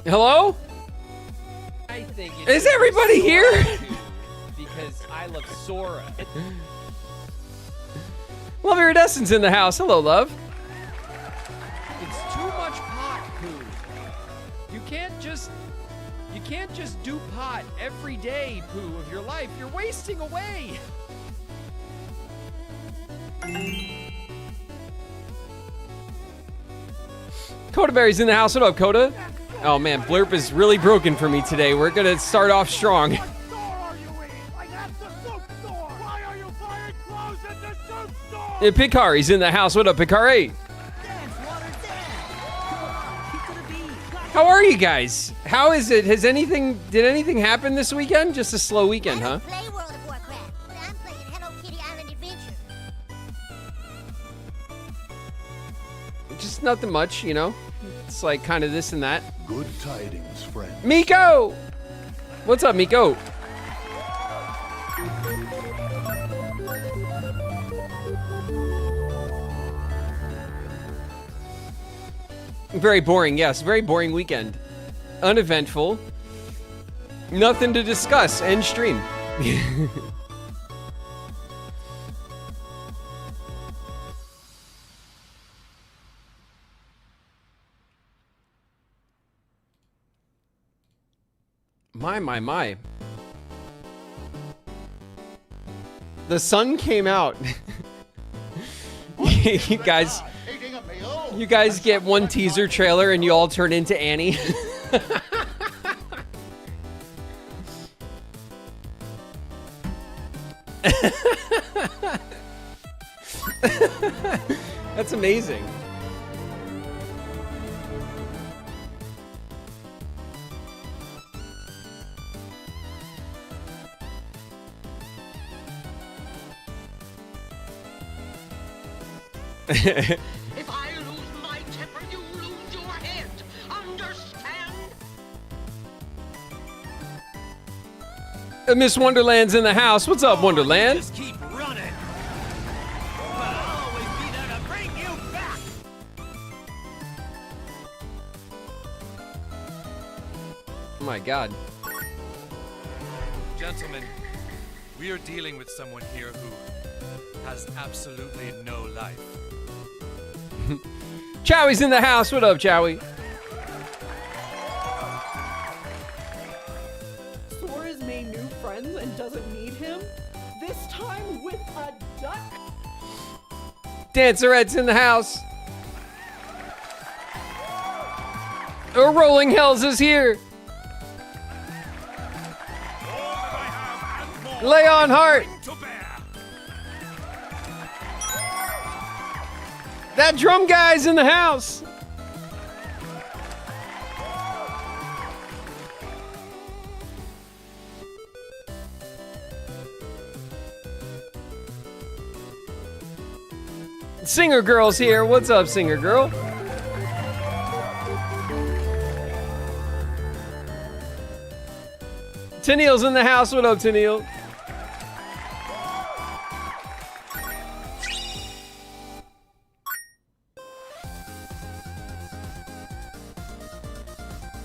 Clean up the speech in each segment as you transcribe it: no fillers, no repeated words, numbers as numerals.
Hello? I think Is everybody here? Because I love Sora. Love Iridescence in the house. Hello, love. It's too much pot, Pooh. You can't just do pot every day, Pooh, of your life. You're wasting away. Coda Berry's in the house. What up, Coda? Oh man, Blurp is really broken for me today. We're gonna start off strong. Picari's in the house. What up, Picari? How are you guys? How is it? Did anything happen this weekend? Just a slow weekend, huh? Play World of Warcraft, but I'm playing Hello Kitty Island Adventure. Just nothing much, you know? It's like kind of this and that. Good tidings, friend. Miko! What's up, Miko? Very boring, yes. Very boring weekend. Uneventful. Nothing to discuss. End stream. My. The sun came out. You guys get one teaser trailer and you all turn into Annie. That's amazing. If I lose my temper, you lose your head. Understand? Miss Wonderland's in the house. What's up, Wonderland? Just keep running. But I'll always be there to bring you back. Oh my god. Gentlemen, we are dealing with someone here who has absolutely no life. Chowie's in the house. What up, Chowie? Sora's made new friends and doesn't need him. This time with a duck. Dancerette's in the house. Rolling Hells is here. Leon Hart. That drum guy's in the house. Singer Girl's here. What's up, Singer Girl? Tennille's in the house. What up, Tennille?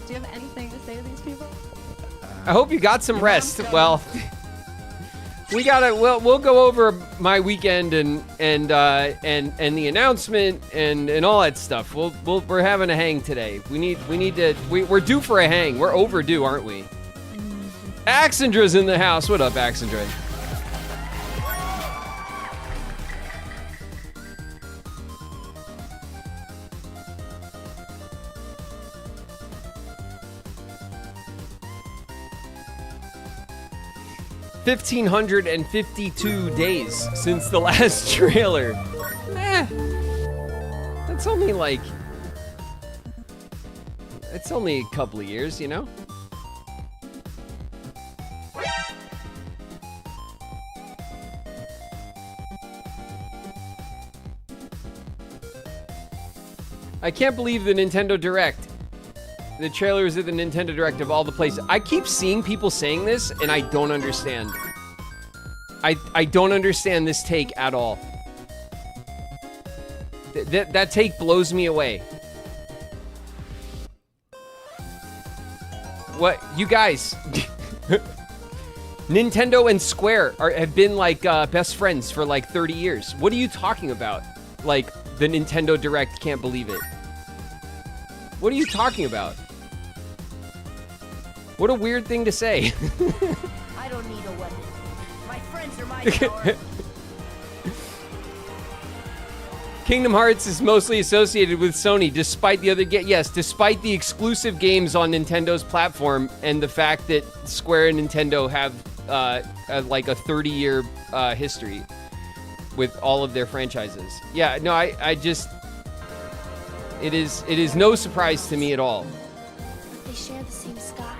Do you have anything to say to these people? I hope you got some rest. Well, we'll go over my weekend and the announcement and all that stuff. We're having a hang today. We're due for a hang. We're overdue, aren't we? Axandra's in the house. What up, Axandra? $1,552 days since the last trailer. That's only like... It's only a couple of years, you know? I can't believe the Nintendo Direct. The trailers of the Nintendo Direct of all the places. I keep seeing people saying this, and I don't understand. I don't understand this take at all. That take blows me away. What you guys? Nintendo and Square have been like best friends for like 30 years. What are you talking about? Like the Nintendo Direct can't believe it. What are you talking about? What a weird thing to say. I don't need a weapon. My friends are my power. Kingdom Hearts is mostly associated with Sony, despite the other despite the exclusive games on Nintendo's platform and the fact that Square and Nintendo have like a 30-year history with all of their franchises. Yeah, no, I just it is no surprise to me at all. But they share the same sky.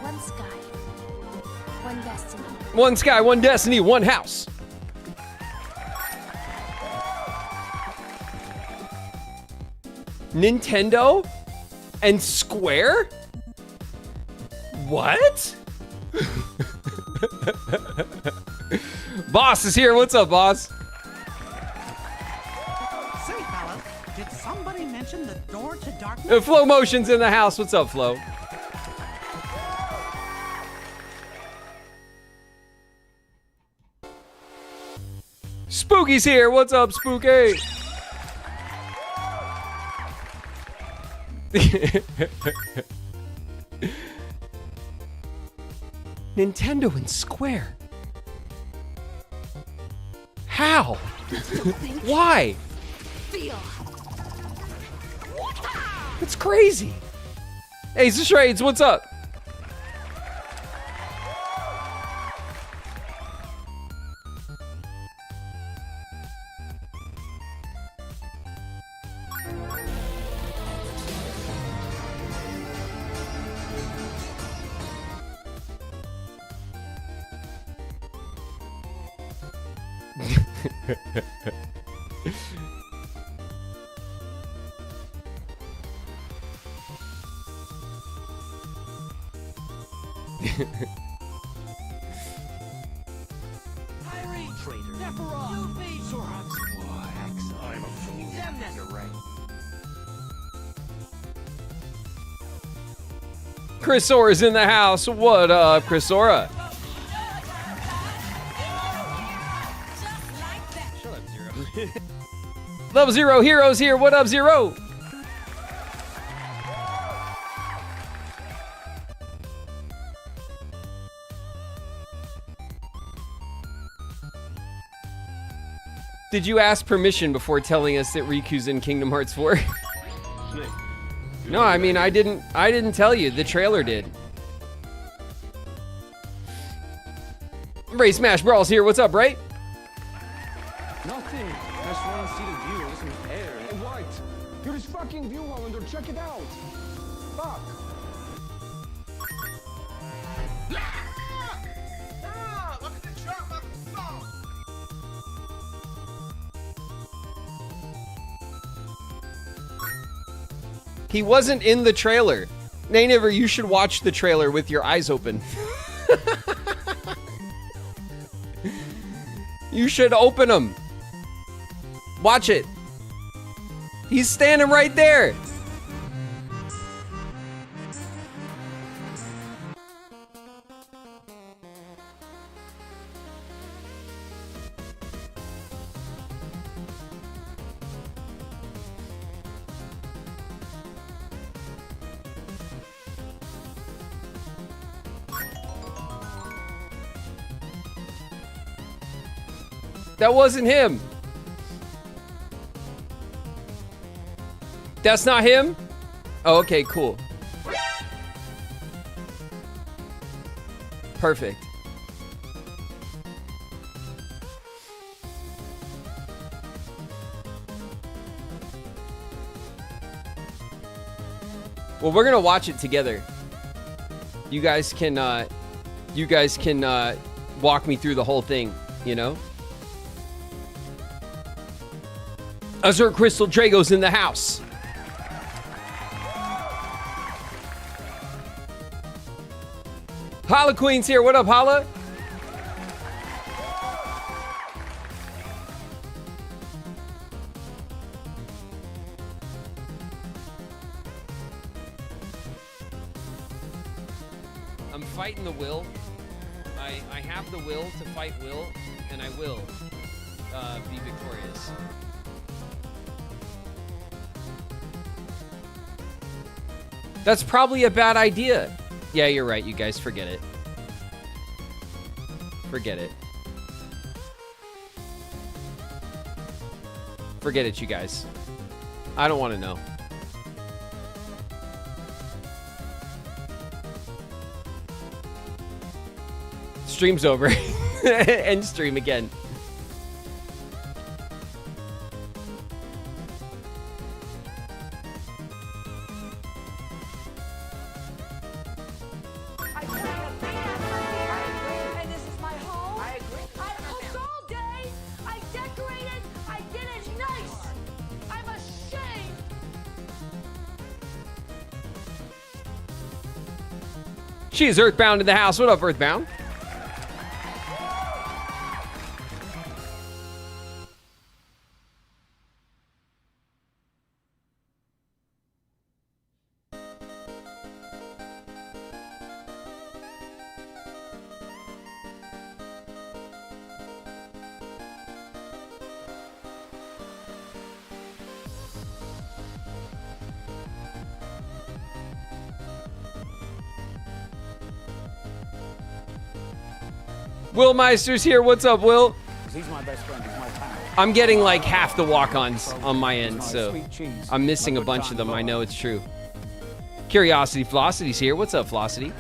One sky, one destiny. One sky, one destiny, one house. Nintendo and Square? What? Boss is here. What's up, boss? Say, fellas, did somebody mention the door to darkness? Flow Motion's in the house. What's up, Flo? Spooky's here. What's up, Spooky? Nintendo and Square. How? Why? Feel. It's crazy. Hey, Trades, what's up? Chris Sora's in the house. What up, Chris Sora? Shut up, Zero. Level Zero Heroes here. What up, Zero? Did you ask permission before telling us that Riku's in Kingdom Hearts 4? No, I mean I didn't tell you. The trailer did. Ray Smash Brawl's here. What's up, Ray? Nothing. I just want to see the view. Listen to air. Hey, what? You're this fucking view, Hollander. Check it out. Fuck. Look at the truck, look at the song. He wasn't in the trailer. Nanever, you should watch the trailer with your eyes open. You should open them. Watch it. He's standing right there. That wasn't him. That's not him? Oh, okay, cool. Perfect. Well, we're gonna watch it together. You guys can walk me through the whole thing, you know? Azure Crystal Drago's in the house. Holla Queen's here. What up, Holla? I'm fighting the will. I have the will to fight Will, and I will be victorious. That's probably a bad idea. Yeah, you're right, you guys. Forget it. Forget it. Forget it, you guys. I don't want to know. Stream's over. End stream again. And this is my home. I agree. I cooked all day. I decorated. I did it nice. I'm ashamed. She is Earthbound in the house. What up, Earthbound? Will Meister's here. What's up, Will? He's my best friend. He's my pal. I'm getting like half the walk-ons on my end, so I'm missing a bunch of them. I know it's true. Curiosity Velocity's here. What's up, Velocity?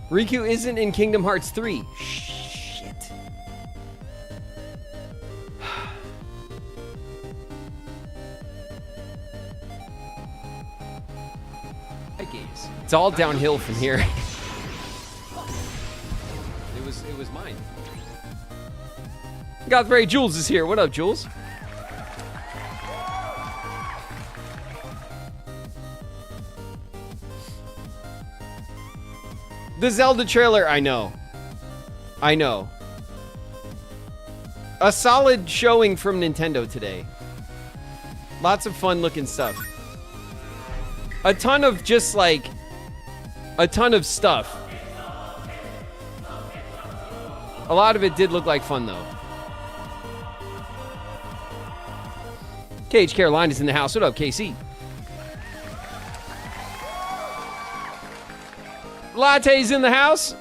Riku isn't in Kingdom Hearts 3. Shit. It's all downhill from here. It was mine. Godfrey Jules is here. What up, Jules? The Zelda trailer, I know. A solid showing from Nintendo today. Lots of fun looking stuff. A ton of just like, a ton of stuff. A lot of it did look like fun though. KH Carolina's in the house. What up, KC? Latte's in the house.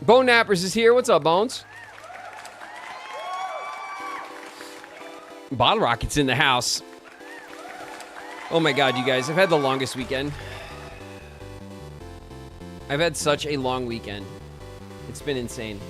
Bone Nappers is here. What's up, Bones? Bottle Rocket's in the house. Oh my god, you guys. I've had the longest weekend. I've had such a long weekend. It's been insane.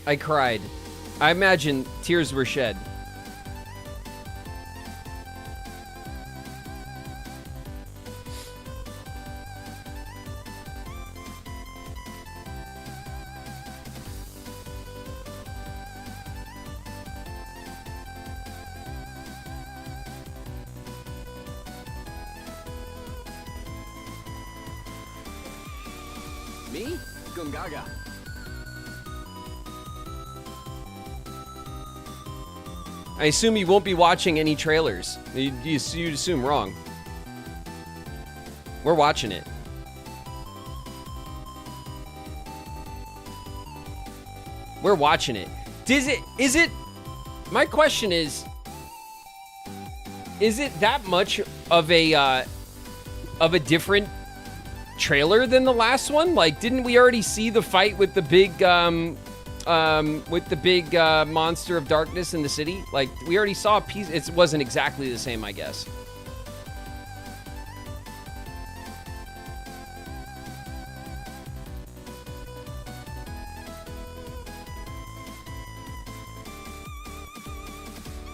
I cried. I imagine tears were shed. Me? Gungaga. I assume you won't be watching any trailers. You'd assume wrong. We're watching it. We're watching it. Is it? My question is it that much of a different trailer than the last one? Like, didn't we already see the fight with the big monster of darkness in the city? Like, we already saw a piece. It wasn't exactly the same, I guess.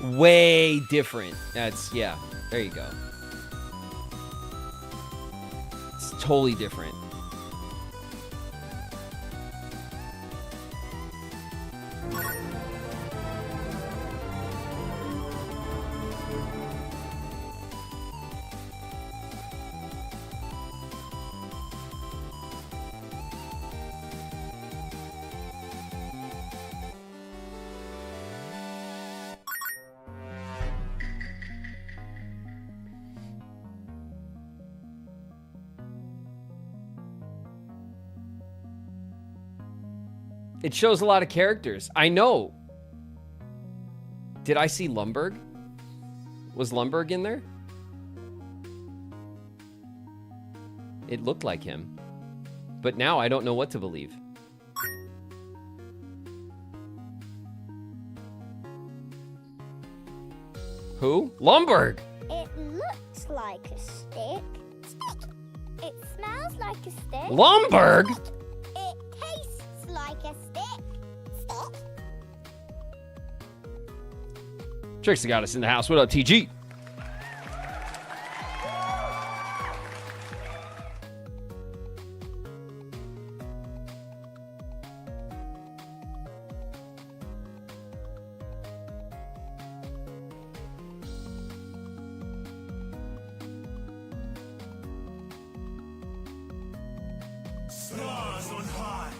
Way different. That's, yeah. There you go. It's totally different. It shows a lot of characters. I know. Did I see Lumberg? Was Lumberg in there? It looked like him. But now I don't know what to believe. Who? Lumberg! It looks like a stick. Stick. It smells like a stick. Lumberg! It tastes like a stick. Stick. Trixie got us in the house. What up, TG? Stars on high.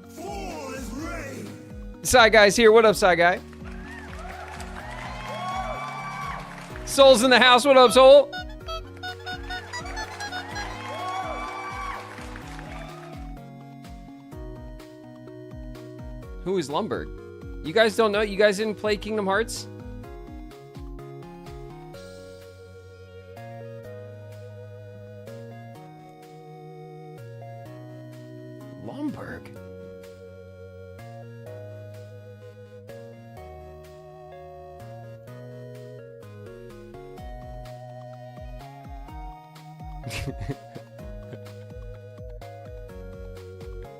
Fall is rain. Side Guy's here. What up, Side Guy? Soul's in the house. What up, Soul? Who is Lumberg? You guys don't know? You guys didn't play Kingdom Hearts? Lumberg.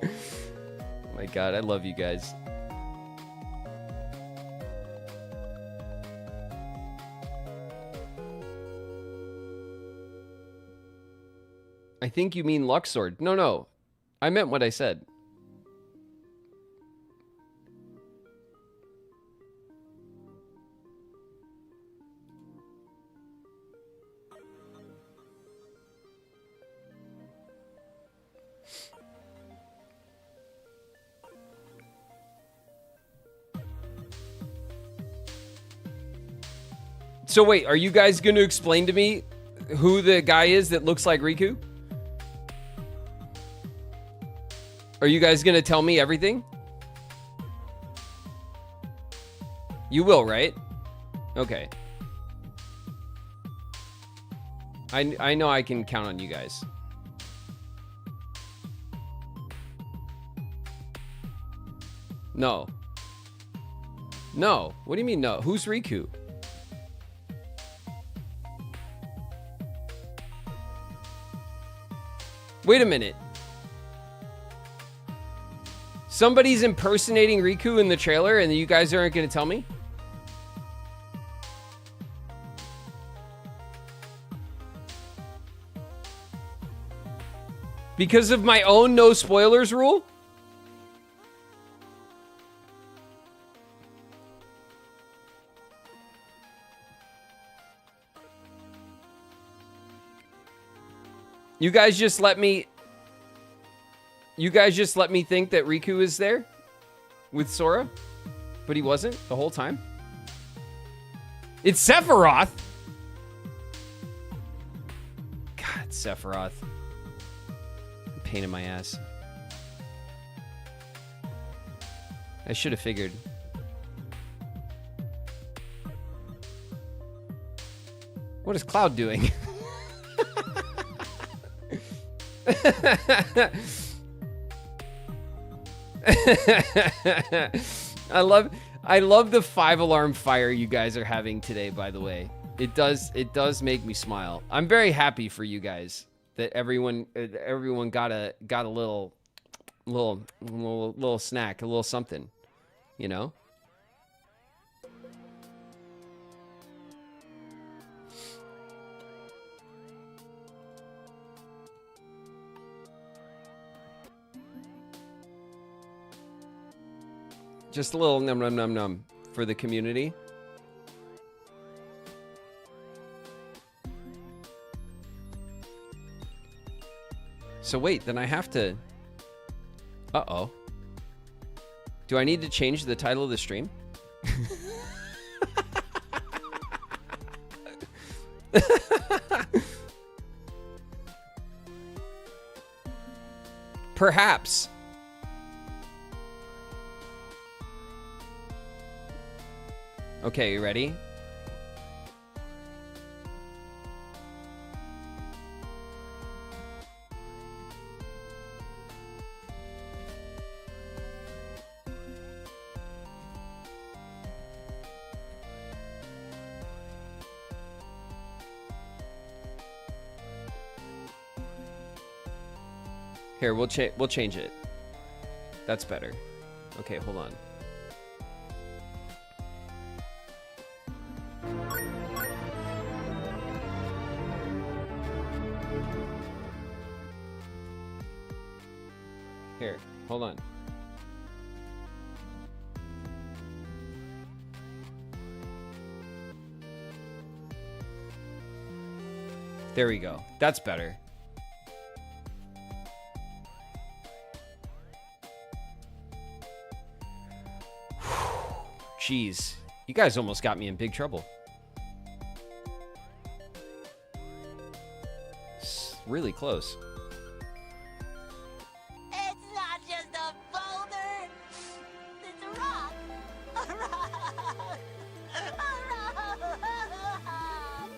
Oh my god, I love you guys. I think you mean Luxord. No. I meant what I said. So wait, are you guys going to explain to me who the guy is that looks like Riku? Are you guys going to tell me everything? You will, right? Okay. I know I can count on you guys. No. No. What do you mean no? Who's Riku? Wait a minute. Somebody's impersonating Riku in the trailer and you guys aren't going to tell me? Because of my own no spoilers rule? You guys just let me think that Riku is there with Sora, but he wasn't the whole time. It's Sephiroth. God, Sephiroth. Pain in my ass. I should have figured. What is Cloud doing? I love the 5-alarm fire you guys are having today, by the way. It does make me smile. I'm very happy for you guys that everyone got a little snack, a little something, you know? Just a little num num num num for the community. So wait, then I have to... Uh-oh. Do I need to change the title of the stream? Perhaps. Okay, you ready? Here, we'll change it. That's better. Okay, hold on. Here, hold on. There we go. That's better. Jeez, you guys almost got me in big trouble. It's really close. It's not just a boulder. It's a rock. A rock. A rock.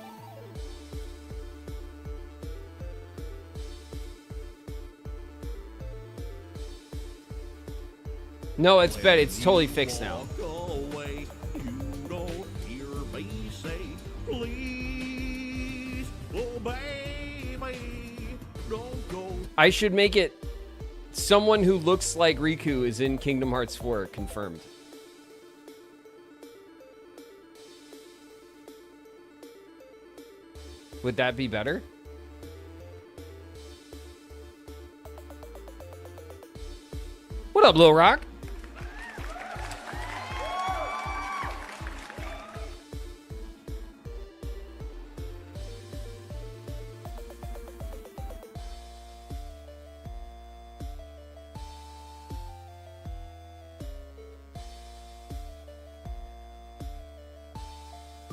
No, it's better. It's totally fixed now. I should make it someone who looks like Riku is in Kingdom Hearts 4 confirmed. Would that be better? What up, Lil Rock?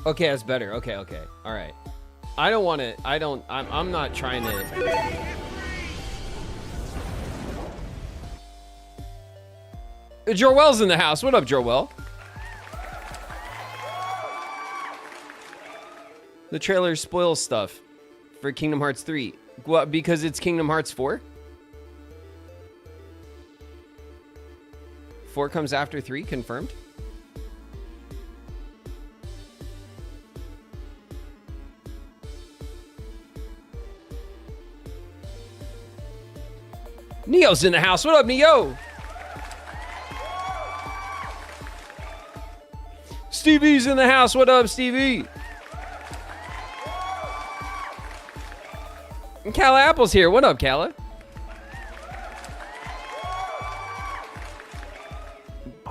Okay, that's better. Okay, okay. All right. I don't want to... I'm not trying to... Jorwell's in the house. What up, Jorwell? The trailer spoils stuff for Kingdom Hearts 3. What, because it's Kingdom Hearts 4? 4 comes after 3, confirmed? Neo's in the house. What up, Neo? Stevie's in the house. What up, Stevie? And Calla Apple's here. What up, Calla?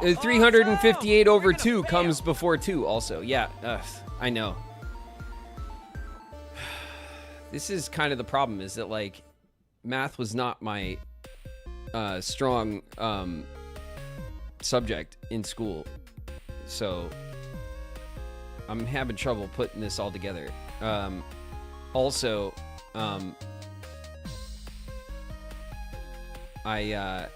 358 over 2 comes before 2 also. Yeah, I know. This is kind of the problem, is that, like, math was not my strong subject in school. So I'm having trouble putting this all together. Also, I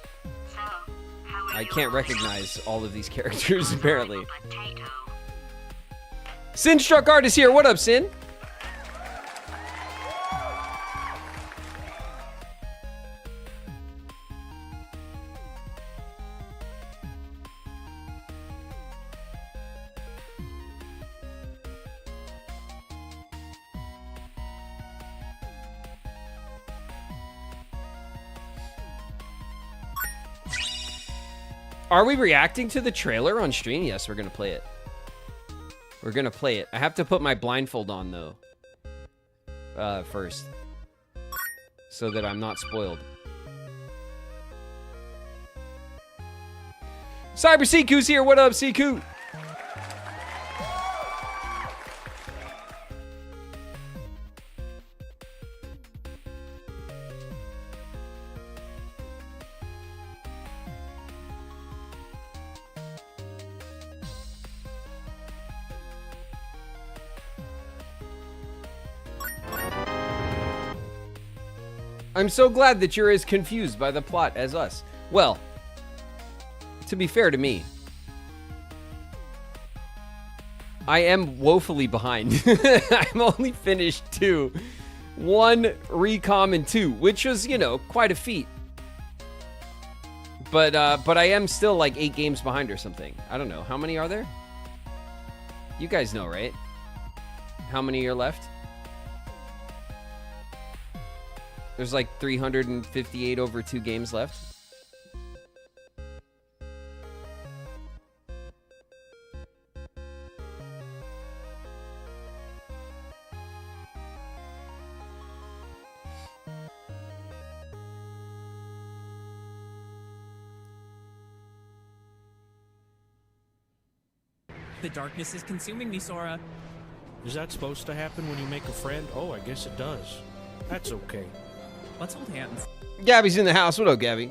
can't recognize all of these characters, apparently. Sin Struck Art is here. What up, Sin? Are we reacting to the trailer on stream? Yes, we're gonna play it. We're gonna play it. I have to put my blindfold on though. First. So that I'm not spoiled. Cyber Siku's here. What up, Siku? I'm so glad that you're as confused by the plot as us. Well, to be fair to me, I am woefully behind. I'm only finished 2. 1 recom and 2, which was, you know, quite a feat. But I am still like 8 games behind or something. I don't know. How many are there? You guys know, right? How many are left? There's like 358 over 2 games left. The darkness is consuming me, Sora. Is that supposed to happen when you make a friend? Oh, I guess it does. That's okay. Let's hold hands. Gabby's in the house. What up, Gabby?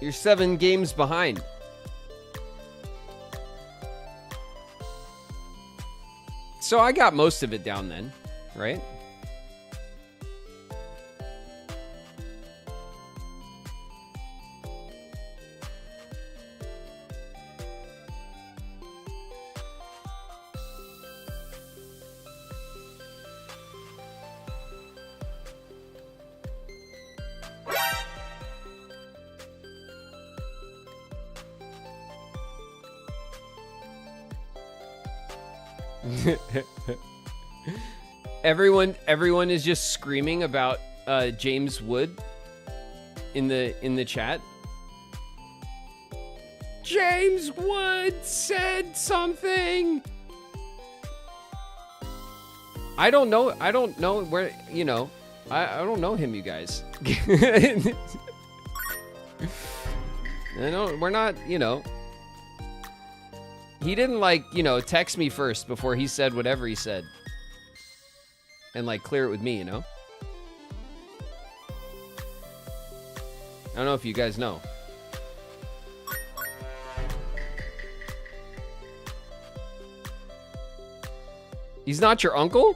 You're 7 games behind. So I got most of it down then, right? Everyone is just screaming about James Wood in the chat. James Wood said something. I don't know where, you know, I don't know him, you guys. We're not, you know. He didn't, like, you know, text me first before he said whatever he said. And, like, clear it with me, you know? I don't know if you guys know. He's not your uncle?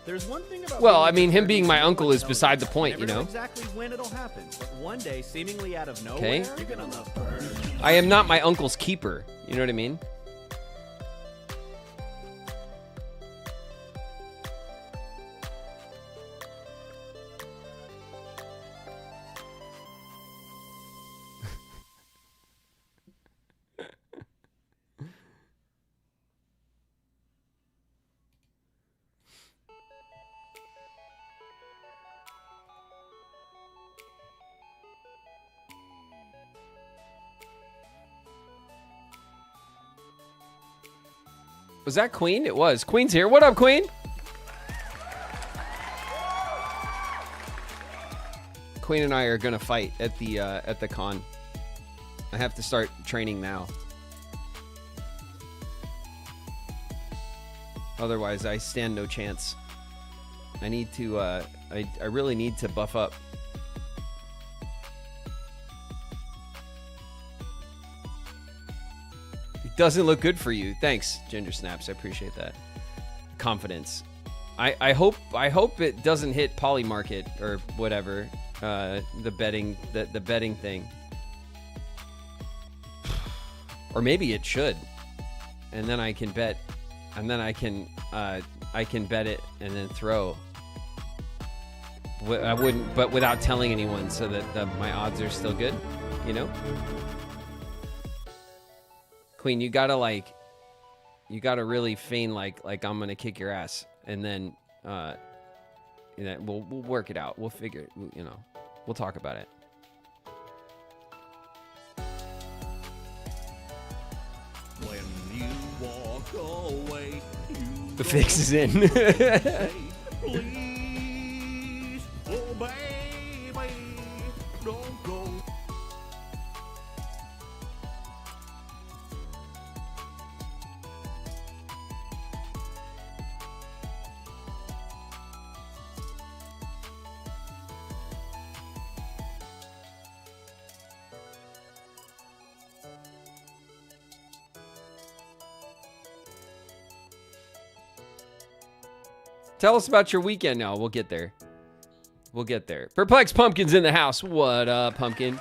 There's one thing about well, I mean, him being my uncle is beside the point, you know? Exactly when it'll happen, but one day, seemingly out of nowhere, Okay. you're gonna love her. I am not my uncle's keeper. You know what I mean? Was that Queen? It was. Queen's here. What up, Queen? Queen and I are gonna fight at the con. I have to start training now. Otherwise, I stand no chance. I need to. I really need to buff up. Doesn't look good for you. Thanks, Ginger Snaps. I appreciate that. Confidence. I hope it doesn't hit Polymarket or whatever. The betting thing. Or maybe it should. And then I can bet. And then I can bet it and then throw. I wouldn't, but without telling anyone, so that my odds are still good. You know. Queen, you gotta really feign like I'm gonna kick your ass, and then we'll work it out. We'll figure it, you know. We'll talk about it. When you walk away, The fix is in. please, oh baby, don't go. Tell us about your weekend now. We'll get there. We'll get there. Perplex Pumpkin's in the house. What up, Pumpkin?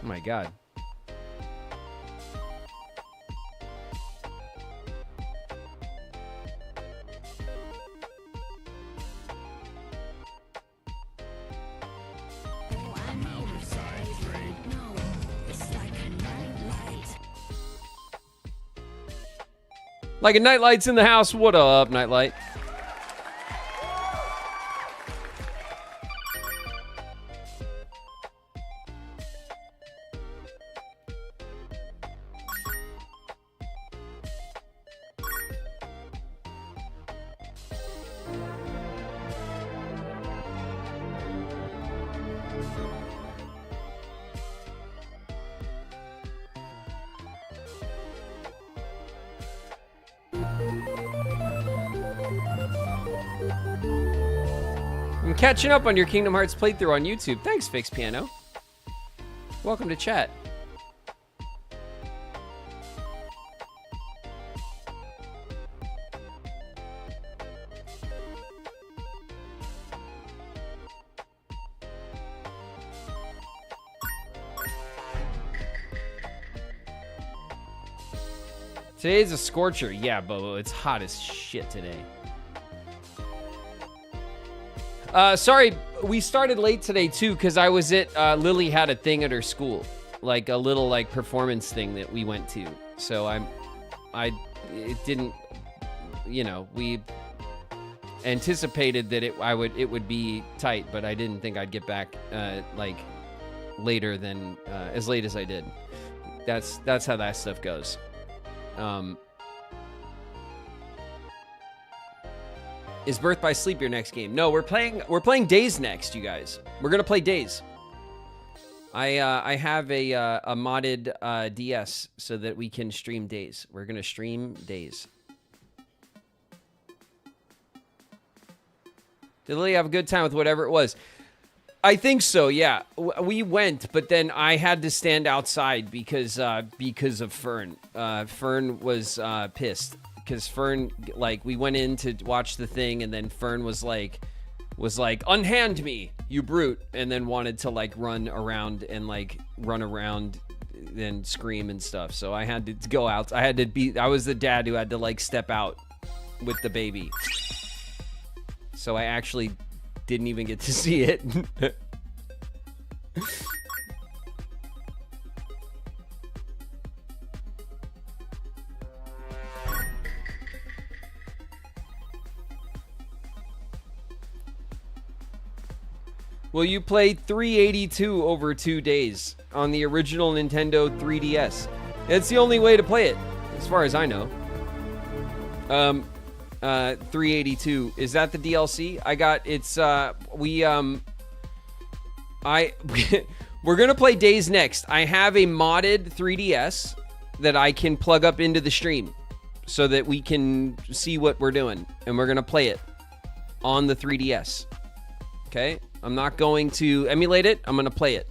Oh my God. Like a Nightlight's in the house. What up, Nightlight? I'm catching up on your Kingdom Hearts playthrough on YouTube. Thanks, Fix Piano. Welcome to chat. Today's a scorcher. Yeah, Bobo, it's hot as shit today. Sorry, we started late today too because I was at Lily had a thing at her school, like a little like performance thing that we went to. So it didn't, you know, we anticipated that it would be tight, but I didn't think I'd get back like later than as late as I did. That's how that stuff goes. Is Birth by Sleep your next game? No, we're playing Days next, you guys. We're gonna play Days. I have a modded DS so that we can stream Days. We're gonna stream Days. Did Lily have a good time with whatever it was? I think so, yeah. We went, but then I had to stand outside because of Fern. Fern was pissed. Because Fern, like, we went in to watch the thing, and then Fern was like, unhand me, you brute, and then wanted to, like, run around and scream and stuff. So I had to go out. I was the dad who had to, like, step out with the baby. So I actually didn't even get to see it. Will you play 382 over 2 days on the original Nintendo 3DS? It's the only way to play it, as far as I know. 382, is that the DLC? We're gonna play Days next. I have a modded 3DS that I can plug up into the stream so that we can see what we're doing, and we're gonna play it on the 3DS. Okay? I'm not going to emulate it. I'm going to play it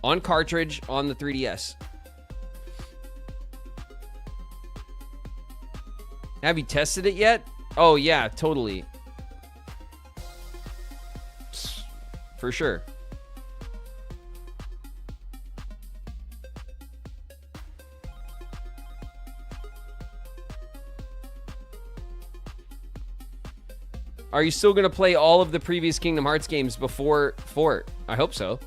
on cartridge on the 3DS. Have you tested it yet? Oh, yeah, totally. For sure. Are you still going to play all of the previous Kingdom Hearts games before 4? I hope so.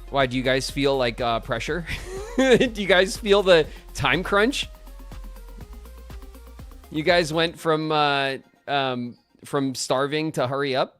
Why, do you guys feel like pressure? Do you guys feel the time crunch? You guys went from starving to hurry up?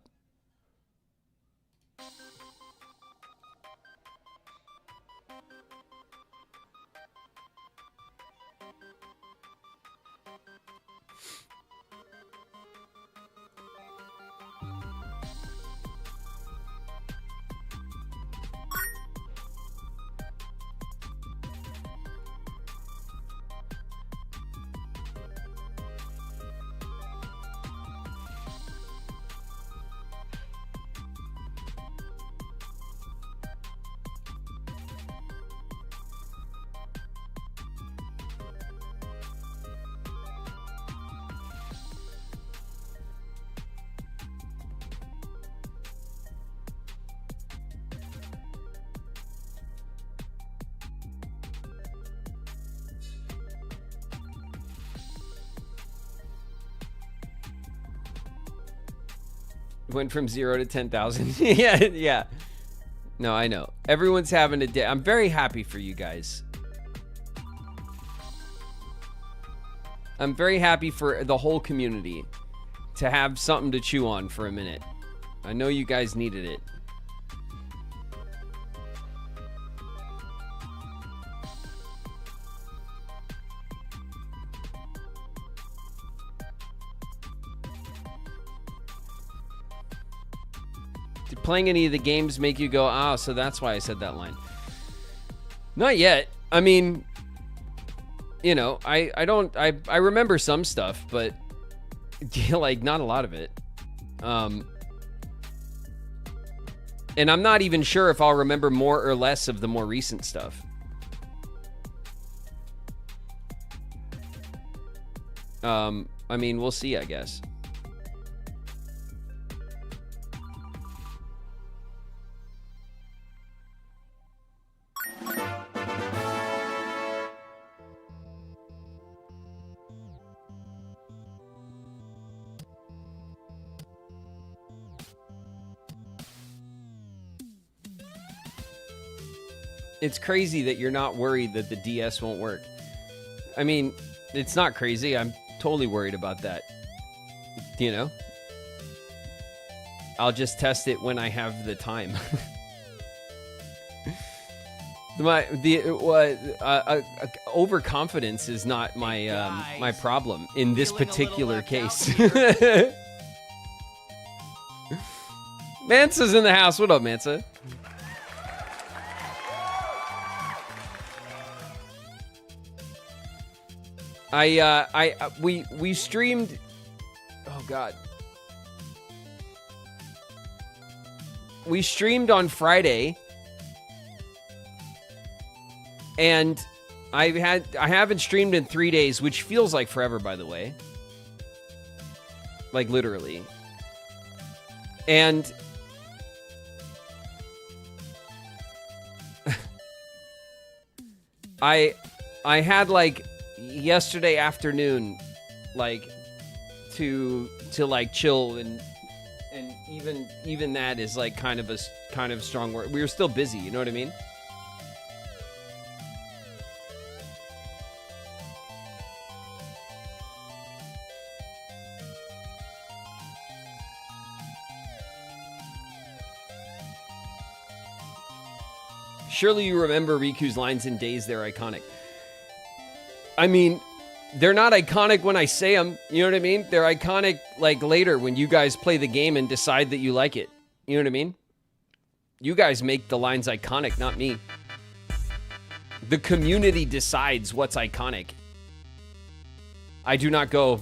Went from 0 to 10,000. Yeah, yeah. No, I know. Everyone's having a day. I'm very happy for you guys. I'm very happy for the whole community to have something to chew on for a minute. I know you guys needed it. Did playing any of the games make you go, oh, so that's why I said that line? Not yet. I mean, you know, I remember some stuff, but like not a lot of it. And I'm not even sure if I'll remember more or less of the more recent stuff. I mean, we'll see, I guess. It's crazy that you're not worried that the DS won't work. I mean, it's not crazy. I'm totally worried about that. You know? I'll just test it when I have the time. Overconfidence is not my my problem in this particular case. Mansa's in the house. What up, Mansa? We streamed. Oh God. We streamed on Friday, and I haven't streamed in 3 days, which feels like forever, by the way. Like literally. And I had like yesterday afternoon, like to like chill, and even that is like kind of strong word. We were still busy, you know what I mean? Surely you remember Riku's lines in Days, they're iconic. I mean, they're not iconic when I say them, you know what I mean? They're iconic like later when you guys play the game and decide that you like it. You know what I mean? You guys make the lines iconic, not me. The community decides what's iconic. I do not go,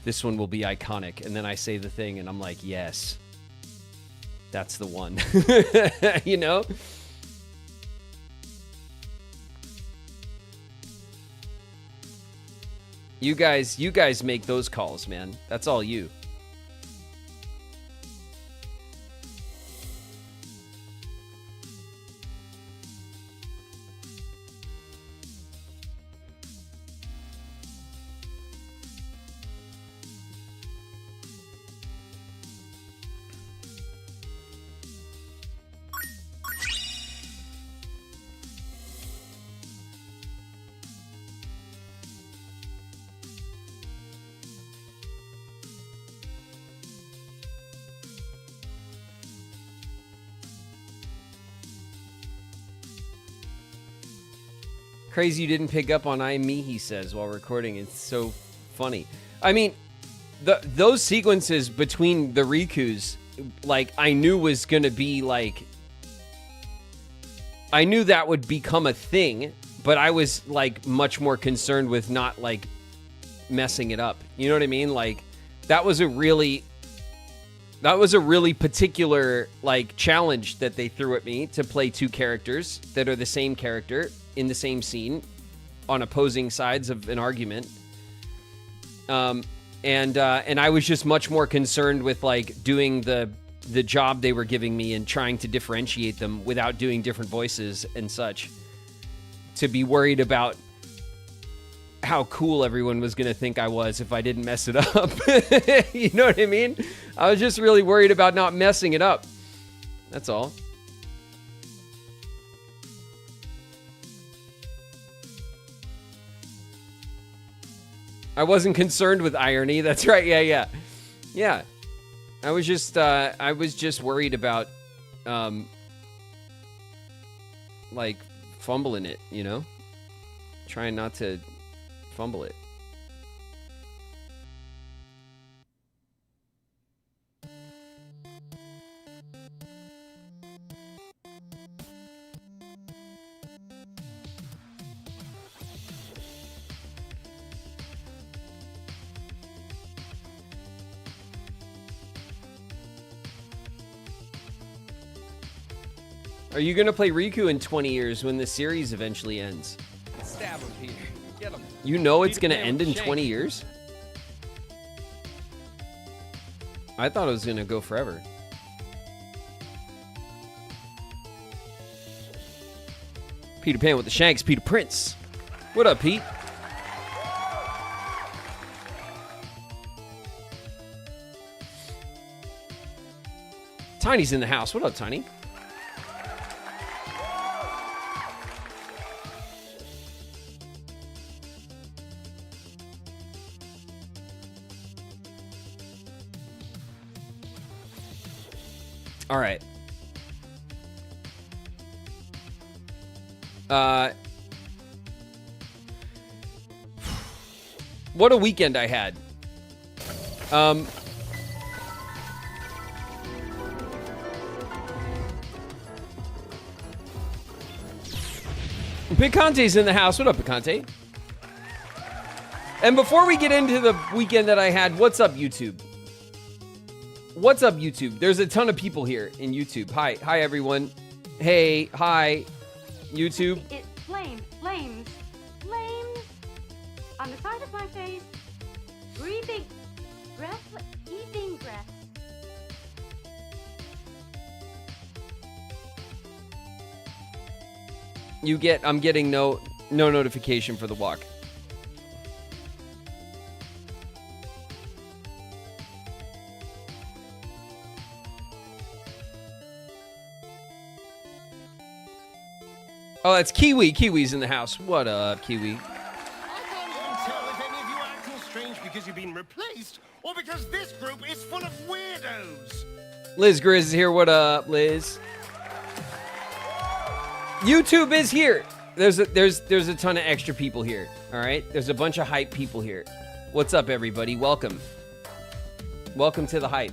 this one will be iconic, and then I say the thing and I'm like, yes, that's the one. You know? You guys make those calls, man. That's all you. Crazy you didn't pick up on I Me, he says, while recording. It's so funny. I mean, those sequences between the Rikus, like, I knew was going to be, like... I knew that would become a thing, but I was, like, much more concerned with not, like, messing it up. You know what I mean? Like, that was a really particular, like, challenge that they threw at me to play two characters that are the same character in the same scene on opposing sides of an argument. And I was just much more concerned with, like, doing the job they were giving me and trying to differentiate them without doing different voices and such, to be worried about how cool everyone was going to think I was if I didn't mess it up. You know what I mean? I was just really worried about not messing it up. That's all. I wasn't concerned with irony. That's right. Yeah. I was just worried about, like, fumbling it, you know? Trying not to fumble it. Are you going to play Riku in 20 years when the series eventually ends? Stab him, Peter. Get him. You know it's Peter going to Pan end with in the 20 shank. years? I thought it was going to go forever. Peter Pan with the shanks, Peter Prince. What up, Pete? Tiny's in the house. What up, Tiny? All right. What a weekend I had. Picante's in the house. What up, Picante? And before we get into the weekend that I had, what's up, YouTube? What's up, YouTube? There's a ton of people here in YouTube. Hi, everyone. Hey, hi, YouTube. It's flames. On the side of my face, breathing, eating breath. I'm getting no notification for the walk. Oh, that's Kiwi. Kiwi's in the house. What up, Kiwi? I can't even tell if any of you act all strange because you've been replaced or because this group is full of weirdos. Liz Grizz is here. What up, Liz? YouTube is here. There's a ton of extra people here. All right. There's a bunch of hype people here. What's up, everybody? Welcome. Welcome to the hype.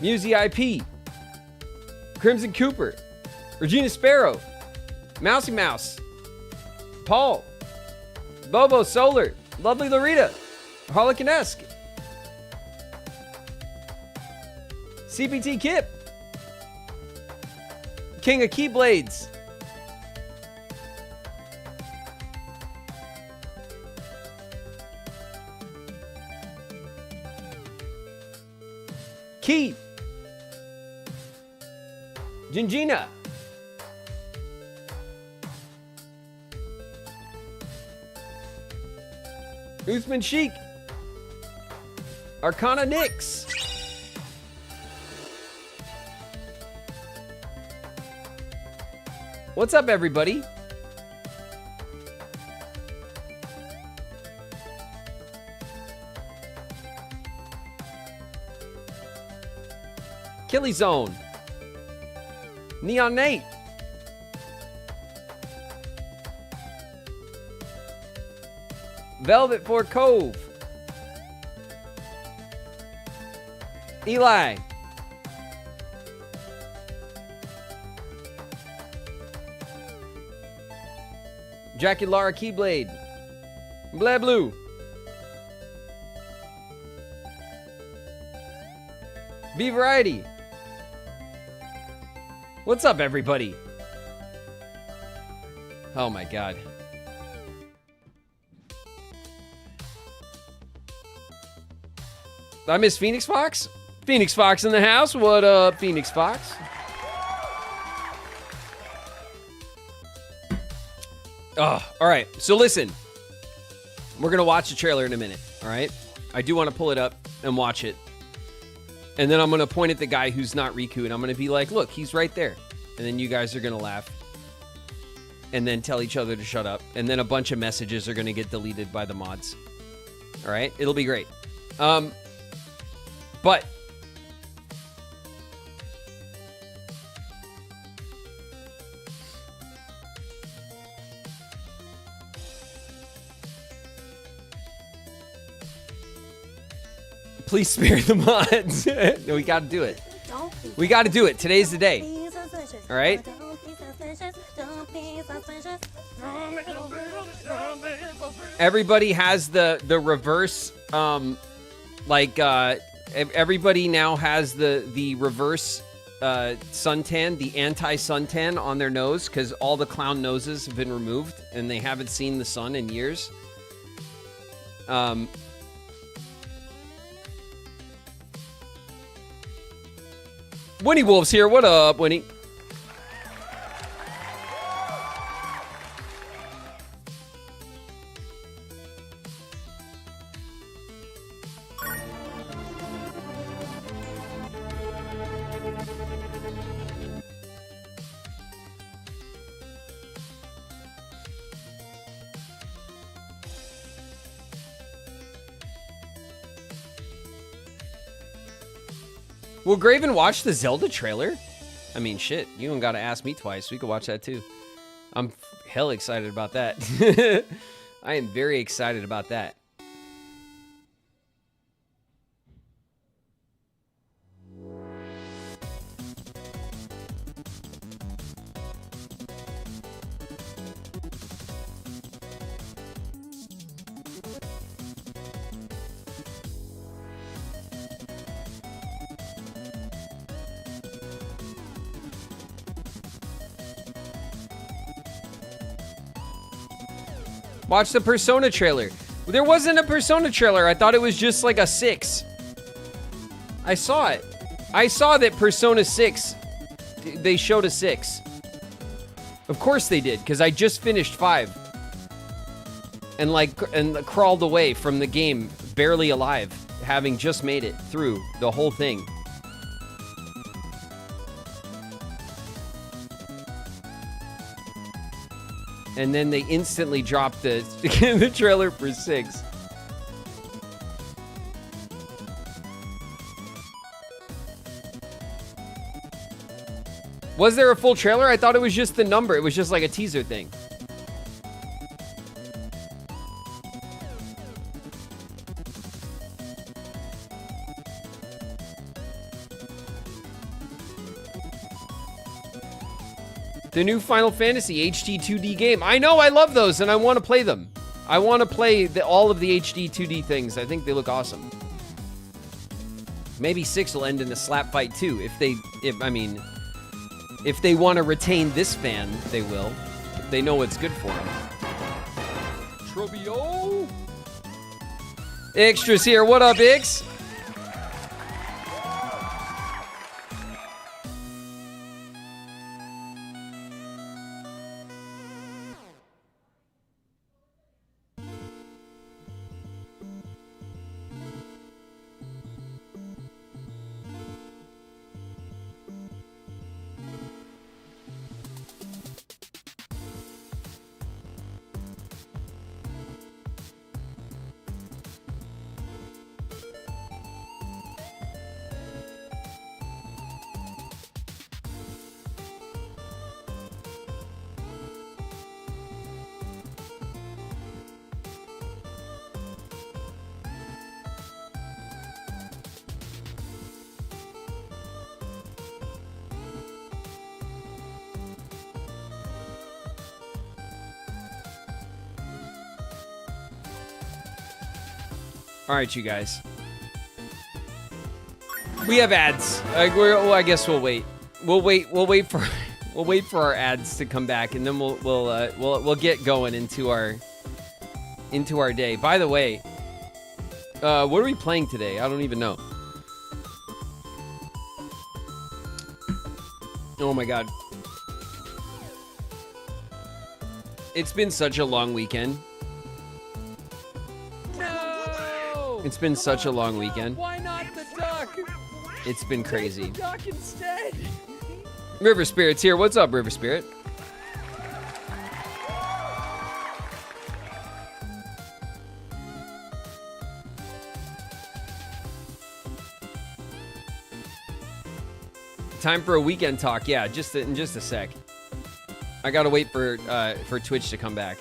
Musi IP, Crimson Cooper, Regina Sparrow, Mousy Mouse, Paul, Bobo Solar, Lovely Larita, Harlequin-esque, CPT Kip, King of Keyblades, Key, Gingina, Usman Sheik, Arcana Nix, what's up, everybody? Killy Zone. Neon Nate. Velvet for Cove. Eli. Jackie Lara Keyblade. Blah Blue. B Variety. What's up, everybody? Oh my god. I miss Phoenix Fox? Phoenix Fox in the house. What up, Phoenix Fox? Oh, all right. So listen, we're going to watch the trailer in a minute, all right? I do want to pull it up and watch it. And then I'm going to point at the guy who's not Riku, and I'm going to be like, look, he's right there. And then you guys are going to laugh. And then tell each other to shut up. And then a bunch of messages are going to get deleted by the mods. All right? It'll be great. But please spare the mods. No, we got to do it. We got to do it. Today's the day. All right? Everybody has the reverse everybody now has the reverse suntan, the anti-suntan on their nose because all the clown noses have been removed and they haven't seen the sun in years. Winnie Wolf's here. What up, Winnie? Will Graven watch the Zelda trailer? I mean, shit, you don't gotta ask me twice. We could watch that too. I'm hell excited about that. I am very excited about that. Watch the Persona trailer. There wasn't a Persona trailer. I thought it was just like a 6. I saw it. I saw that Persona 6, they showed a 6. Of course they did, because I just finished 5. And crawled away from the game, barely alive, having just made it through the whole thing. And then they instantly dropped the trailer for 6. Was there a full trailer? I thought it was just the number. It was just like a teaser thing. The new Final Fantasy HD 2D game. I know, I love those, and I want to play them. I want to play all of the HD 2D things. I think they look awesome. Maybe 6 will end in a slap fight too. If they want to retain this fan, they will. If they know what's good for them. Trobio. Extras here. What up, Ix? All right, you guys. We have ads. I guess we'll wait. We'll wait for our ads to come back, and then we'll get going into our day. By the way, what are we playing today? I don't even know. Oh my god. It's been such a long weekend. No! It's been such a long weekend. Why not the duck? It's been crazy. The duck instead. River Spirit's here. What's up, River Spirit? Time for a weekend talk. Yeah, in just a sec. I gotta wait for Twitch to come back.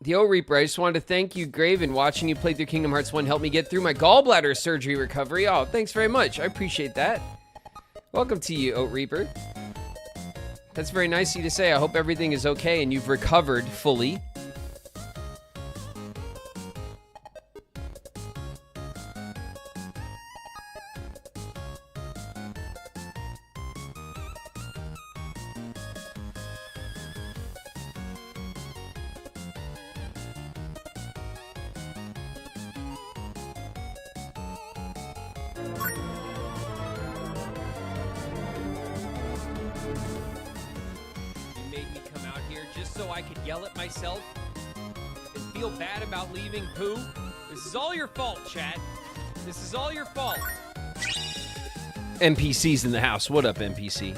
The O Reaper, I just wanted to thank you, Graven. Watching you play through Kingdom Hearts 1 helped me get through my gallbladder surgery recovery. Oh, thanks very much. I appreciate that. Welcome to you, Oat Reaper. That's very nice of you to say. I hope everything is okay and you've recovered fully. NPC's in the house. What up, NPC?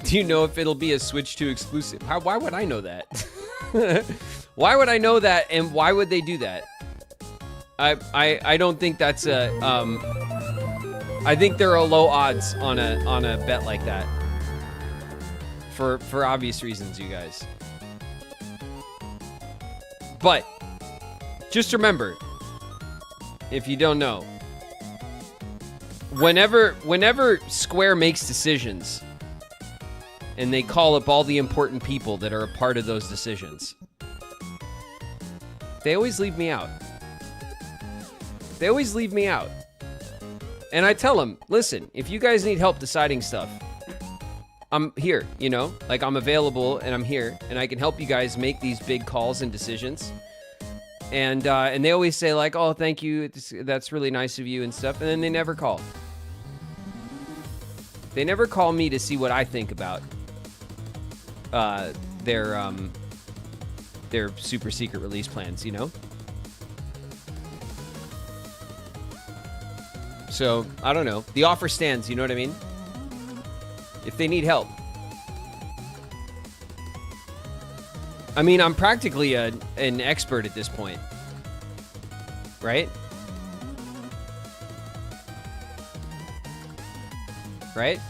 Do you know if it'll be a Switch 2 exclusive? Why would I know that? Why would I know that, and why would they do that? I don't think that's a I think there are low odds on a bet like that. For obvious reasons, you guys. But just remember, if you don't know, whenever Square makes decisions and they call up all the important people that are a part of those decisions, they always leave me out. They always leave me out. And I tell them, listen, if you guys need help deciding stuff, I'm here, you know? Like, I'm available and I'm here and I can help you guys make these big calls and decisions. And they always say like, oh, thank you. That's really nice of you and stuff. And then they never call. They never call me to see what I think about their super secret release plans, you know? So, I don't know. The offer stands, you know what I mean? If they need help. I mean, I'm practically an expert at this point. Right? Right?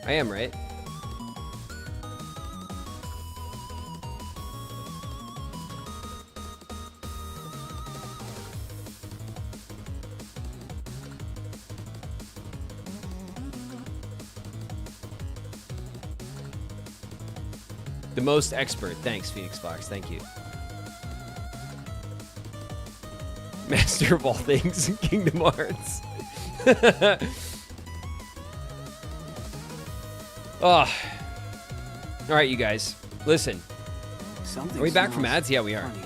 I am, right? The most expert. Thanks, Phoenix Fox. Thank you. Master of all things, Kingdom Hearts. Oh. All right, you guys. Listen. Are we back from ads? Yeah, we are. Funny.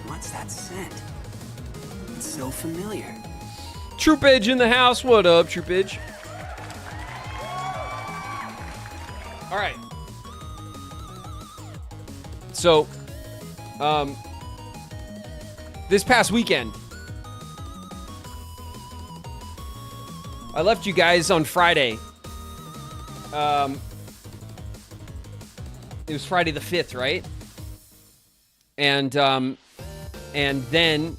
What's that scent? It's so familiar. Troopage in the house. What up, Troopage? All right. So, this past weekend. I left you guys on Friday. It was Friday the 5th, right? And then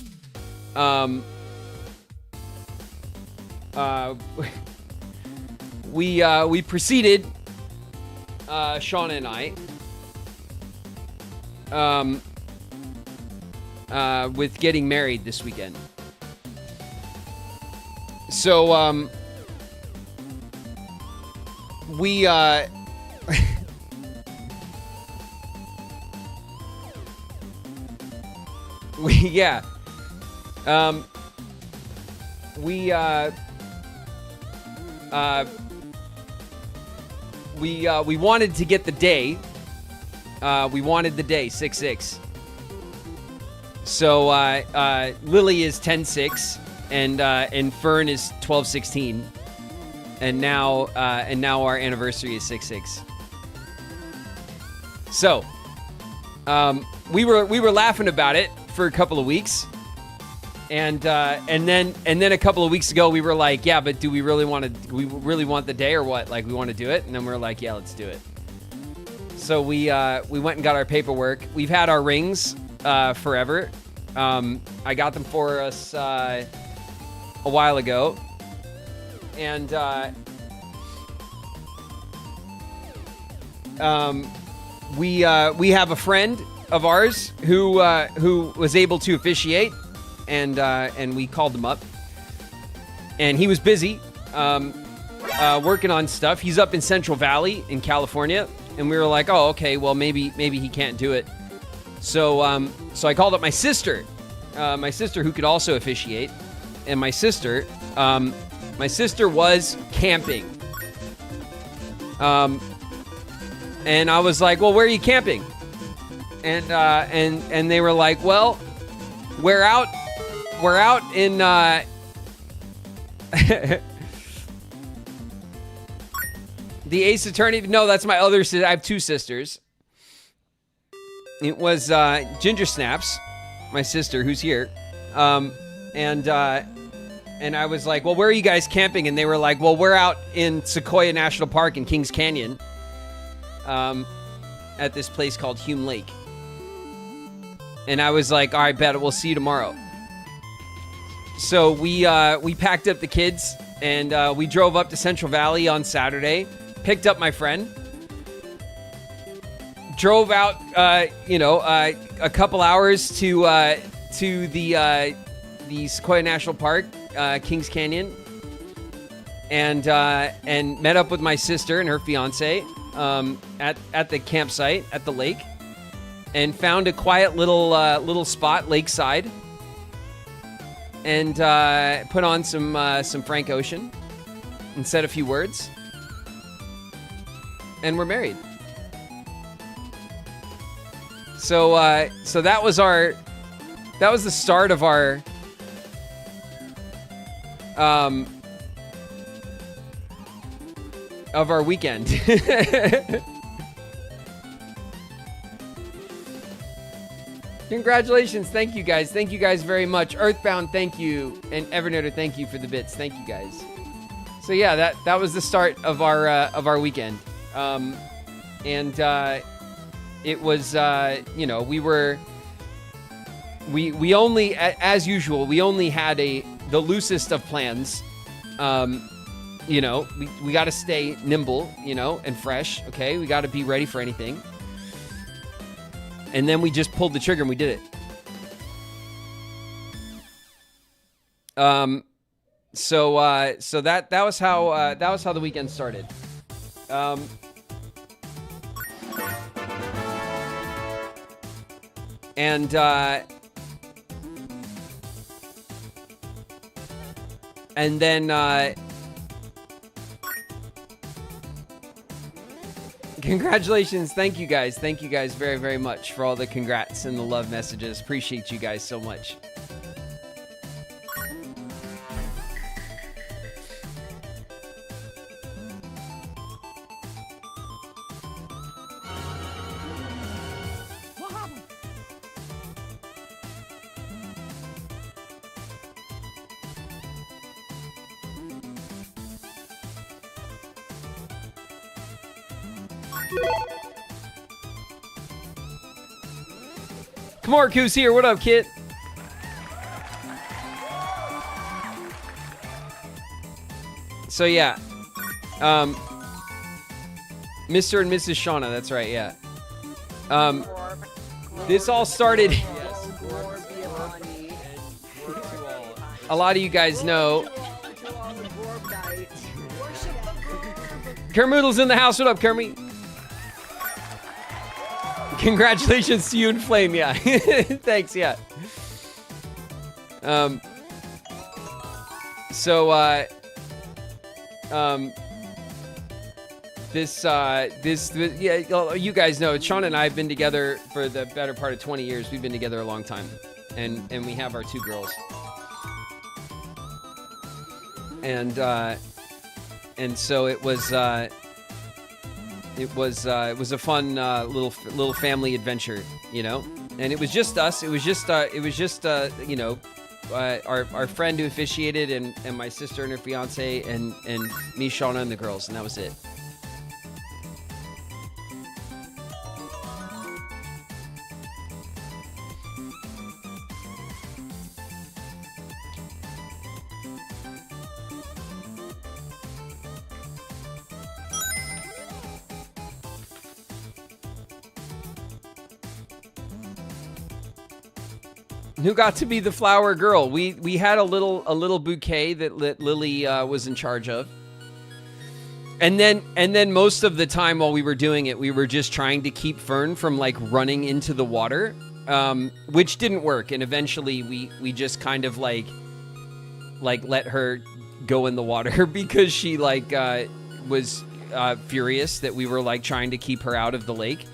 we proceeded, Shauna and I, with getting married this weekend. So we yeah. We wanted to get the day. We wanted the day 6/6. So Lily is 10/6, and Fern is 12/16, and now our anniversary is 6/6. So we were laughing about it for a couple of weeks, and then a couple of weeks ago we were like, yeah, but do we really want the day or what? Like, we want to do it? And then we were like, yeah, let's do it. So we went and got our paperwork. We've had our rings forever. I got them for us a while ago, and we have a friend of ours who was able to officiate, and we called him up, and he was busy working on stuff. He's up in Central Valley in California, and we were like, oh, okay, well, maybe he can't do it. So I called up my sister who could also officiate, and my sister was camping. And I was like, well, where are you camping? And they were like, well, we're out in the Ace Attorney. No, that's my other sister. I have two sisters. It was Ginger Snaps, my sister, who's here. And I was like, well, where are you guys camping? And they were like, well, we're out in Sequoia National Park in Kings Canyon, at this place called Hume Lake. And I was like, all right, bet, we'll see you tomorrow. So we packed up the kids, and we drove up to Central Valley on Saturday, picked up my friend, drove out, a couple hours to the Sequoia National Park, Kings Canyon, and met up with my sister and her fiance at the campsite at the lake, and found a quiet little spot lakeside, and put on some Frank Ocean and said a few words, and we're married. So that was the start of our weekend. Congratulations. Thank you guys. Thank you guys very much. Earthbound, thank you. And Evernoter, thank you for the bits. Thank you guys. So yeah, that was the start of our weekend. It was, we only, as usual, we only had the loosest of plans. We got to stay nimble, and fresh. Okay. We got to be ready for anything. And then we just pulled the trigger and we did it. So that was how the weekend started. And then congratulations. Thank you guys. Thank you guys very, very much for all the congrats and the love messages. Appreciate you guys so much. Kamariku's here. What up, kid? So yeah, Mr. and Mrs. Shauna. That's right. Yeah. This all started. A lot of you guys know. Kermoodle's in the house. What up, Kermie? Congratulations to you and Flame. Yeah. Thanks. Yeah. Yeah, you guys know, Sean and I have been together for the better part of 20 years. We've been together a long time, and we have our 2 girls. And so it was a fun little family adventure, you know. And it was just us. It was just you know, our friend who officiated, and my sister and her fiance, and me, Shauna, and the girls, and that was it. Who got to be the flower girl? We had a little bouquet that Lily was in charge of, and then most of the time while we were doing it, we were just trying to keep Fern from like running into the water, which didn't work. And eventually we just kind of like let her go in the water because she was furious that we were like trying to keep her out of the lake.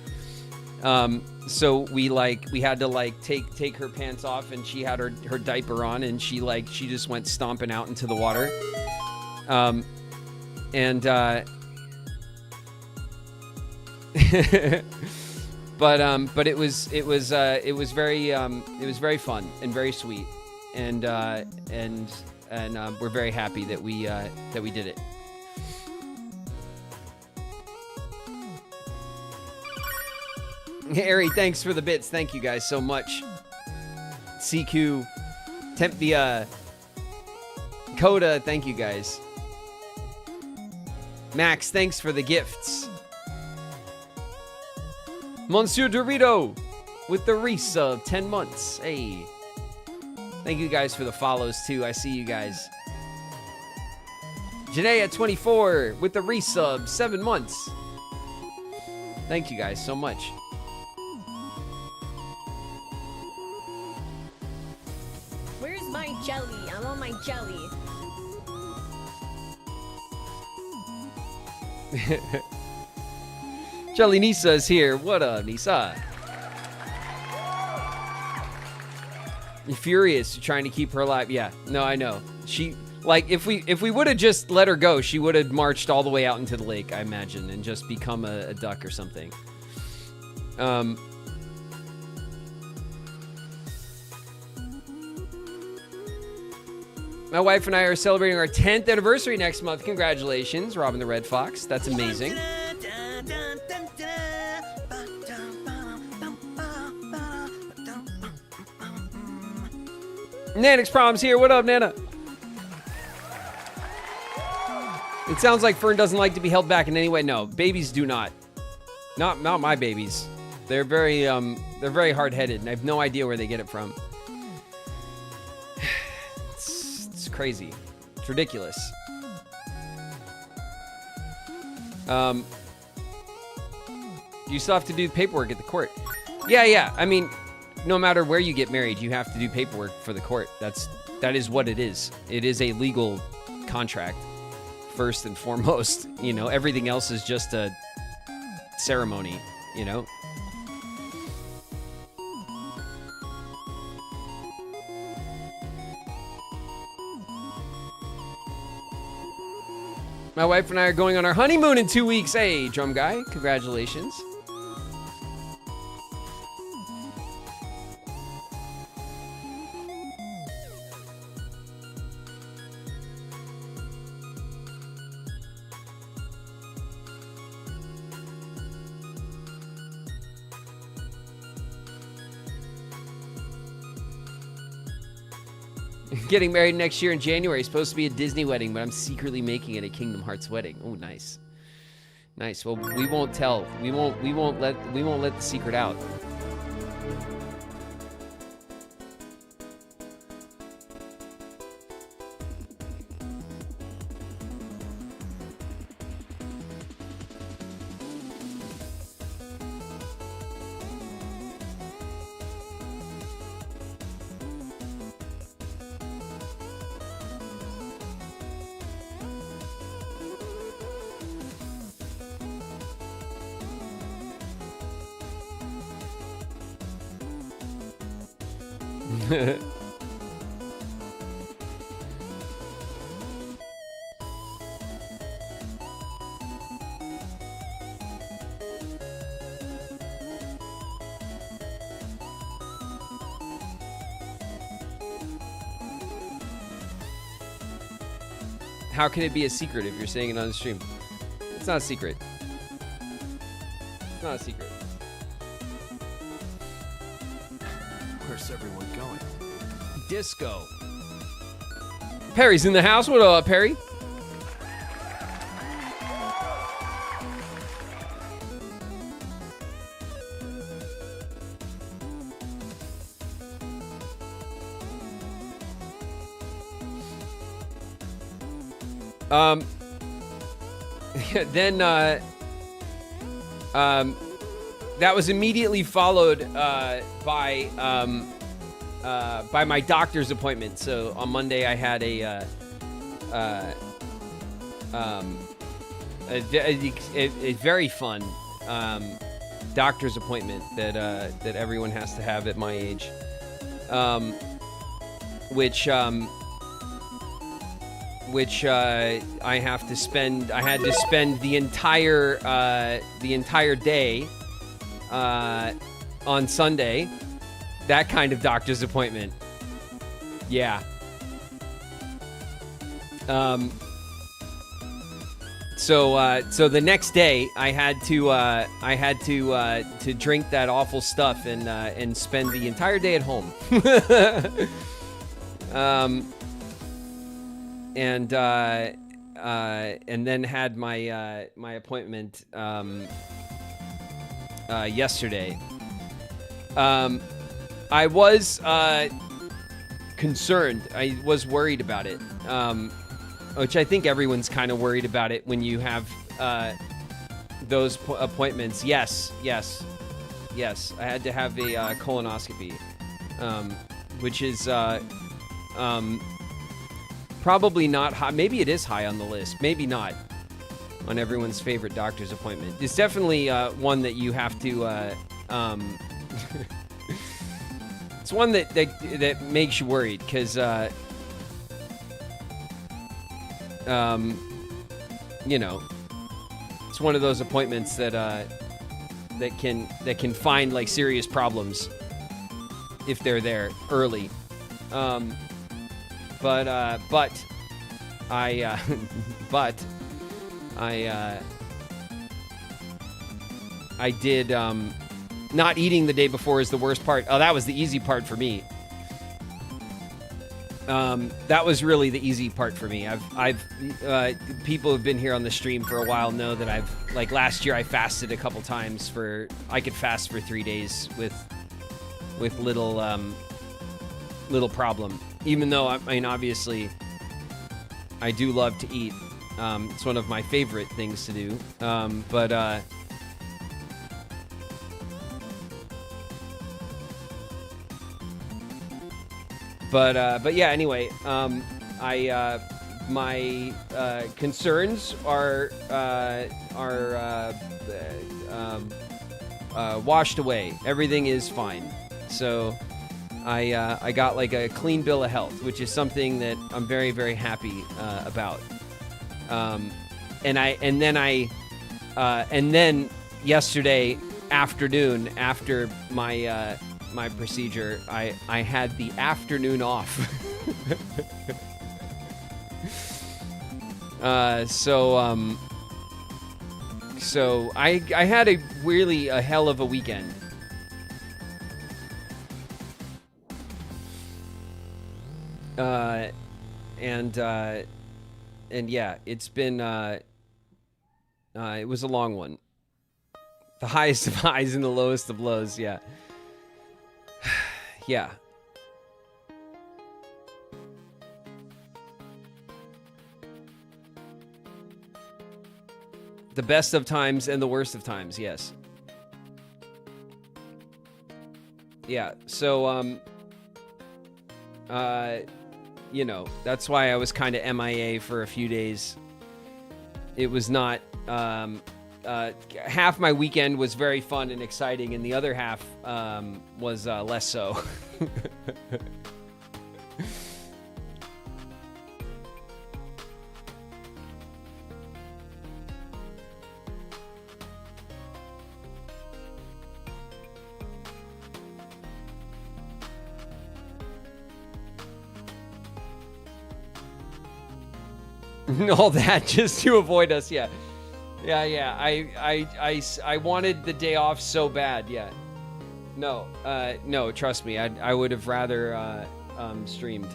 So we had to take her pants off, and she had her diaper on, and she just went stomping out into the water. But it was very fun and very sweet, and we're very happy that we did it. Ari, thanks for the bits. Thank you guys so much. CQ, Tempia, Coda, thank you guys. Max, thanks for the gifts. Monsieur Dorito with the resub, 10 months. Hey. Thank you guys for the follows too. I see you guys. Janaea 24 with the resub, 7 months. Thank you guys so much. Where's my jelly? I want my jelly. Jelly Nisa is here. What up, Nisa? You're furious. You're trying to keep her alive. Yeah, no, I know. She, like, if we would have just let her go, she would have marched all the way out into the lake, I imagine, and just become a duck or something. My wife and I are celebrating our 10th anniversary next month. Congratulations, Robin the Red Fox. That's amazing. Nanix Prom's here. What up, Nana? It sounds like Fern doesn't like to be held back in any way. No, babies do not. Not my babies. They're very hard-headed, and I have no idea where they get it from. It's crazy. It's ridiculous. You still have to do paperwork at the court. Yeah. I mean, no matter where you get married, you have to do paperwork for the court. That is what it is. It is a legal contract, first and foremost. You know, everything else is just a ceremony, you know? My wife and I are going on our honeymoon in 2 weeks. Hey, drum guy, congratulations. Getting married next year in January. It's supposed to be a Disney wedding, but I'm secretly making it a Kingdom Hearts wedding. Oh, nice. Nice. Well, we won't tell. We won't let the secret out. How can it be a secret if you're saying it on the stream? It's not a secret. It's not a secret. Where's everyone going? Disco. Perry's in the house. What up, Perry? Then that was immediately followed by my doctor's appointment. So on Monday I had a very fun doctor's appointment that everyone has to have at my age, which I had to spend the entire day on Sunday. That kind of doctor's appointment. Yeah. So the next day I had to drink that awful stuff and spend the entire day at home. And then had my appointment yesterday. I was concerned. I was worried about it, which I think everyone's kind of worried about it when you have those appointments. Yes. I had to have a colonoscopy, which is probably not high. Maybe it is high on the list. Maybe not on everyone's favorite doctor's appointment. It's definitely one that you have to. It's one that makes you worried because, you know, it's one of those appointments that can find like serious problems if they're there early. But I did, not eating the day before is the worst part. Oh, that was the easy part for me. That was really the easy part for me. People who've been here on the stream for a while know that like last year I fasted a couple times I could fast for 3 days with little problem. Even though, I mean, obviously, I do love to eat. It's one of my favorite things to do. But yeah. Anyway, my concerns are washed away. Everything is fine. So. I got like a clean bill of health, which is something that I'm very, very happy about. And then yesterday afternoon, after my my procedure, I had the afternoon off. So I had a hell of a weekend. And yeah, it's been it was a long one. The highest of highs and the lowest of lows. Yeah. Yeah. The best of times and the worst of times, yes. Yeah, so, you know, that's why I was kind of MIA for a few days. It was not, half my weekend was very fun and exciting, and the other half, was, less so. All that just to avoid us, yeah. Yeah. I wanted the day off so bad, yeah. No, trust me, I would have rather streamed.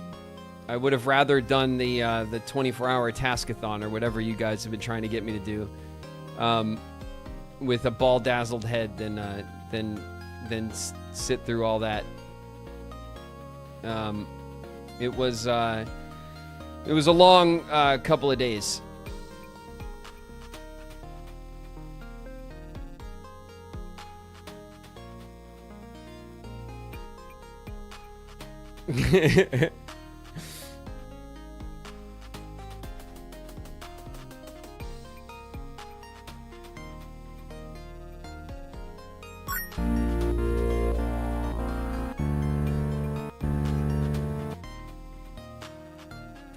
I would have rather done the 24-hour taskathon or whatever you guys have been trying to get me to do, with a ball-dazzled head than sit through all that. It was a long couple of days.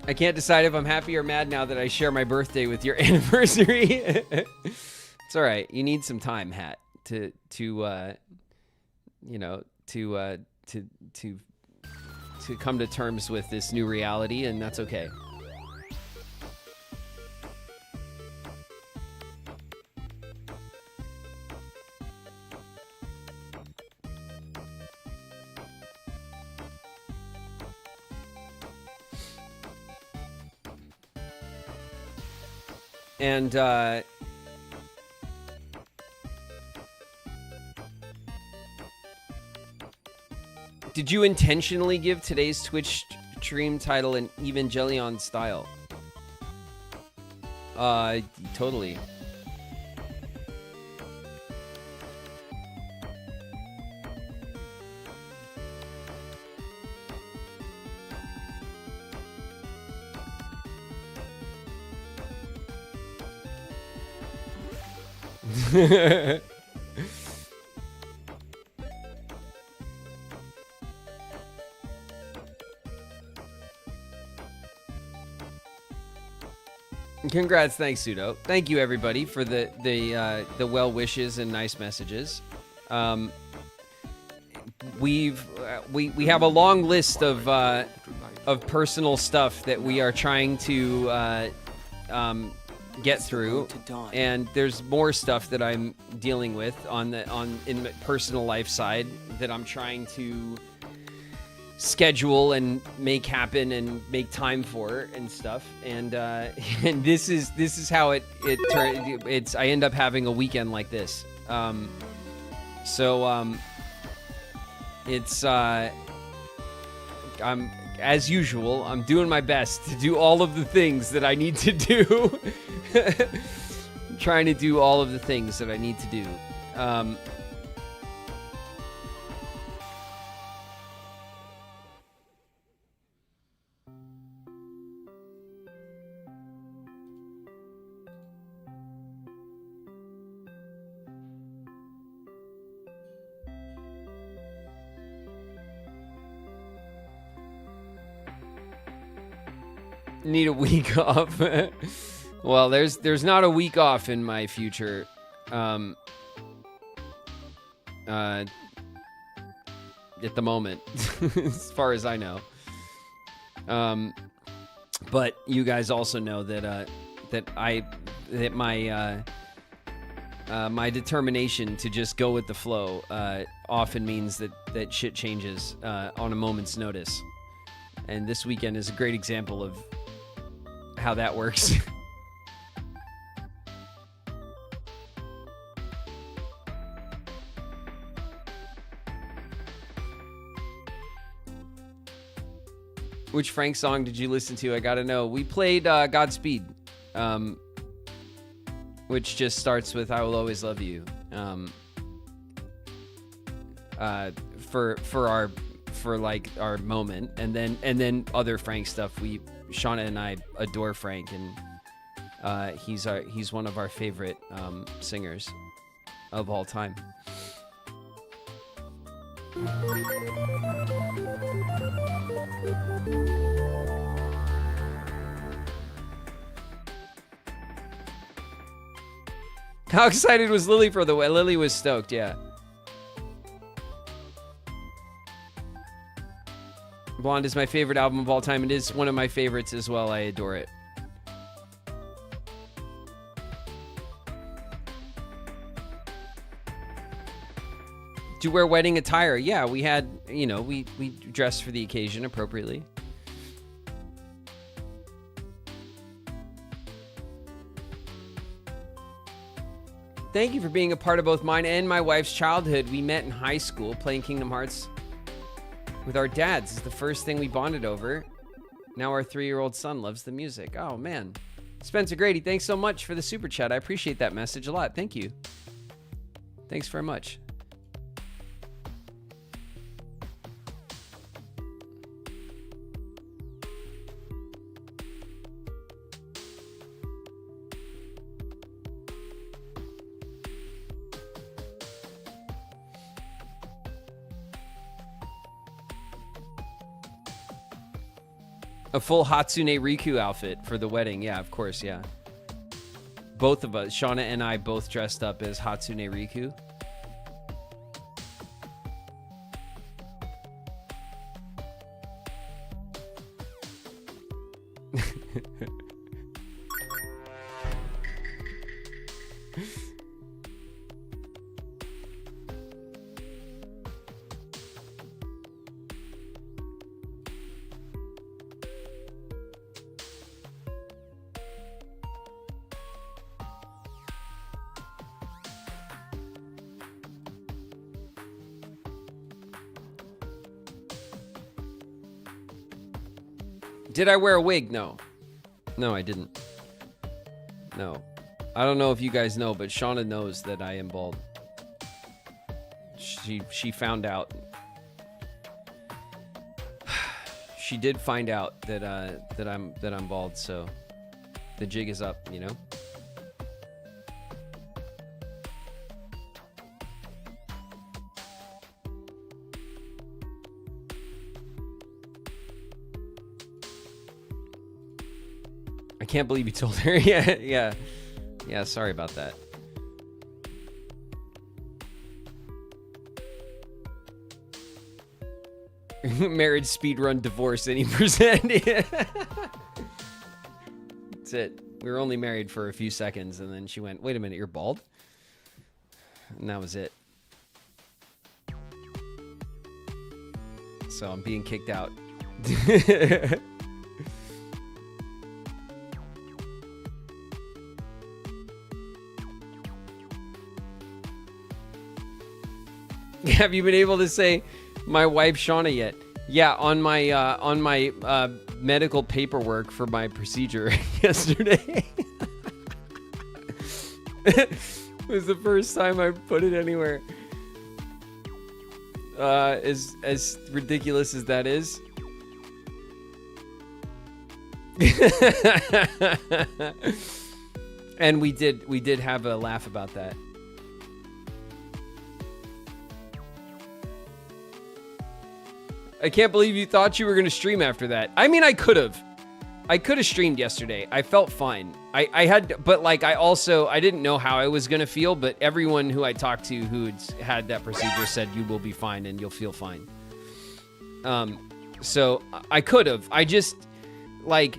I can't decide if I'm happy or mad now that I share my birthday with your anniversary. It's all right. You need some time, Hat, to come to terms with this new reality, and that's okay. And did you intentionally give today's Twitch stream title an Evangelion style? Totally. Congrats, thanks, Pseudo. Thank you, everybody, for the well wishes and nice messages. We have a long list of personal stuff that we are trying to get through, and there's more stuff that I'm dealing with in the personal life side that I'm trying to schedule and make happen and make time for and stuff, and this is how it's I end up having a weekend like this. It's I'm, as usual, I'm doing my best to do all of the things that I need to do. I'm trying to do all of the things that I need to do. Need a week off. Well, there's not a week off in my future. At the moment, as far as I know. But you guys also know that my determination to just go with the flow often means that shit changes on a moment's notice. And this weekend is a great example of how that works. Which Frank song did you listen to? I gotta know. We played Godspeed, which just starts with "I Will Always Love You." For like our moment, and then other Frank stuff. Shauna and I adore Frank, and he's one of our favorite singers of all time. How excited was Lily for the way? Lily was stoked, yeah. Blonde is my favorite album of all time. It is one of my favorites as well. I adore it. Do you wear wedding attire? Yeah, we had, we dressed for the occasion appropriately. Thank you for being a part of both mine and my wife's childhood. We met in high school playing Kingdom Hearts with our dads. It's the first thing we bonded over. Now our 3-year-old son loves the music. Oh, man. Spencer Grady, thanks so much for the super chat. I appreciate that message a lot. Thank you. Thanks very much. A full Hatsune Riku outfit for the wedding. Yeah, of course, yeah. Both of us, Shauna and I, both dressed up as Hatsune Riku. Did I wear a wig? No. No, I didn't. No. I don't know if you guys know, but Shauna knows that I am bald. She found out. She did find out that I'm bald, so the jig is up, you know? I can't believe you told her. Yeah. Sorry about that. Marriage, speedrun, divorce, any percent. That's it. We were only married for a few seconds, and then she went, "Wait a minute, you're bald?" And that was it. So I'm being kicked out. Have you been able to say my wife Shauna yet? Yeah, on my medical paperwork for my procedure yesterday. It was the first time I put it anywhere. As ridiculous as that is. And we did have a laugh about that. I can't believe you thought you were going to stream after that. I mean, I could have streamed yesterday. I felt fine. I didn't know how I was going to feel, but everyone who I talked to who had that procedure said you will be fine and you'll feel fine. So I could have. I just, like,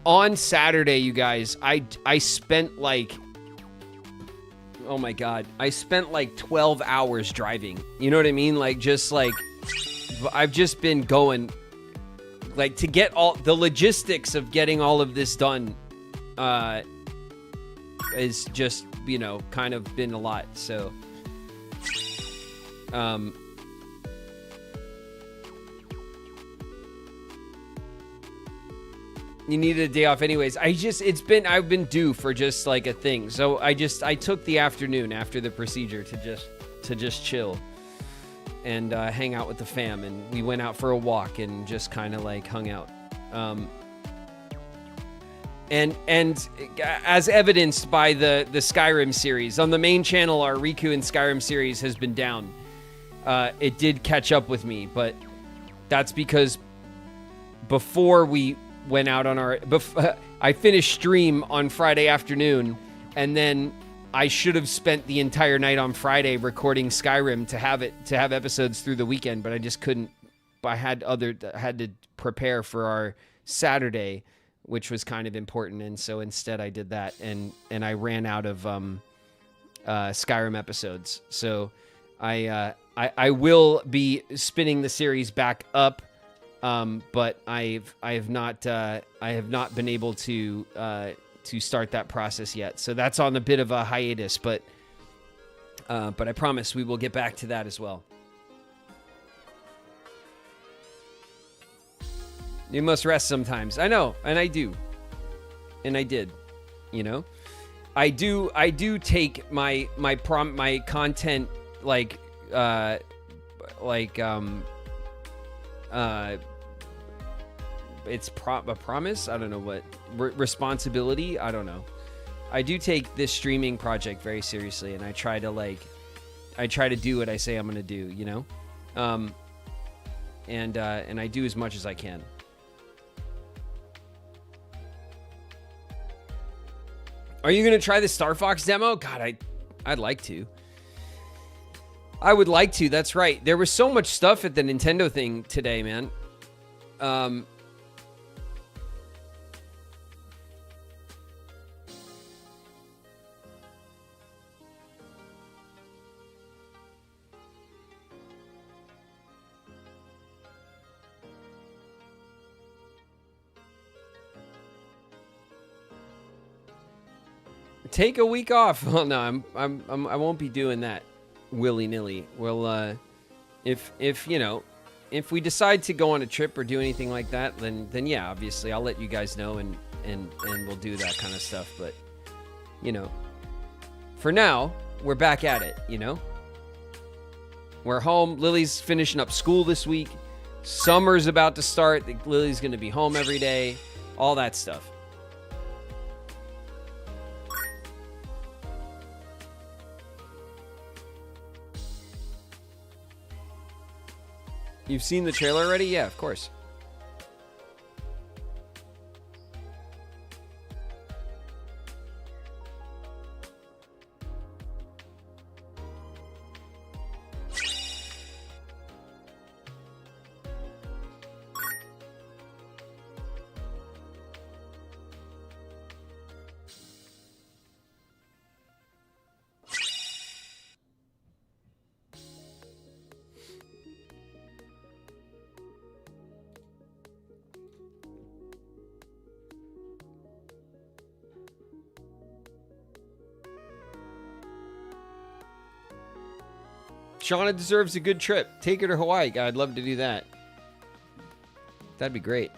on Saturday, you guys, I spent like, oh my God, I spent like 12 hours driving. You know what I mean? Like, just like, I've just been going like to get all the logistics of getting all of this done is just, you know, kind of been a lot. So you needed a day off anyways. I've been due for just like a thing. So I took the afternoon after the procedure to just chill and hang out with the fam, and we went out for a walk and just kind of like hung out. And as evidenced by the Skyrim series on the main channel, our Riku and Skyrim series has been down. It did catch up with me, but that's because before we went out on I finished stream on Friday afternoon, and then I should have spent the entire night on Friday recording Skyrim to have episodes through the weekend, but I just couldn't. I had to prepare for our Saturday, which was kind of important, and so instead I did that, and I ran out of Skyrim episodes. So I will be spinning the series back up, but I have not been able to start that process yet. So that's on a bit of a hiatus, but I promise we will get back to that as well. You must rest sometimes. I know, and I do. And I did, you know? I do take my content it's a promise. I don't know what responsibility. I don't know. I do take this streaming project very seriously, and I try to do what I say I'm going to do, you know? And I do as much as I can. Are you going to try the Star Fox demo? God, I'd like to. I would like to. That's right. There was so much stuff at the Nintendo thing today, man. Take a week off. Well, no, I won't be doing that willy-nilly. Well, if you know, if we decide to go on a trip or do anything like that, then yeah, obviously I'll let you guys know, and we'll do that kind of stuff. But you know, for now, we're back at it. You know, we're home. Lily's finishing up school this week. Summer's about to start. Lily's going to be home every day. All that stuff. You've seen the trailer already? Yeah, of course. Shauna deserves a good trip. Take her to Hawaii. God, I'd love to do that. That'd be great.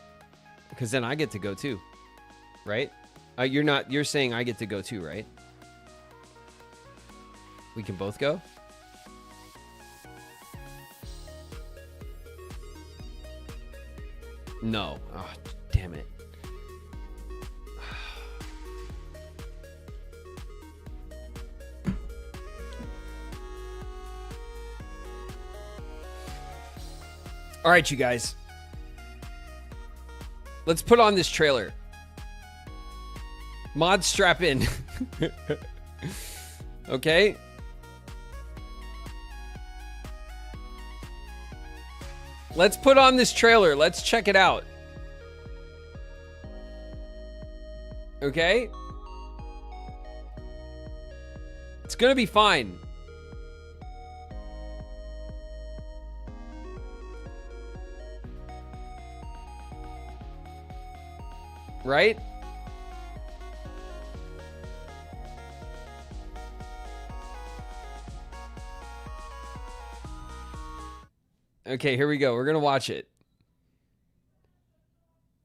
Because then I get to go too. Right? You're saying I get to go too, right? We can both go? No. Oh, damn it. All right, you guys. Let's put on this trailer. Mod, strap in. Okay? Let's put on this trailer. Let's check it out. Okay? It's gonna be fine. Right? Okay, here we go. We're going to watch it.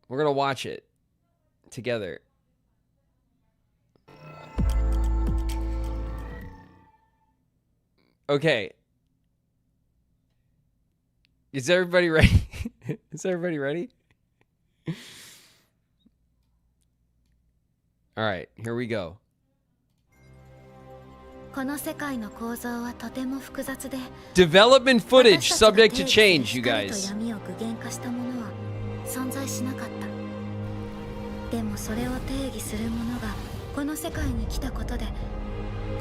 We're going to watch it together. Okay. Is everybody ready? Is everybody ready? All right, here we go. この世界の構造はとても複雑で Development footage subject to change, you 光と guys. 闇を具現化したものは存在しなかったでもそれを定義するものがこの世界に来たことで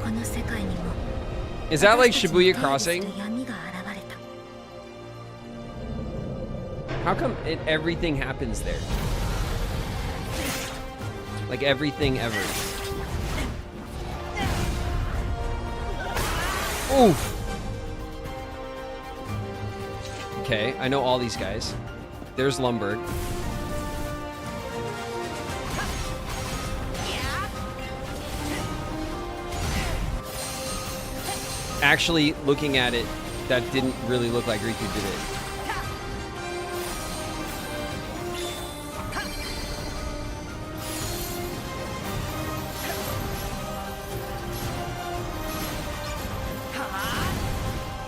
この世界にも Is that like 私たちの Shibuya 定義す Crossing? る闇が現れた How come everything happens there? Like everything ever. Oof. Okay, I know all these guys. There's Lumberg. Actually, looking at it, that didn't really look like Riku did it.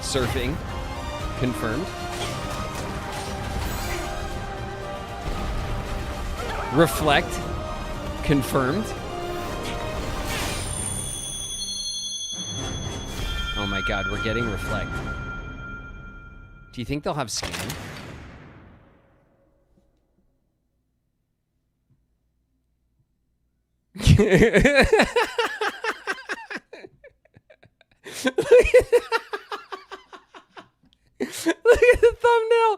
Surfing. Confirmed. Reflect. Confirmed. Oh my god, we're getting Reflect. Do you think they'll have Scan? Look at the thumbnail.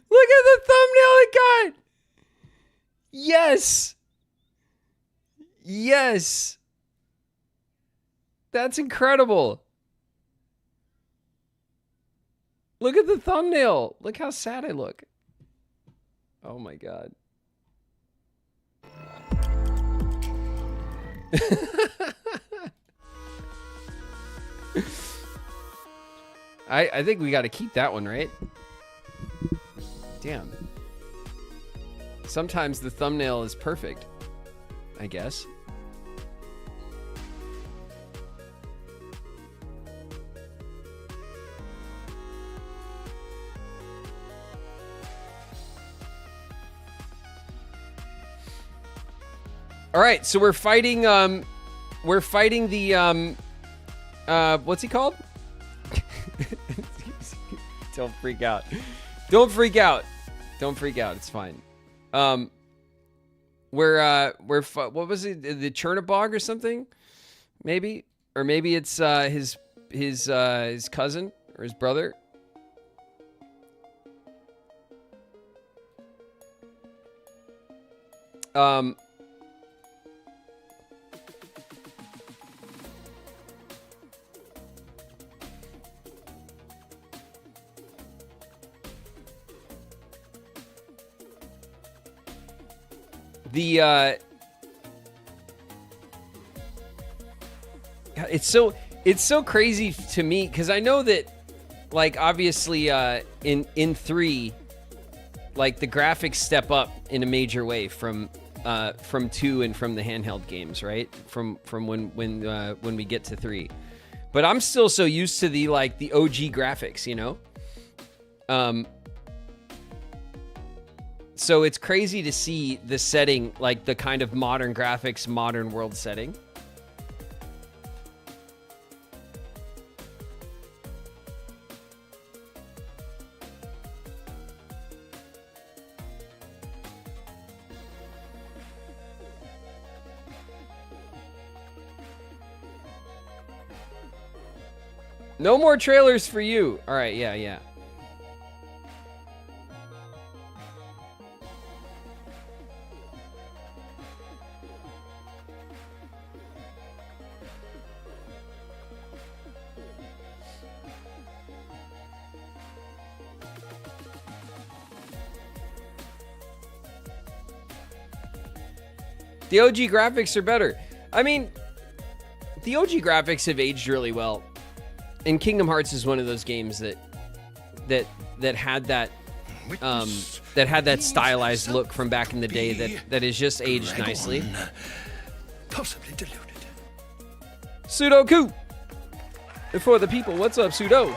Look at the thumbnail it got. Yes. Yes. That's incredible. Look at the thumbnail. Look how sad I look. Oh my god. I think we got to keep that one, right? Damn. Sometimes the thumbnail is perfect, I guess. All right, so we're fighting the what's he called? Don't freak out. Don't freak out. Don't freak out. It's fine. We're what was it? The Chernobog or something? Maybe, or maybe it's his cousin or his brother. It's so crazy to me because I know that, like, obviously in 3, like, the graphics step up in a major way from 2 and from the handheld games, right? From when we get to 3, but I'm still so used to the OG graphics, you know. So it's crazy to see the setting, like the kind of modern graphics, modern world setting. No more trailers for you. All right, yeah. The OG graphics are better. I mean, the OG graphics have aged really well. And Kingdom Hearts is one of those games that had that stylized look from back in the day that has just aged nicely. Possibly deluded. Sudoku! For the people, what's up, Sudo?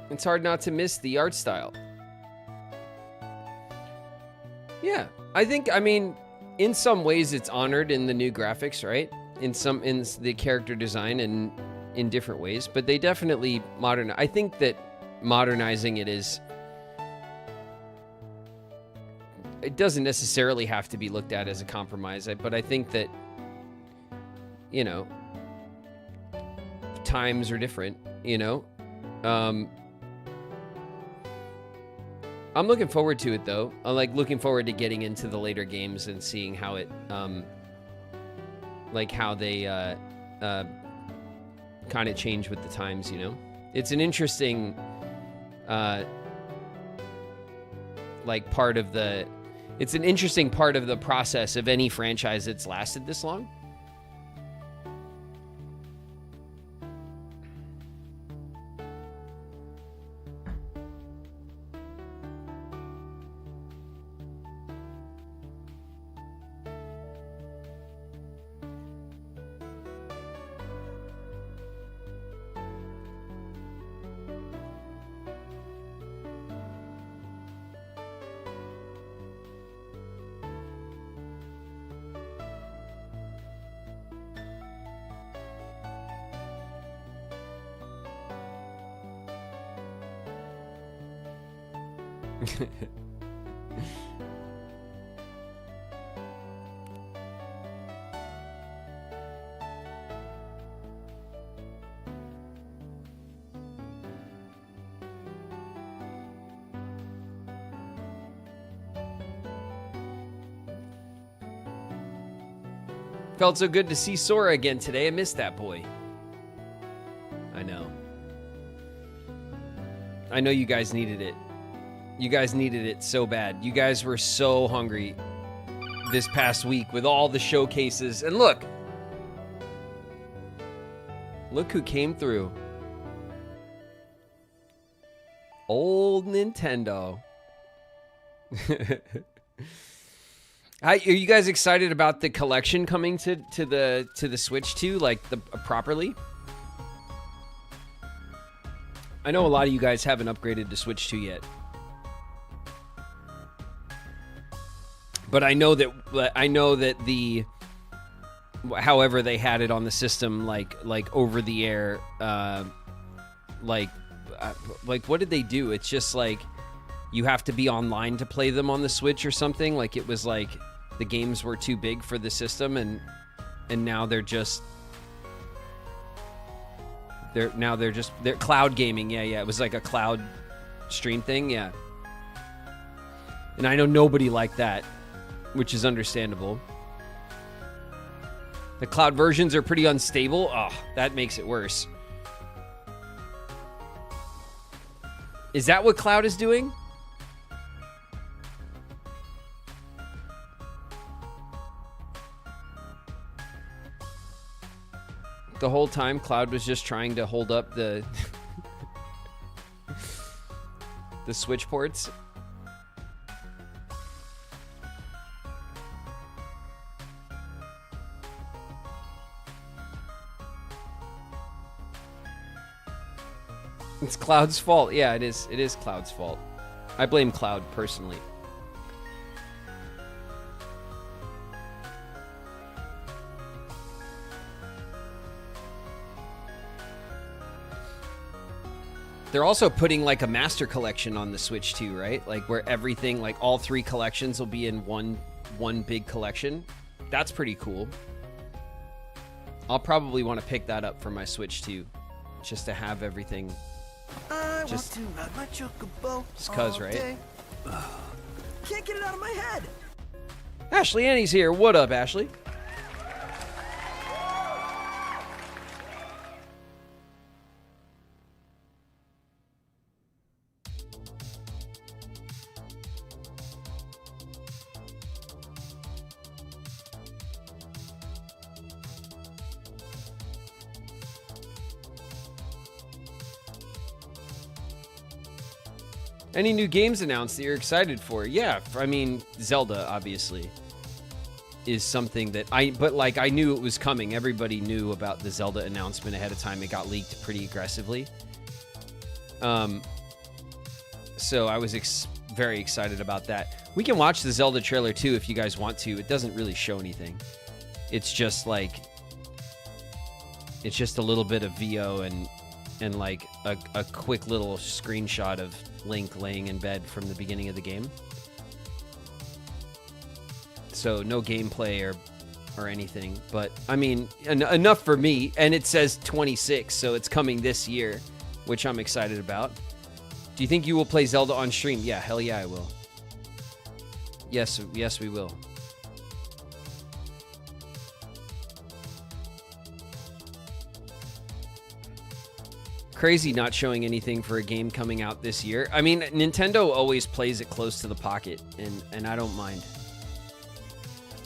It's hard not to miss the art style. Yeah, I mean, in some ways it's honored in the new graphics, right? In the character design and in different ways, but they definitely I think that modernizing it it doesn't necessarily have to be looked at as a compromise, but I think that, you know, times are different, you know? I'm looking forward to it, though. I'm looking forward to getting into the later games and seeing how it, how they kind of change with the times, you know? It's an interesting, it's an interesting part of the process of any franchise that's lasted this long. Felt so good to see Sora again today. I missed that boy. I know. I know you guys needed it. You guys needed it so bad. You guys were so hungry this past week with all the showcases. And look. Look who came through. Old Nintendo. Are you guys excited about the collection coming to the Switch too, properly? I know a lot of you guys haven't upgraded to Switch 2 yet. But I know that however they had it on the system, like over the air, what did they do? It's just like you have to be online to play them on the Switch or something. Like it was like the games were too big for the system, and now they're cloud gaming. Yeah, it was like a cloud stream thing. Yeah, and I know nobody liked that, which is understandable. The cloud versions are pretty unstable. Oh, that makes it worse. Is that what cloud is doing? The whole time, Cloud was just trying to hold up the the Switch ports. It's Cloud's fault. Yeah, it is. It is Cloud's fault. I blame Cloud personally. They're also putting like a master collection on the Switch too, right? Like where everything, like all 3 collections will be in one big collection. That's pretty cool. I'll probably want to pick that up for my Switch too, just to have everything. Just cause, right? Can't get it out of my head. Ashley Annie's here. What up, Ashley? Any new games announced that you're excited for? Yeah, I mean, Zelda, obviously, is something that I knew it was coming. Everybody knew about the Zelda announcement ahead of time. It got leaked pretty aggressively. So I was very excited about that. We can watch the Zelda trailer too if you guys want to. It doesn't really show anything. It's just like, it's just a little bit of VO and like a quick little screenshot of Link laying in bed from the beginning of the game. So no gameplay or anything, but I mean enough for me. And it says 26, so it's coming this year, which I'm excited about. Do you think you will play Zelda on stream? Yeah, hell yeah, I will. Yes, we will. Crazy not showing anything for a game coming out this year. I mean, Nintendo always plays it close to the pocket, and I don't mind.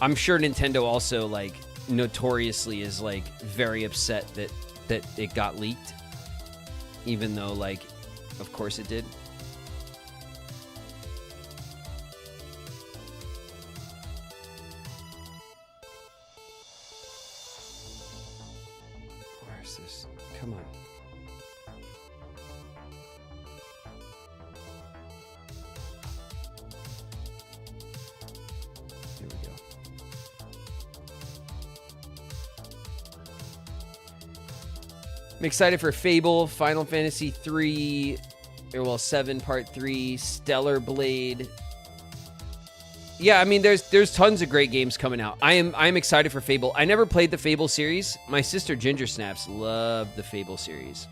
I'm sure Nintendo also, like, notoriously is, like, very upset that it got leaked. Even though, like, of course it did. Where's this? Come on. Here we go. I'm excited for Fable, Final Fantasy 3, 7 Part 3, Stellar Blade. Yeah, I mean, there's tons of great games coming out. I'm excited for Fable. I never played the Fable series. My sister Ginger Snaps loved the Fable series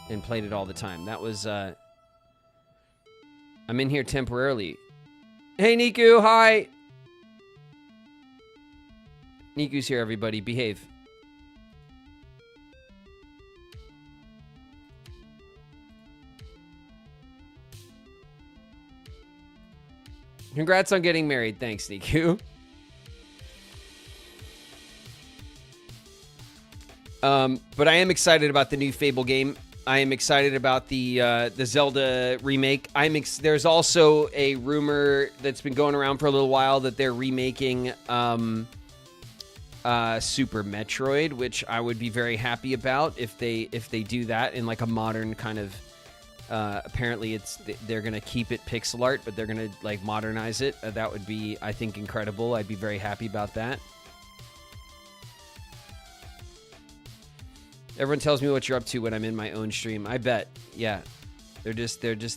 and played it all the time. That was I'm in here temporarily. Hey Niku, hi. Niku's here, everybody. Behave. Congrats on getting married. Thanks, Niku. But I am excited about the new Fable game. I am excited about the Zelda remake. There's also a rumor that's been going around for a little while that they're remaking Super Metroid, which I would be very happy about if they do that in like a modern kind of. Apparently they're gonna keep it pixel art, but they're gonna like modernize it. That would be, I think, incredible. I'd be very happy about that. Everyone tells me what you're up to when I'm in my own stream. I bet. Yeah. They're just snitching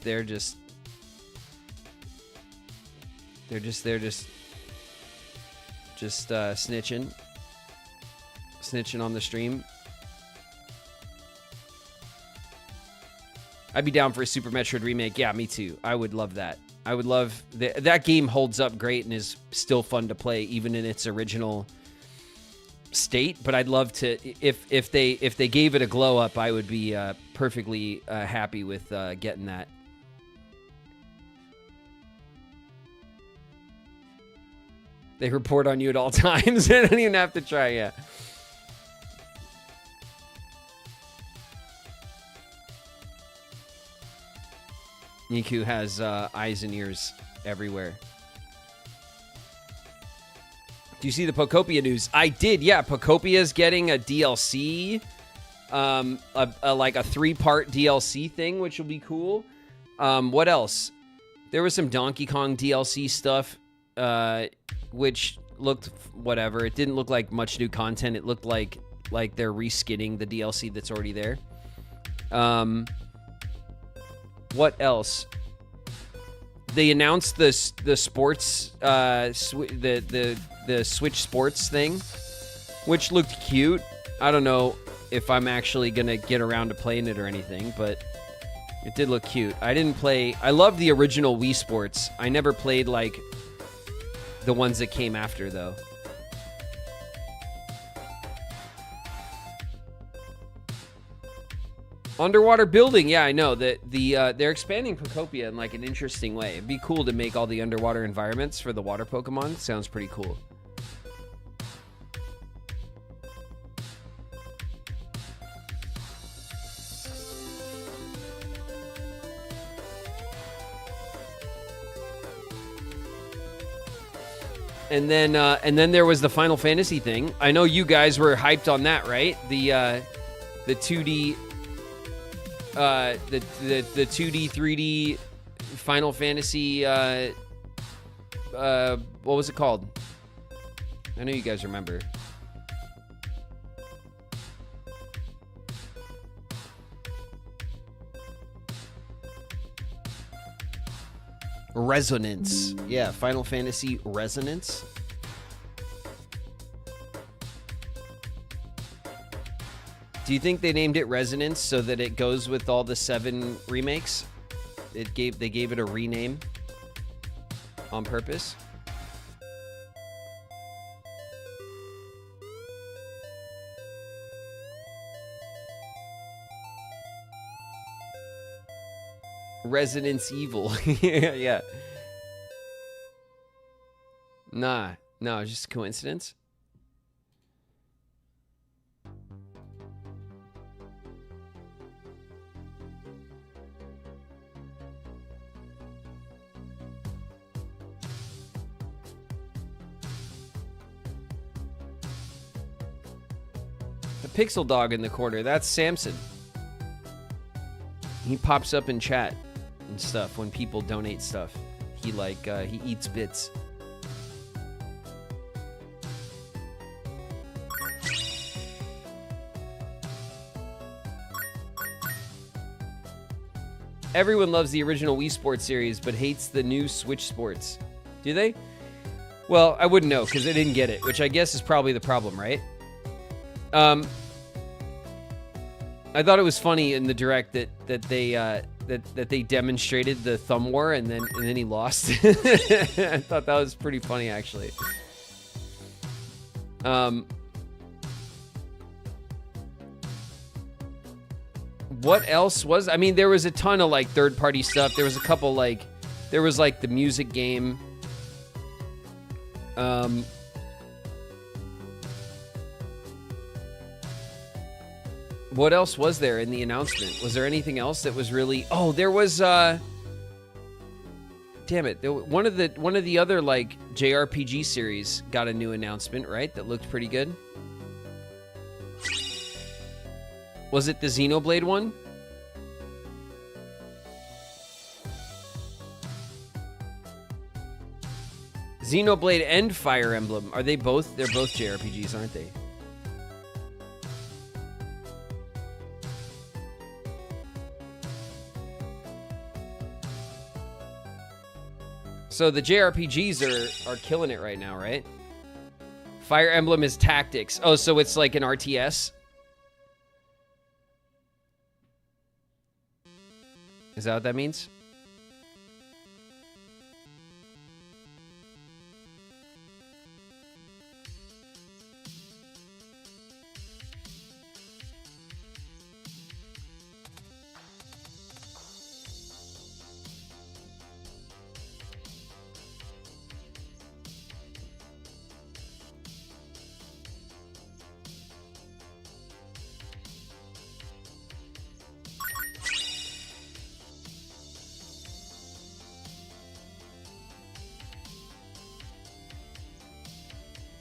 on the stream. I'd be down for a Super Metroid remake. Yeah, me too. I would love that. I would love that game. Holds up great and is still fun to play even in its original state, but I'd love to if they gave it a glow up, I would be perfectly happy with getting that. They report on you at all times. I don't even have to try. Yeah. Niku has eyes and ears everywhere. Do you see the Pokopia news? I did, yeah. Pokopia's getting a DLC, like a 3-part DLC thing, which will be cool. What else? There was some Donkey Kong DLC stuff, which looked whatever. It didn't look like much new content. It looked like they're reskinning the DLC that's already there. What else? They announced the sports the Switch Sports thing, which looked cute. I don't know if I'm actually gonna get around to playing it or anything, but it did look cute. I didn't play. I love the original Wii Sports. I never played like the ones that came after though. Underwater building, yeah, I know that they're expanding Procopia in like an interesting way. It'd be cool to make all the underwater environments for the water Pokemon. Sounds pretty cool. And then there was the Final Fantasy thing. I know you guys were hyped on that, right? The 2D. The 2D, 3D Final Fantasy, what was it called? I know you guys remember. Resonance. Yeah, Final Fantasy Resonance. Do you think they named it Resonance so that it goes with all the 7 remakes? They gave it a rename on purpose? Residence Evil. Yeah. Nah, no, it's just a coincidence. The pixel dog in the corner, that's Samson. He pops up in chat and stuff when people donate stuff. He he eats bits. Everyone loves the original Wii Sports series, but hates the new Switch Sports. Do they? Well, I wouldn't know, because I didn't get it, which I guess is probably the problem, right? I thought it was funny in the direct that they demonstrated the thumb war and then he lost. I thought that was pretty funny, actually. What else was? I mean, there was a ton of like third-party stuff. There was a couple like, there was like the music game. What else was there in the announcement? Was there anything else that was really? Oh, there was. Damn it! One of the other like JRPG series got a new announcement, right? That looked pretty good. Was it the Xenoblade one? Xenoblade and Fire Emblem. Are they both? They're both JRPGs, aren't they? So the JRPGs are killing it right now, right? Fire Emblem is tactics. Oh, so it's like an RTS? Is that what that means?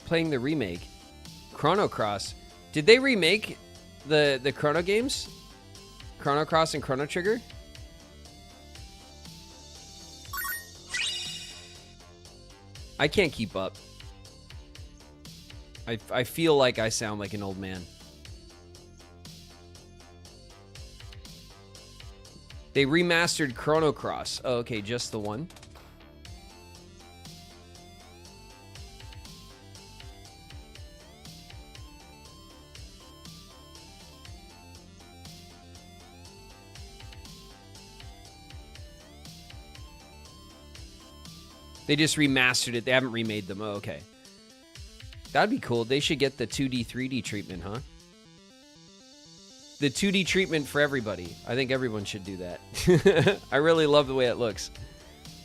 Playing the remake, Chrono Cross. Did they remake the Chrono games? Chrono Cross and Chrono Trigger? I can't keep up. I feel like I sound like an old man. They remastered Chrono Cross. Oh, okay, just the one. They just remastered it. They haven't remade them. Oh, okay. That'd be cool. They should get the 2D, 3D treatment, huh? The 2D treatment for everybody. I think everyone should do that. I really love the way it looks.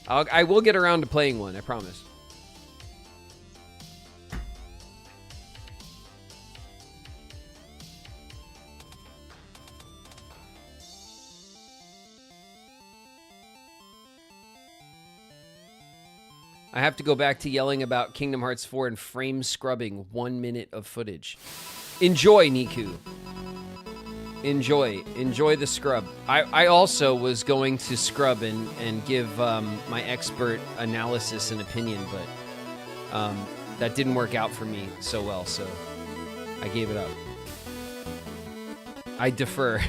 I will get around to playing one, I promise. I have to go back to yelling about Kingdom Hearts 4 and frame scrubbing 1 minute of footage. Enjoy, Niku. Enjoy the scrub. I also was going to scrub and give my expert analysis and opinion, but that didn't work out for me so well, so I gave it up. I defer.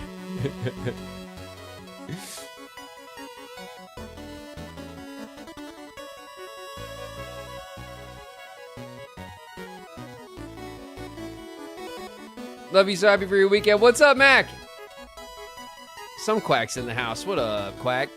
Love you, so happy for your weekend. What's up, Mac? Some Quack's in the house. What up, Quack?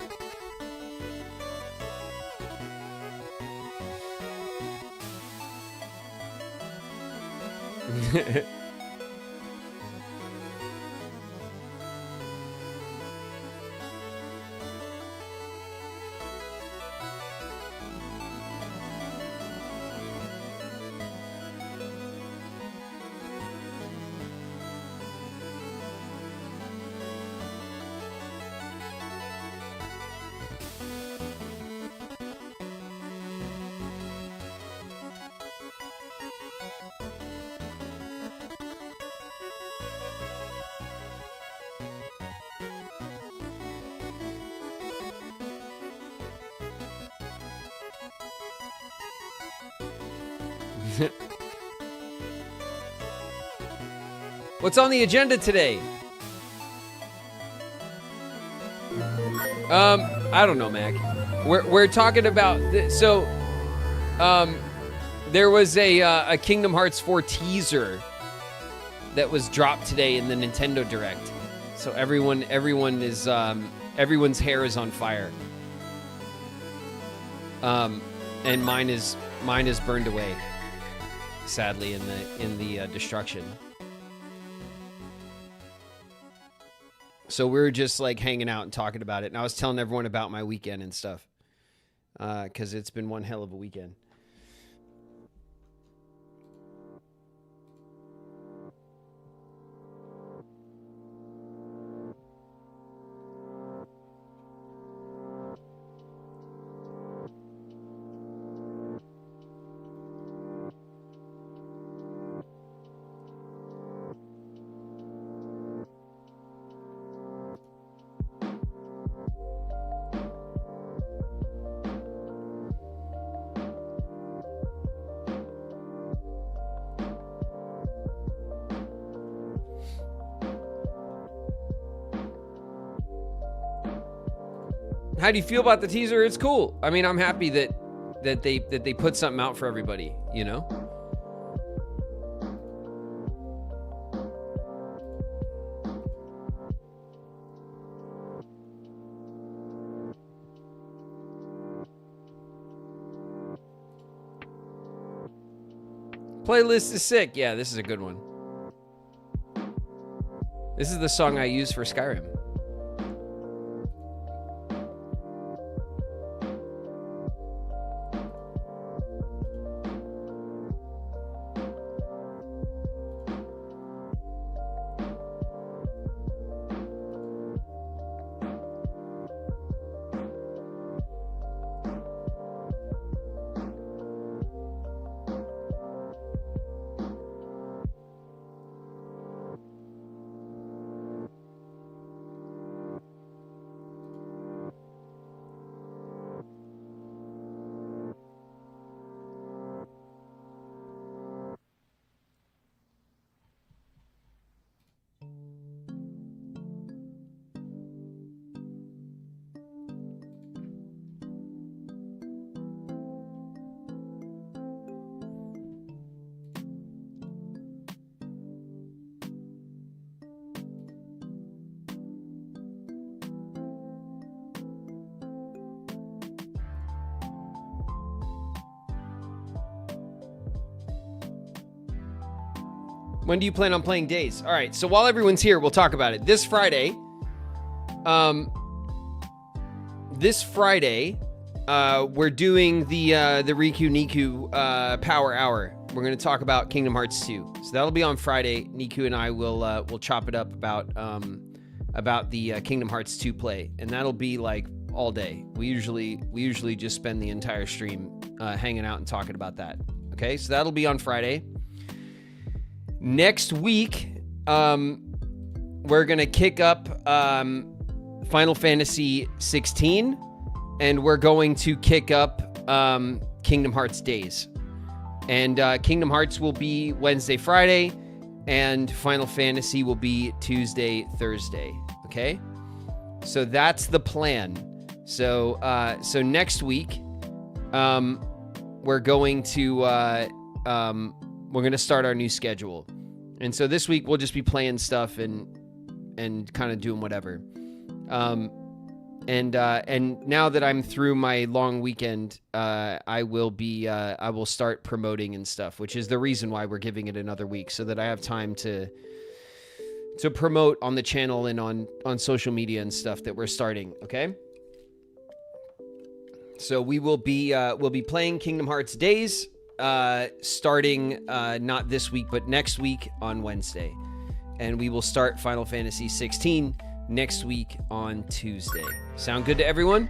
What's on the agenda today? I don't know, Mac. We're talking about there was a Kingdom Hearts 4 teaser that was dropped today in the Nintendo Direct. So everyone is everyone's hair is on fire. And mine is burned away, sadly, in the destruction. So we were just like hanging out and talking about it, and I was telling everyone about my weekend and stuff, because it's been one hell of a weekend. How do you feel about the teaser? It's cool. I mean, I'm happy that they put something out for everybody, you know? Playlist is sick. Yeah, this is a good one. This is the song I use for Skyrim. When do you plan on playing Days? All right, so while everyone's here, we'll talk about it. This Friday, we're doing the Riku Niku Power Hour. We're going to talk about Kingdom Hearts 2. So that'll be on Friday. Niku and I will chop it up about the Kingdom Hearts 2 play, and that'll be like all day. We usually just spend the entire stream hanging out and talking about that. Okay, so that'll be on Friday. Next week, we're going to kick up Final Fantasy 16, and we're going to kick up Kingdom Hearts Days. And Kingdom Hearts will be Wednesday, Friday, and Final Fantasy will be Tuesday, Thursday. Okay? So that's the plan. So next week, we're going to start our new schedule. And so this week we'll just be playing stuff and kind of doing whatever. And now that I'm through my long weekend, I will start promoting and stuff, which is the reason why we're giving it another week, so that I have time to promote on the channel and on social media and stuff that we're starting. Okay. So we'll be playing Kingdom Hearts Days, starting not this week but next week on Wednesday, and we will start Final Fantasy 16 next week on Tuesday. Sound good to everyone?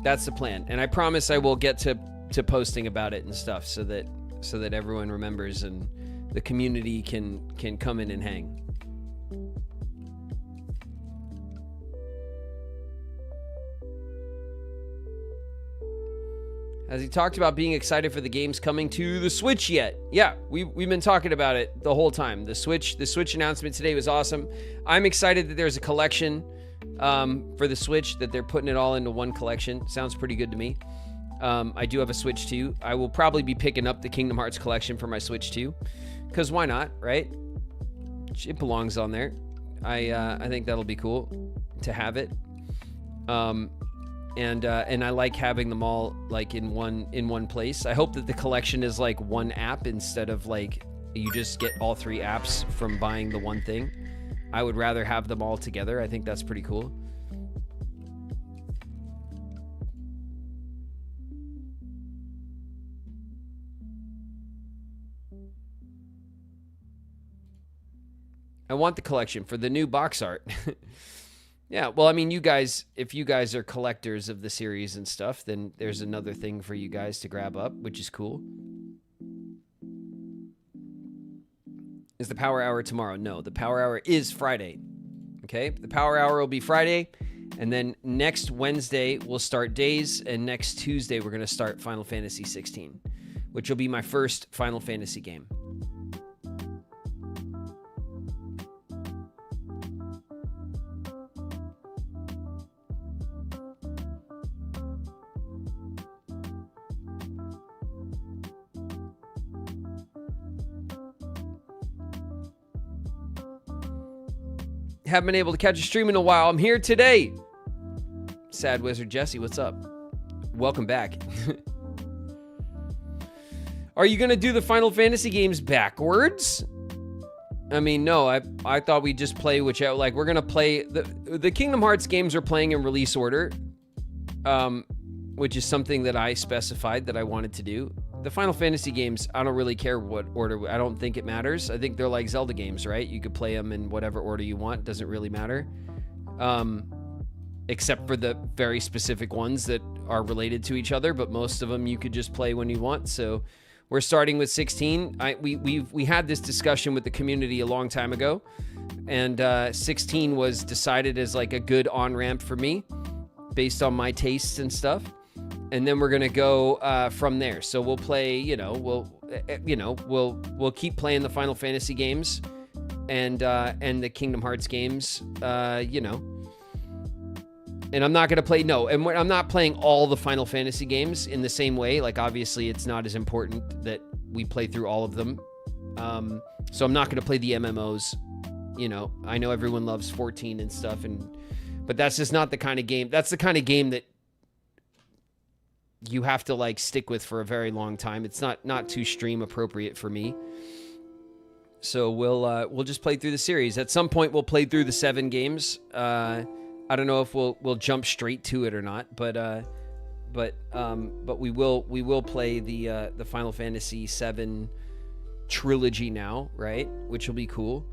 That's the plan, and I promise I will get to posting about it and stuff, so that everyone remembers and the community can come in and hang. Has he talked about being excited for the games coming to the Switch yet? Yeah, we've been talking about it the whole time. The Switch announcement today was awesome. I'm excited that there's a collection for the Switch, that they're putting it all into one collection. Sounds pretty good to me. I do have a Switch 2. I will probably be picking up the Kingdom Hearts collection for my Switch 2, because why not, right? It belongs on there. I think that'll be cool to have it. And I like having them all like in one place. I hope that the collection is like one app instead of like you just get all three apps from buying the one thing. I would rather have them all together. I think that's pretty cool. I want the collection for the new box art. Yeah, well, I mean, if you guys are collectors of the series and stuff, then there's another thing for you guys to grab up, which is cool. Is the Power Hour tomorrow? No, the Power Hour is Friday. Okay, the Power Hour will be Friday, and then next Wednesday we'll start Days, and next Tuesday we're going to start Final Fantasy 16, which will be my first Final Fantasy game. Haven't been able to catch a stream in a while. I'm here today. Sad Wizard Jesse, what's up? Welcome back. Are you going to do the Final Fantasy games backwards? I mean, no, I thought we'd just play whichever, like we're going to play the Kingdom Hearts games are playing in release order, which is something that I specified that I wanted to do. The Final Fantasy games, I don't really care what order. I don't think it matters. I think they're like Zelda games, right? You could play them in whatever order you want. Doesn't really matter. Except for the very specific ones that are related to each other, but most of them you could just play when you want. So we're starting with 16. We had this discussion with the community a long time ago, and 16 was decided as like a good on-ramp for me based on my tastes and stuff. And then we're gonna go from there. So we'll play, we'll keep playing the Final Fantasy games, and the Kingdom Hearts games, And I'm not gonna play I'm not playing all the Final Fantasy games in the same way. Like obviously, it's not as important that we play through all of them. So I'm not gonna play the MMOs you know, I know everyone loves 14 and stuff, but that's just not the kind of game. That's the kind of game that you have to like stick with for a very long time. It's not too stream appropriate for me. So we'll just play through the series. At some point we'll play through the 7 games. I don't know if we'll jump straight to it or not, but we will play the Final Fantasy VII trilogy now, right? Which will be cool.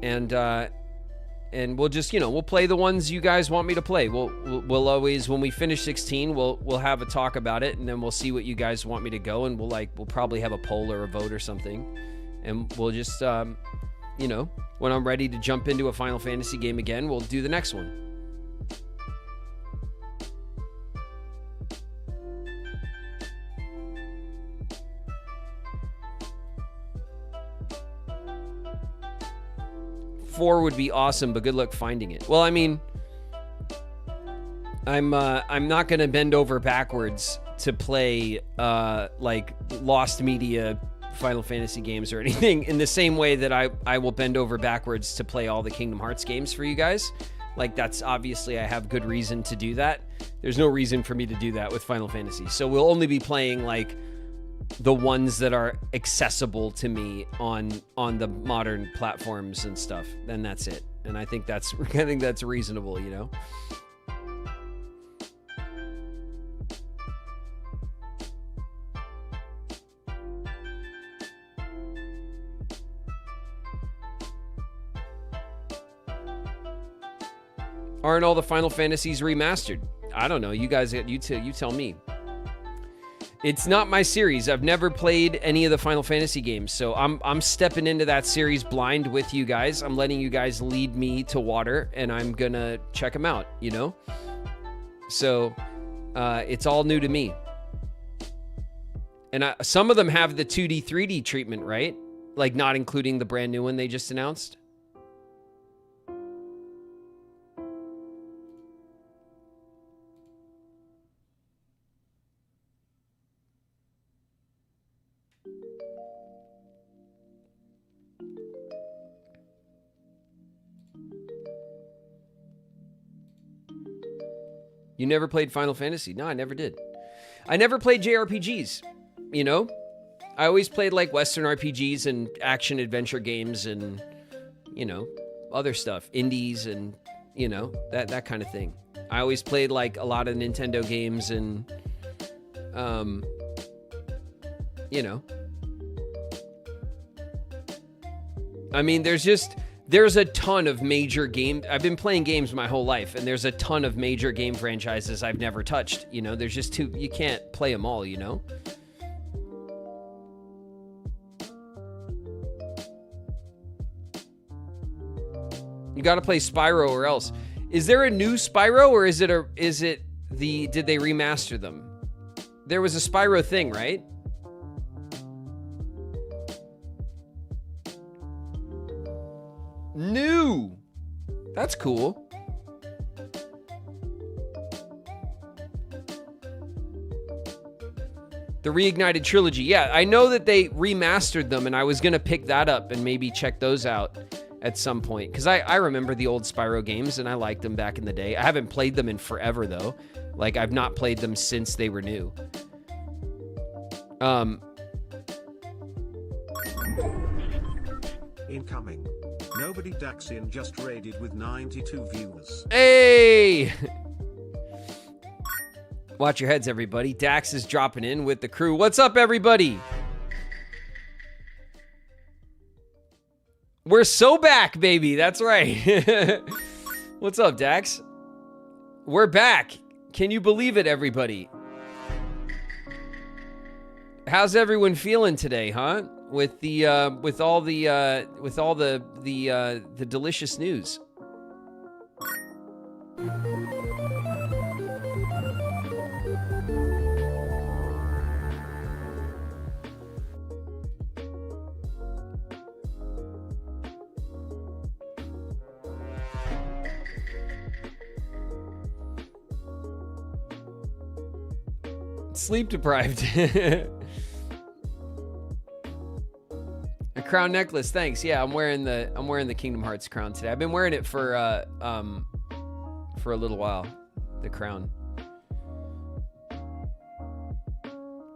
And we'll just, you know, we'll play the ones you guys want me to play. We'll always, when we finish 16, we'll have a talk about it, and then we'll see what you guys want me to go, and we'll probably have a poll or a vote or something, and we'll just, you know, when I'm ready to jump into a Final Fantasy game again, we'll do the next one. Four would be awesome, but good luck finding it. Well, I mean, I'm not gonna bend over backwards to play like Lost Media Final Fantasy games or anything in the same way that I will bend over backwards to play all the Kingdom Hearts games for you guys. Like, that's obviously, I have good reason to do that. There's no reason for me to do that with Final Fantasy. So we'll only be playing like the ones that are accessible to me on the modern platforms and stuff. Then that's it. And I think that's reasonable, you know. Aren't all the Final Fantasies remastered? I don't know. You guys, you tell me. It's not my series. I've never played any of the Final Fantasy games, so I'm stepping into that series blind with you guys. I'm letting you guys lead me to water, and I'm gonna check them out, you know? So, it's all new to me. And some of them have the 2D, 3D treatment, right? Like, not including the brand new one they just announced. You never played Final Fantasy? No, I never did. I never played JRPGs, you know? I always played like Western RPGs and action adventure games and, you know, other stuff, indies and, you know, that kind of thing. I always played like a lot of Nintendo games and, you know. I mean, there's a ton of major game. I've been playing games my whole life, and there's a ton of major game franchises I've never touched. You know, there's just you can't play them all, you know? You got to play Spyro or else. Is there a new Spyro, or did they remaster them? There was a Spyro thing, right? New. That's cool. The Reignited Trilogy. Yeah, I know that they remastered them, and I was going to pick that up and maybe check those out at some point. Because I remember the old Spyro games, and I liked them back in the day. I haven't played them in forever, though. Like, I've not played them since they were new. Incoming. Nobody Daxian just raided with 92 viewers. Hey! Watch your heads, everybody. Dax is dropping in with the crew. What's up, everybody? We're so back, baby. That's right. What's up, Dax? We're back. Can you believe it, everybody? How's everyone feeling today, huh? With all the delicious news. Sleep deprived. crown necklace. Thanks. Yeah, I'm wearing the Kingdom Hearts crown today. I've been wearing it for a little while. The crown.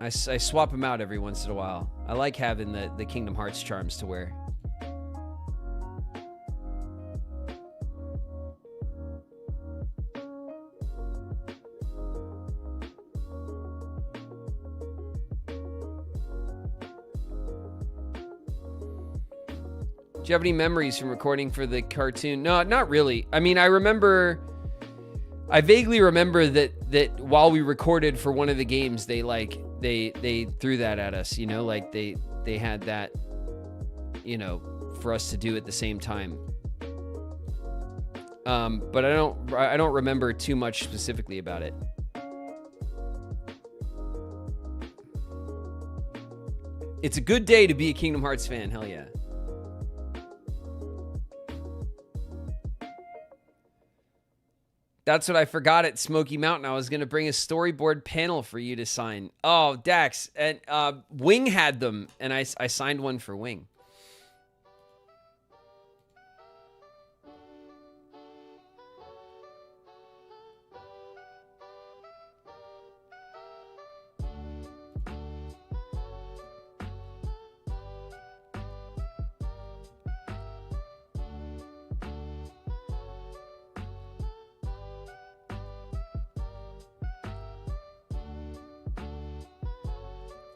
I swap them out every once in a while. I like having the Kingdom Hearts charms to wear. Do you have any memories from recording for the cartoon? No, not really. I mean, I vaguely remember that while we recorded for one of the games, they threw that at us, you know, like they had that, you know, for us to do at the same time. But I don't remember too much specifically about it. It's a good day to be a Kingdom Hearts fan. Hell yeah. That's what I forgot at Smoky Mountain. I was going to bring a storyboard panel for you to sign. Oh, Dax. And Wing had them, and I signed one for Wing.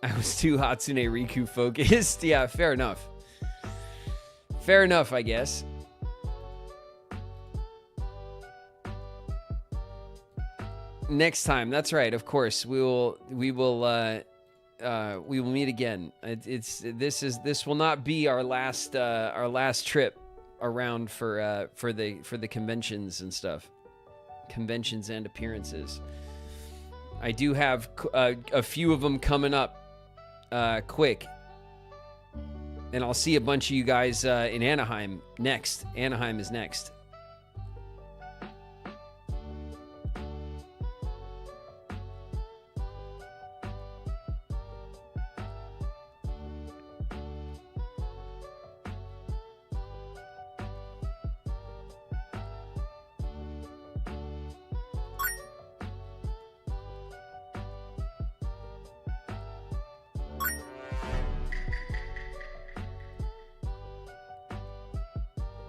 I was too Hatsune Riku focused. Yeah, fair enough. Fair enough, I guess. Next time, that's right. Of course, we will meet again. This will not be our last trip around for the conventions and stuff, conventions and appearances. I do have a few of them coming up. Quick, and I'll see a bunch of you guys in Anaheim next. Anaheim is next.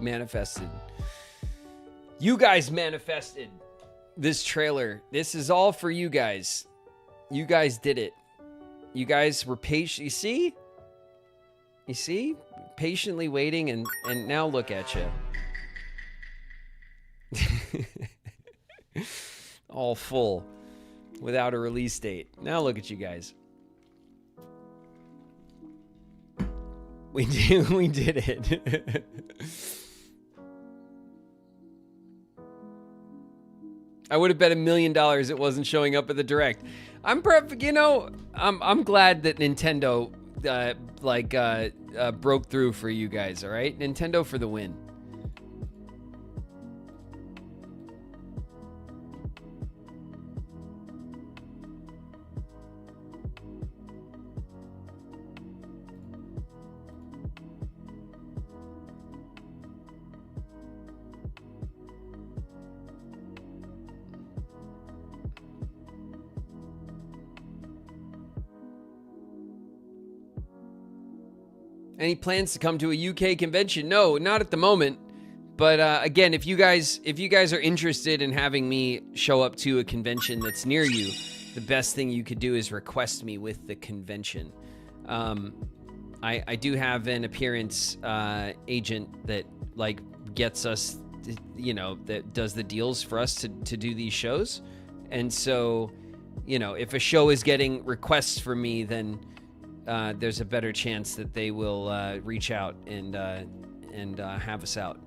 Manifested. You guys manifested this trailer. This is all for you guys. You guys did it. You guys were patient. You see? Patiently waiting, and now look at you. All full without a release date. Now look at you guys. We did it. I would have bet $1 million it wasn't showing up at the direct. I'm glad that Nintendo broke through for you guys. All right, Nintendo for the win. Any plans to come to a UK convention? No, not at the moment. But again, if you guys are interested in having me show up to a convention that's near you, the best thing you could do is request me with the convention. I do have an appearance agent that gets us, that does the deals for us to do these shows. And so, if a show is getting requests from me, then there's a better chance that they will reach out and have us out,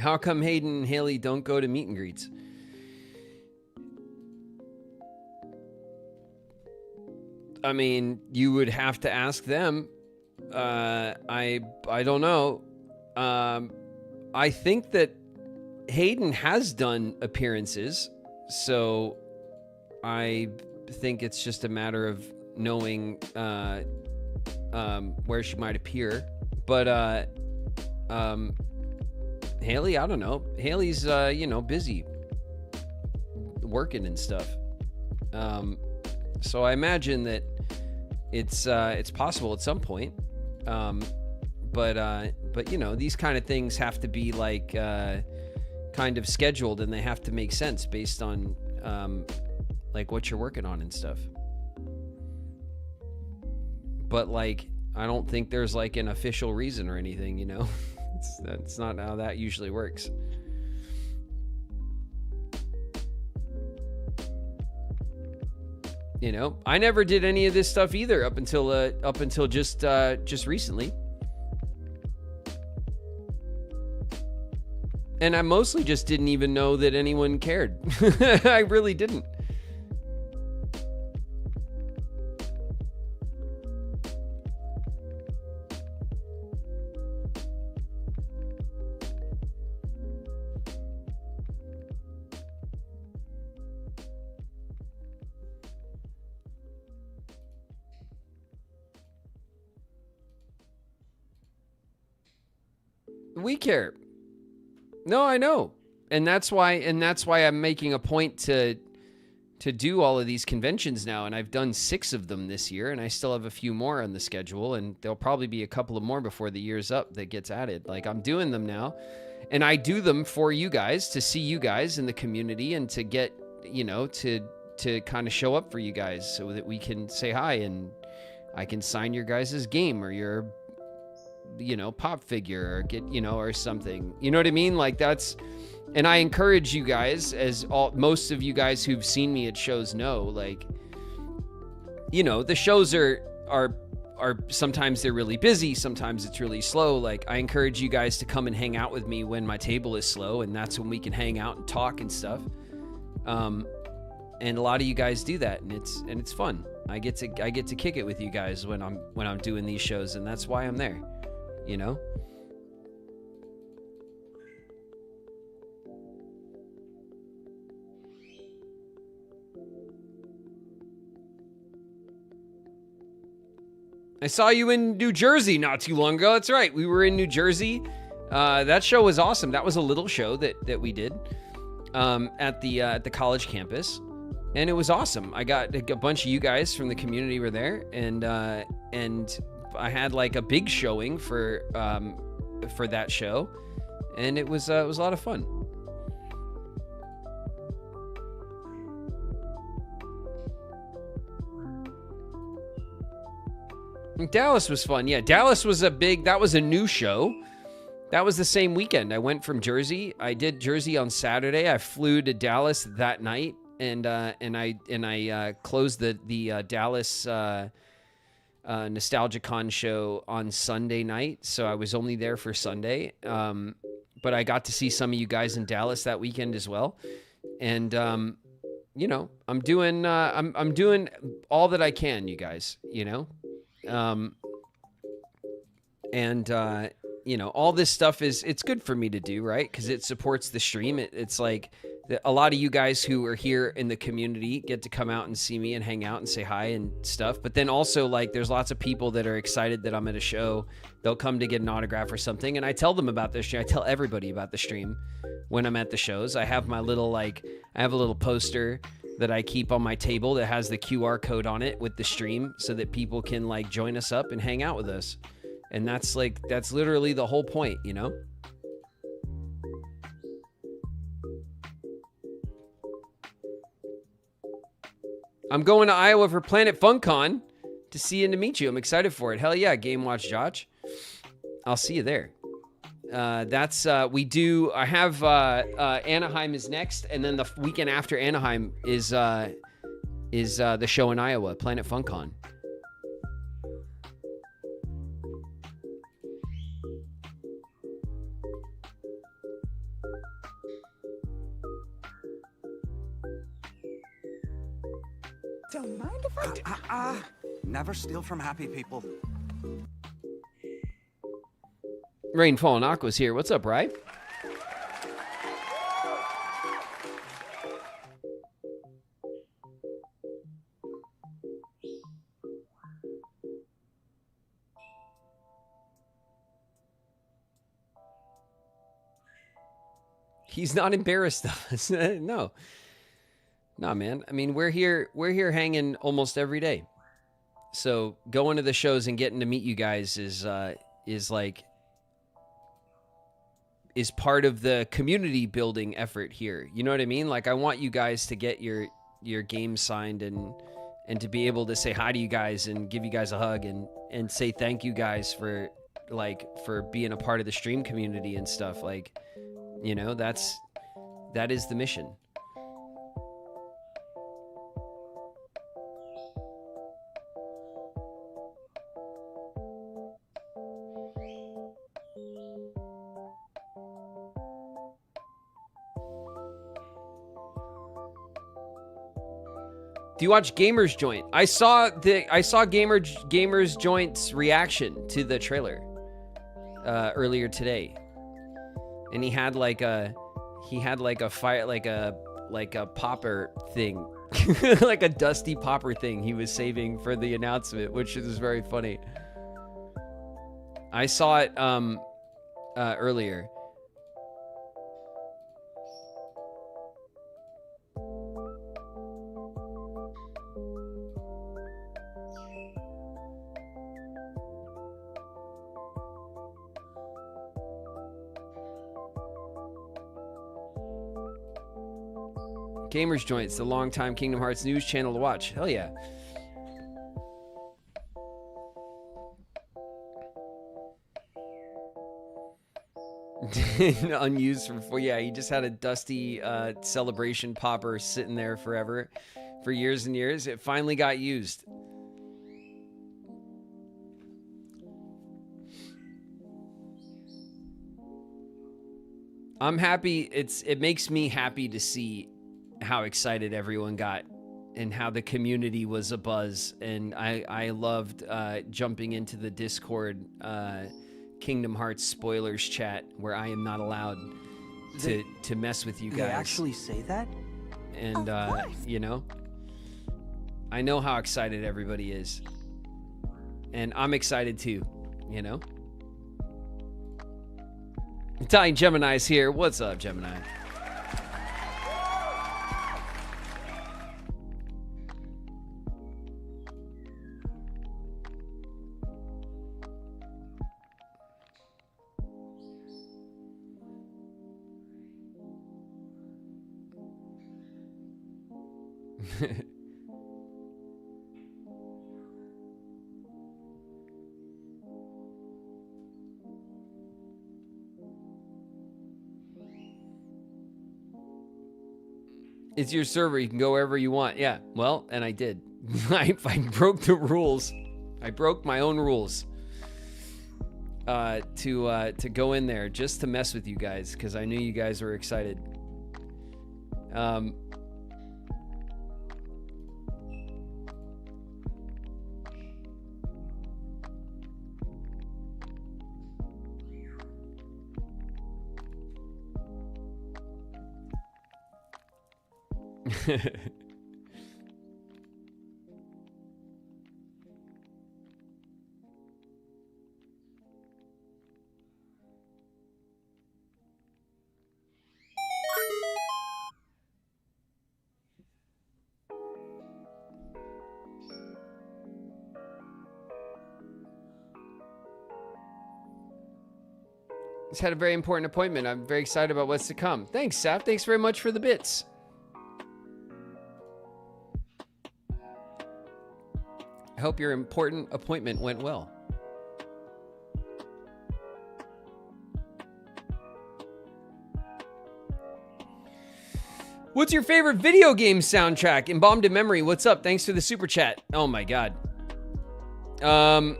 How come Hayden and Haley don't go to meet and greets? I mean, you would have to ask them. I don't know. I think that Hayden has done appearances, so I think it's just a matter of knowing where she might appear. But Haley, I don't know. Haley's busy working and stuff. So I imagine that it's possible at some point. But these kind of things have to be like kind of scheduled, and they have to make sense based on like what you're working on and stuff. But like, I don't think there's like an official reason or anything, you know. That's not how that usually works. You know, I never did any of this stuff either up until just recently. And I mostly just didn't even know that anyone cared. I really didn't. We care. No, I know. And that's why I'm making a point to do all of these conventions now, and I've done 6 of them this year, and I still have a few more on the schedule, and there'll probably be a couple of more before the year's up that gets added. Like, I'm doing them now, and I do them for you guys, to see you guys in the community, and to get, to kind of show up for you guys so that we can say hi, and I can sign your guys' game or your pop figure, or get, or something, you know what I mean? Like, that's, and I encourage you guys, as most of you guys who've seen me at shows know, like, the shows are sometimes they're really busy, sometimes it's really slow. Like, I encourage you guys to come and hang out with me when my table is slow, and that's when we can hang out and talk and stuff. And a lot of you guys do that, and it's fun. I get to kick it with you guys when I'm doing these shows, and that's why I'm there. I saw you in New Jersey not too long ago. That's right. We were in New Jersey. That show was awesome. That was a little show that we did at the college campus, and it was awesome. I got a bunch of you guys from the community were there, and I had like a big showing for that show, and it was a lot of fun. Dallas was fun. Yeah, Dallas was that was a new show. That was the same weekend. I went from Jersey. I did Jersey on Saturday. I flew to Dallas that night, and I closed the Dallas NostalgiaCon show on Sunday night, so I was only there for Sunday. But I got to see some of you guys in Dallas that weekend as well, and I'm doing all that I can, you guys. All this stuff it's good for me to do, right? Because it supports the stream. It's like a lot of you guys who are here in the community get to come out and see me and hang out and say hi and stuff. But then also, like, there's lots of people that are excited that I'm at a show. They'll come to get an autograph or something, and I tell them about this stream. I tell everybody about the stream when I'm at the shows. I have my little, I have a little poster that I keep on my table that has the QR code on it with the stream, so that people can join us up and hang out with us. And that's literally the whole point, I'm going to Iowa for Planet FunCon to see you and to meet you. I'm excited for it. Hell yeah, Game Watch Josh. I'll see you there. I have Anaheim is next, and then the weekend after Anaheim is the show in Iowa, Planet FunCon. Don't mind if I do. Never steal from happy people. Rainfall and Aqua's here. What's up, Rye? He's not embarrassed of us. No, man. I mean, we're here hanging almost every day. So going to the shows and getting to meet you guys is part of the community building effort here. You know what I mean? Like, I want you guys to get your game signed and to be able to say hi to you guys and give you guys a hug and say thank you guys for being a part of the stream community and stuff. Like, you know, that is the mission. Do you watch Gamer's Joint? I saw Gamer's Joint's reaction to the trailer earlier today, and he had like a fire, like a popper thing, like a dusty popper thing he was saving for the announcement, which is very funny. I saw it earlier. Gamers Joints, the longtime Kingdom Hearts news channel to watch. Hell yeah. Unused for yeah, he just had a dusty celebration popper sitting there forever, for years and years. It finally got used. I'm happy. It makes me happy to see how excited everyone got and how the community was abuzz. And I loved jumping into the Discord Kingdom Hearts spoilers chat where I am not allowed to mess with you guys. They actually say that? And you know, I know how excited everybody is, and I'm excited too, you know. Italian Gemini's here. What's up, Gemini? It's your server. You can go wherever you want. Yeah, well, and I did. I broke the rules. I broke my own rules to go in there just to mess with you guys because I knew you guys were excited. Just had a very important appointment. I'm very excited about what's to come. Thanks, Saf. Thanks very much for the bits. I hope your important appointment went well. What's your favorite video game soundtrack? Embalmed in Memory, what's up? Thanks for the super chat. Oh my god. I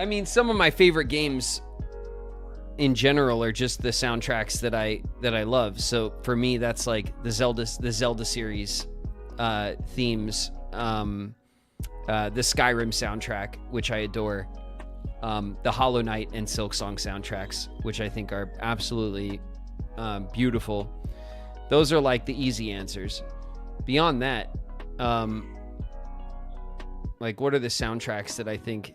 mean, some of my favorite games in general are just the soundtracks that I love. So for me, that's like the Zelda series, themes. The Skyrim soundtrack, which I adore. The Hollow Knight and Silksong soundtracks, which I think are absolutely beautiful. Those are like the easy answers. Beyond that, like, what are the soundtracks that I think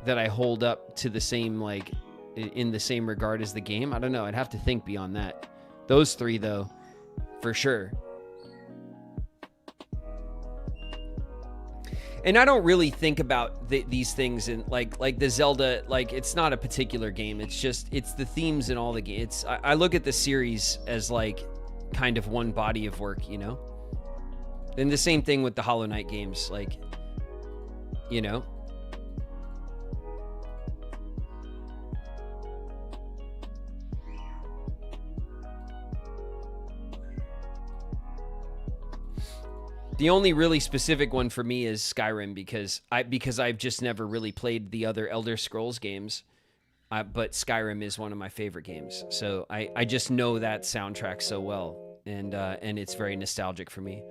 that I hold up to the same, like, in the same regard as the game? I don't know. I'd have to think beyond that. Those three, though, for sure. And I don't really think about these things in like the Zelda, like, it's not a particular game. It's just, it's the themes in all the games. I look at the series as like kind of one body of work, you know? And the same thing with the Hollow Knight games, like, you know? The only really specific one for me is Skyrim because I've just never really played the other Elder Scrolls games, but Skyrim is one of my favorite games. So I just know that soundtrack so well, and it's very nostalgic for me.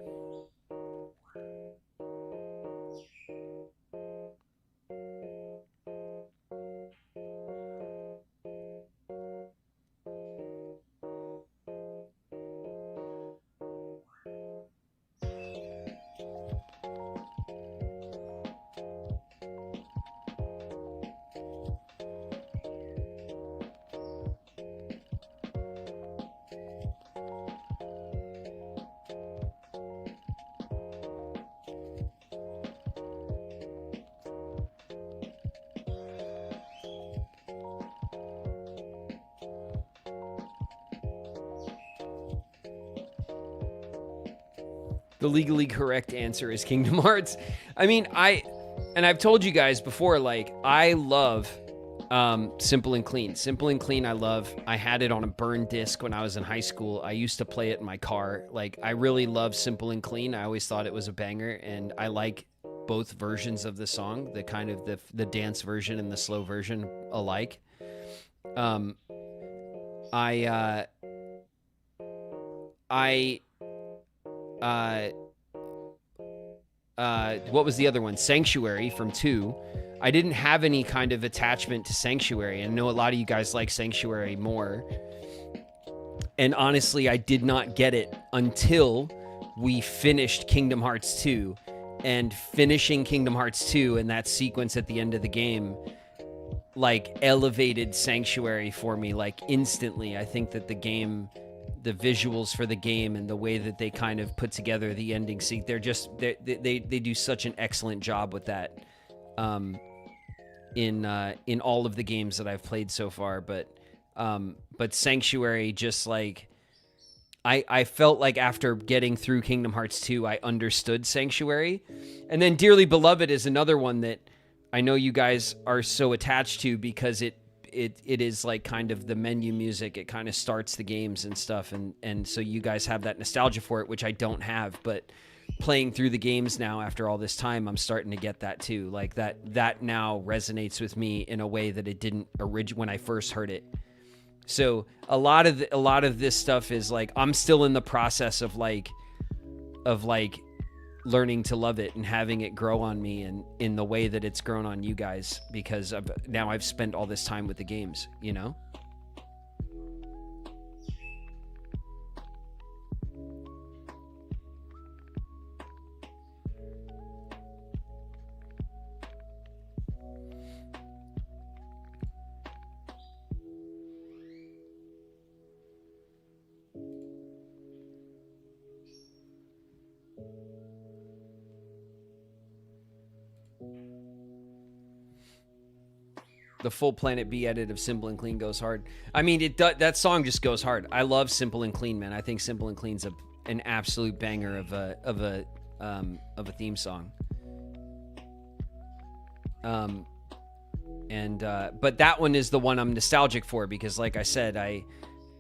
The legally correct answer is Kingdom Hearts. I mean, I've told you guys before, like, I love Simple and Clean. Simple and Clean I love. I had it on a burn disc when I was in high school. I used to play it in my car. Like, I really love Simple and Clean. I always thought it was a banger, and I like both versions of the song, the kind of the dance version and the slow version alike. What was the other one? Sanctuary from 2. I didn't have any kind of attachment to Sanctuary. I know a lot of you guys like Sanctuary more. And honestly, I did not get it until we finished Kingdom Hearts 2. And finishing Kingdom Hearts 2 and that sequence at the end of the game, like, elevated Sanctuary for me, like, instantly. I think that the game, the visuals for the game and the way that they kind of put together the ending scene, they do such an excellent job with that in all of the games that I've played so far. But Sanctuary, just like, I felt like after getting through Kingdom Hearts 2, I understood Sanctuary. And then Dearly Beloved is another one that I know you guys are so attached to because it is like kind of the menu music. It kind of starts the games and stuff. And so you guys have that nostalgia for it, which I don't have. But playing through the games now after all this time, I'm starting to get that too. Like that now resonates with me in a way that it didn't when I first heard it. So a lot of this stuff is like, I'm still in the process of learning to love it and having it grow on me and in the way that it's grown on you guys, because now I've spent all this time with the games, you know? The full Planet B edit of Simple and Clean goes hard. I mean, that song just goes hard. I love Simple and Clean, man. I think Simple and Clean's an absolute banger of a theme song. But that one is the one I'm nostalgic for because, like I said,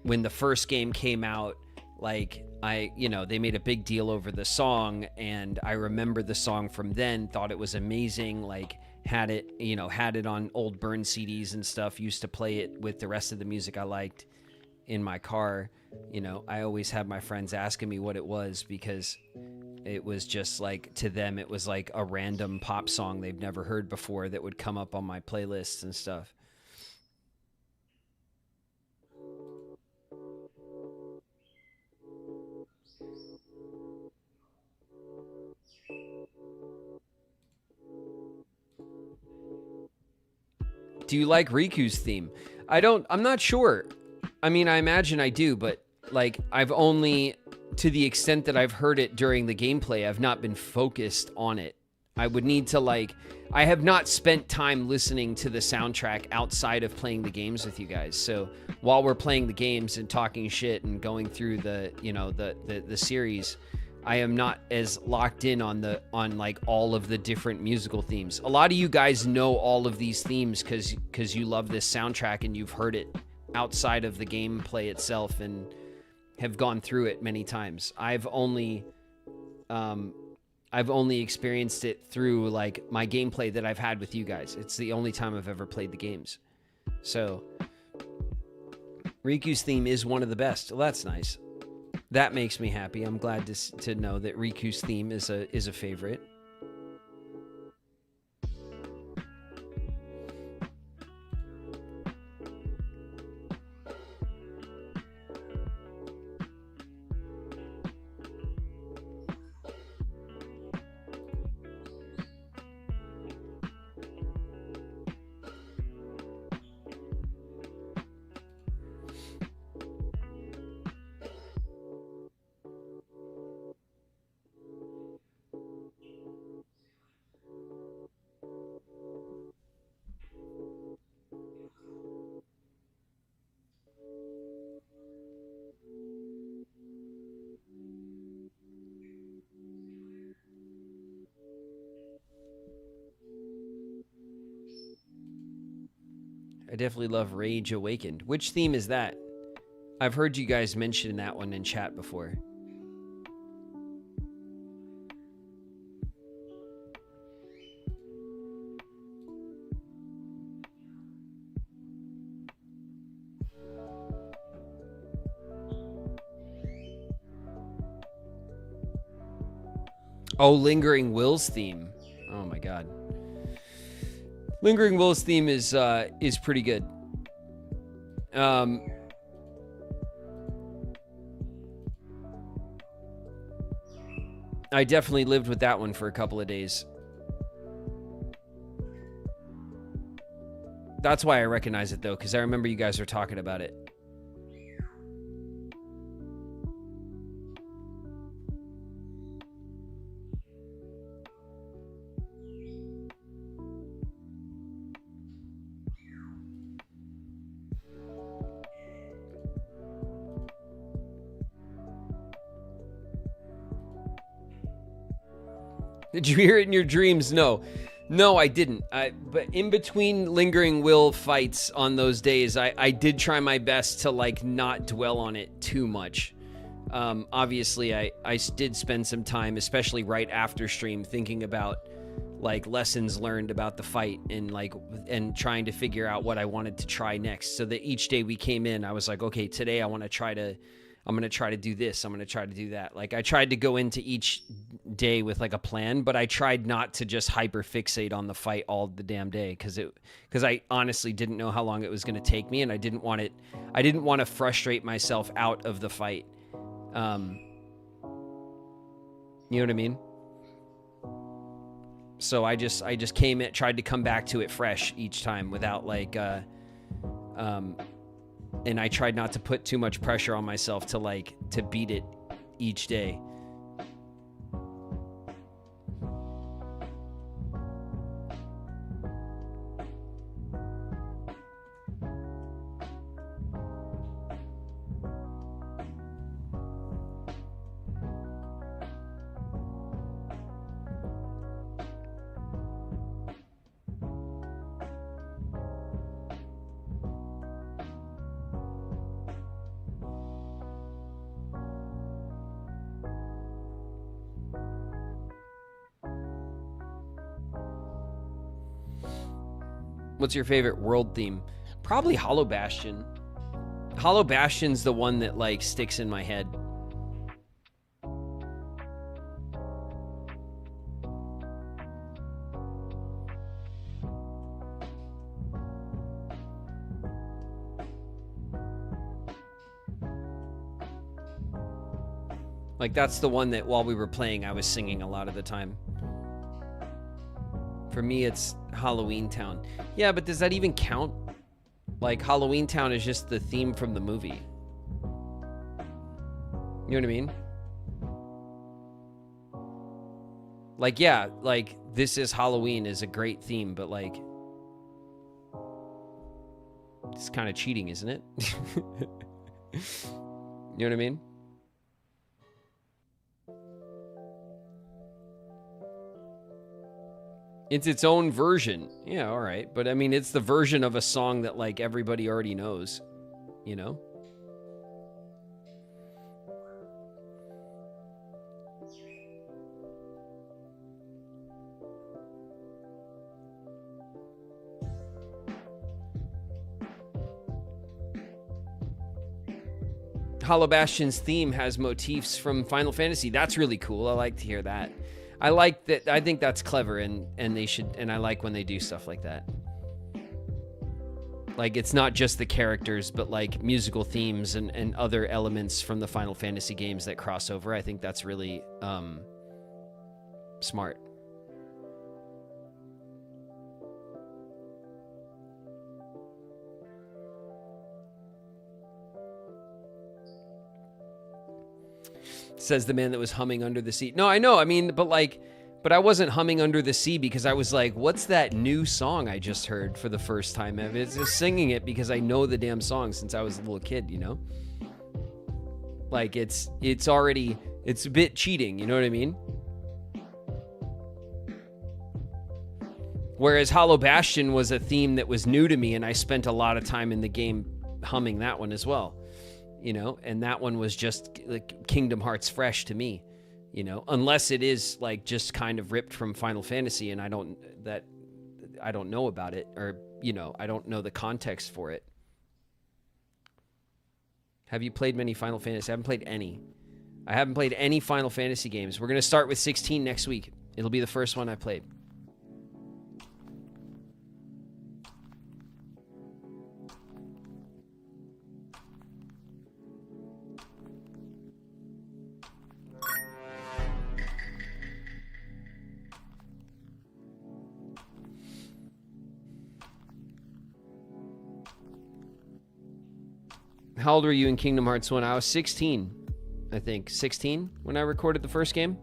when the first game came out, they made a big deal over the song, and I remember the song from then, thought it was amazing, like had it on old burn CDs and stuff, used to play it with the rest of the music I liked in my car. You know, I always had my friends asking me what it was because it was just like, to them, it was like a random pop song they've never heard before that would come up on my playlists and stuff. Do you like Riku's theme? I'm not sure. I mean, I imagine I do, but like, I've only, to the extent that I've heard it during the gameplay, I've not been focused on it. I would need to I have not spent time listening to the soundtrack outside of playing the games with you guys. So while we're playing the games and talking shit and going through the, you know, the series, I am not as locked in on like all of the different musical themes. A lot of you guys know all of these themes because you love this soundtrack and you've heard it outside of the gameplay itself and have gone through it many times. I've only experienced it through like my gameplay that I've had with you guys. It's the only time I've ever played the games. So Riku's theme is one of the best. Well, that's nice. That makes me happy. I'm glad to know that Riku's theme is a favorite. I definitely love Rage Awakened. Which theme is that? I've heard you guys mention that one in chat before. Oh, Lingering Will's theme. Oh my god. Lingering Will's theme is pretty good. I definitely lived with that one for a couple of days. That's why I recognize it though, because I remember you guys were talking about it. Did you hear it in your dreams? No, I didn't. But in between Lingering Will fights on those days, I did try my best to like not dwell on it too much. Obviously, I did spend some time, especially right after stream, thinking about like lessons learned about the fight and trying to figure out what I wanted to try next. So that each day we came in, I was like, okay, today I'm going to try to do this. I'm going to try to do that. Like I tried to go into each day with like a plan, but I tried not to just hyper fixate on the fight all the damn day. Cause I honestly didn't know how long it was going to take me. And I didn't want to frustrate myself out of the fight. You know what I mean? So I just came in, tried to come back to it fresh each time without like, and I tried not to put too much pressure on myself to beat it each day. What's your favorite world theme? Probably Hollow Bastion. Hollow Bastion's the one that like sticks in my head. Like, that's the one that while we were playing, I was singing a lot of the time. For me, it's Halloween Town. Yeah, but does that even count? Like, Halloween Town is just the theme from the movie. You know what I mean? Like, yeah, like, This Is Halloween is a great theme, but, like, it's kind of cheating, isn't it? You know what I mean? It's its own version. Yeah, all right. But, I mean, it's the version of a song that, like, everybody already knows, you know? Hollow Bastion's theme has motifs from Final Fantasy. That's really cool. I like to hear that. I like that. I think that's clever, and they should. And I like when they do stuff like that. Like, it's not just the characters, but like musical themes and other elements from the Final Fantasy games that cross over. I think that's really smart. Says the man that was humming under the sea. No, I know. I mean, but I wasn't humming under the sea because I was like, what's that new song I just heard for the first time? I was just singing it because I know the damn song since I was a little kid, you know? Like, it's a bit cheating, you know what I mean? Whereas Hollow Bastion was a theme that was new to me, and I spent a lot of time in the game humming that one as well. You know, and that one was just like Kingdom Hearts fresh to me, you know, unless it is like just kind of ripped from Final Fantasy and I don't know about it, or, you know, I don't know the context for it. Have you played many Final Fantasy? I haven't played any. I haven't played any Final Fantasy games. We're going to start with 16 next week. It'll be the first one I played. How old were you in Kingdom Hearts 1? I was 16, I think. 16 when I recorded the first game?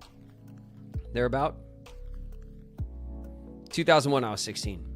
Thereabout? 2001, I was 16.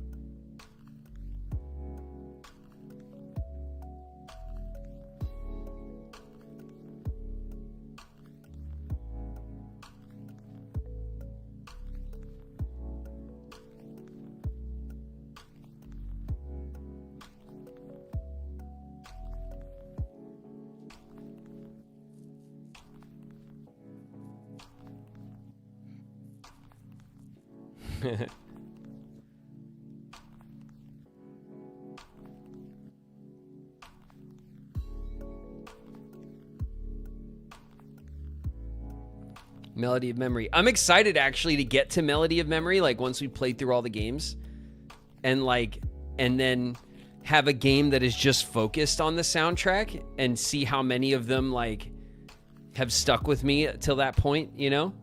Melody of Memory. I'm excited actually to get to Melody of Memory, like once we played through all the games, and then have a game that is just focused on the soundtrack and see how many of them like have stuck with me till that point, you know?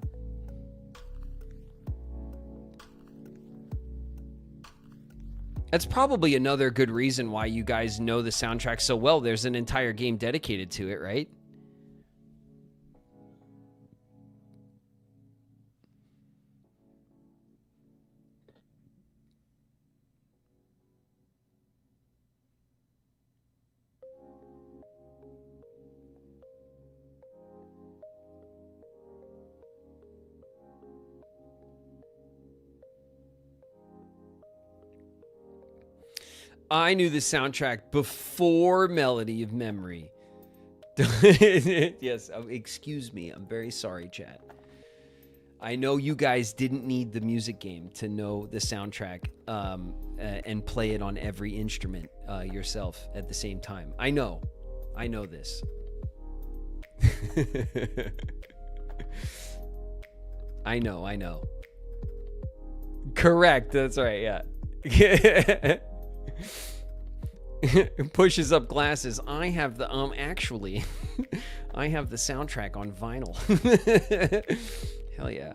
That's probably another good reason why you guys know the soundtrack so well. There's an entire game dedicated to it, right? I knew the soundtrack before Melody of Memory. Yes, excuse me. I'm very sorry, chat. I know you guys didn't need the music game to know the soundtrack and play it on every instrument yourself at the same time. I know. I know this. I know. Correct. That's right. Yeah. Pushes up glasses. I have the actually I have the soundtrack on vinyl. Hell yeah.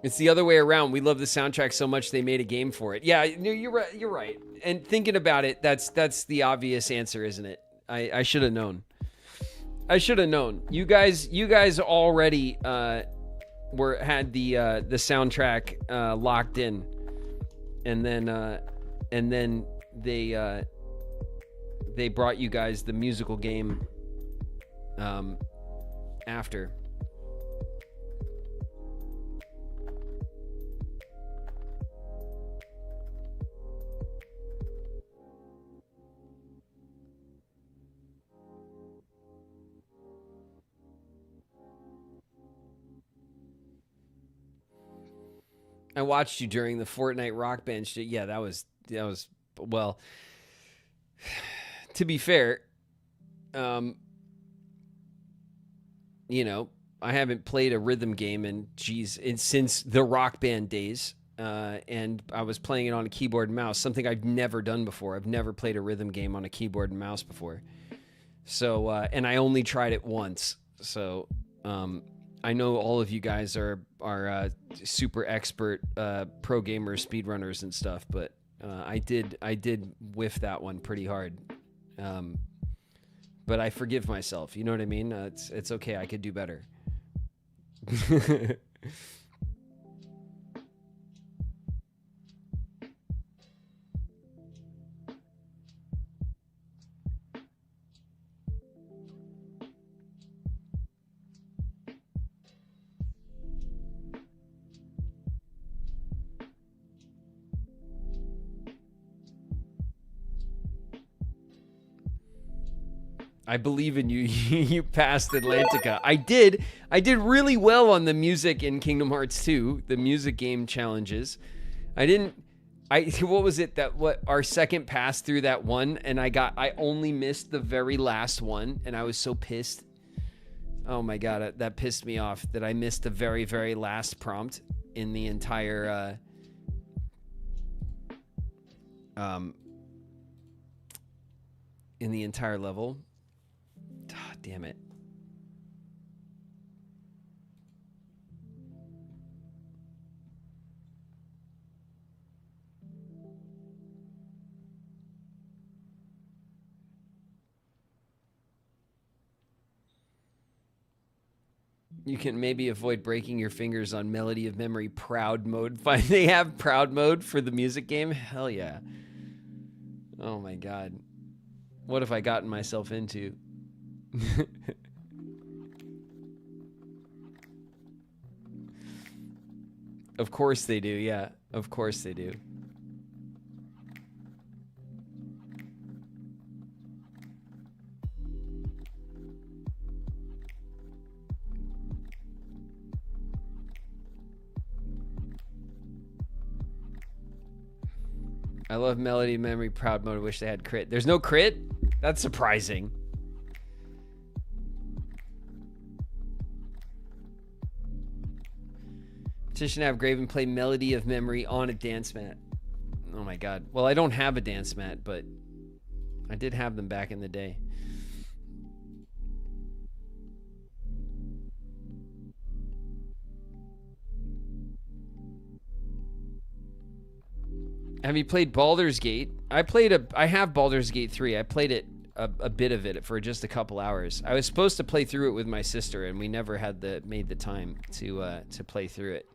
It's the other way around. We love the soundtrack so much they made a game for it. Yeah, you're right. You're right. And thinking about it, that's the obvious answer, isn't it? I should have known. I should have known. You guys already had the soundtrack locked in, and then they brought you guys the musical game after. I watched you during the Fortnite Rock Band shit. Yeah, that was well. To be fair, I haven't played a rhythm game since the Rock Band days, and I was playing it on a keyboard and mouse, something I've never done before. I've never played a rhythm game on a keyboard and mouse before. So, and I only tried it once. So, I know all of you guys are super expert pro gamers, speedrunners and stuff, but I did whiff that one pretty hard. But I forgive myself. You know what I mean? It's okay. I could do better. I believe in you. You passed Atlantica. I did really well on the music in Kingdom Hearts 2, the music game challenges. What was it our second pass through that one, and I only missed the very last one, and I was so pissed. Oh my god, that pissed me off that I missed the very, very last prompt in the entire level. Oh, damn it. You can maybe avoid breaking your fingers on Melody of Memory Proud Mode. They have Proud Mode for the music game? Hell yeah. Oh my god. What have I gotten myself into? Of course they do, yeah. Of course they do. I love Melody Memory Proud Mode. I wish they had crit. There's no crit? That's surprising. Petition to have Graven play Melody of Memory on a dance mat. Oh my god. Well, I don't have a dance mat, but I did have them back in the day. Have you played Baldur's Gate? I have Baldur's Gate 3. I played it a bit of it for just a couple hours. I was supposed to play through it with my sister, and we never made the time to play through it.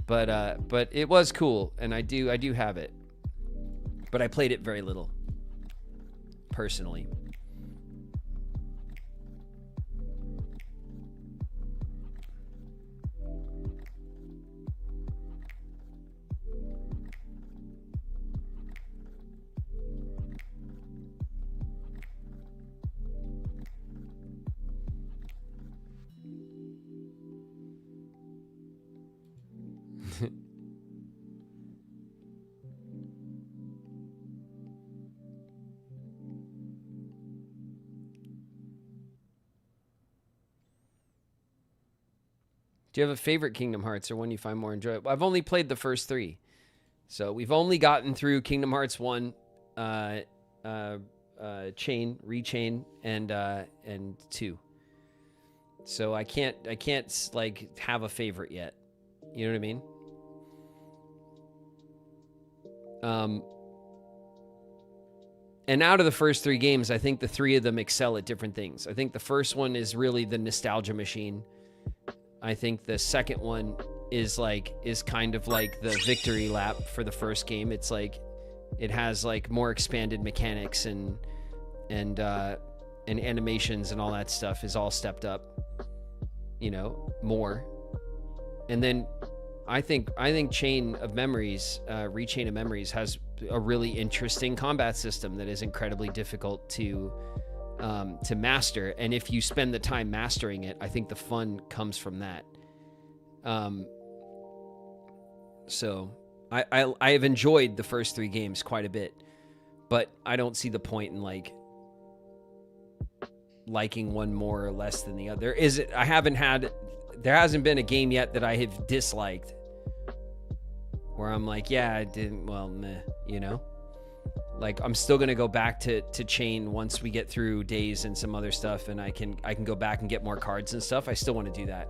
But it was cool, and I do have it. But I played it very little, personally. Do you have a favorite Kingdom Hearts or one you find more enjoyable? I've only played the first 3. So we've only gotten through Kingdom Hearts 1, Chain, Rechain, and 2. So I can't like have a favorite yet. You know what I mean? And out of the first 3 games, I think the 3 of them excel at different things. I think the first one is really the nostalgia machine. I think the second one is kind of like the victory lap for the first game. It's like it has like more expanded mechanics and animations and all that stuff is all stepped up, you know, more. And then I think Chain of Memories, Rechain of Memories has a really interesting combat system that is incredibly difficult to master. And if you spend the time mastering it, I think the fun comes from that. So I have enjoyed the first 3 games quite a bit, but I don't see the point in like liking one more or less than the other. There hasn't been a game yet that I have disliked where I'm like, yeah, I didn't, well, meh, you know? Like, I'm still going to go back to Chain once we get through Days and some other stuff, and I can go back and get more cards and stuff. I still want to do that.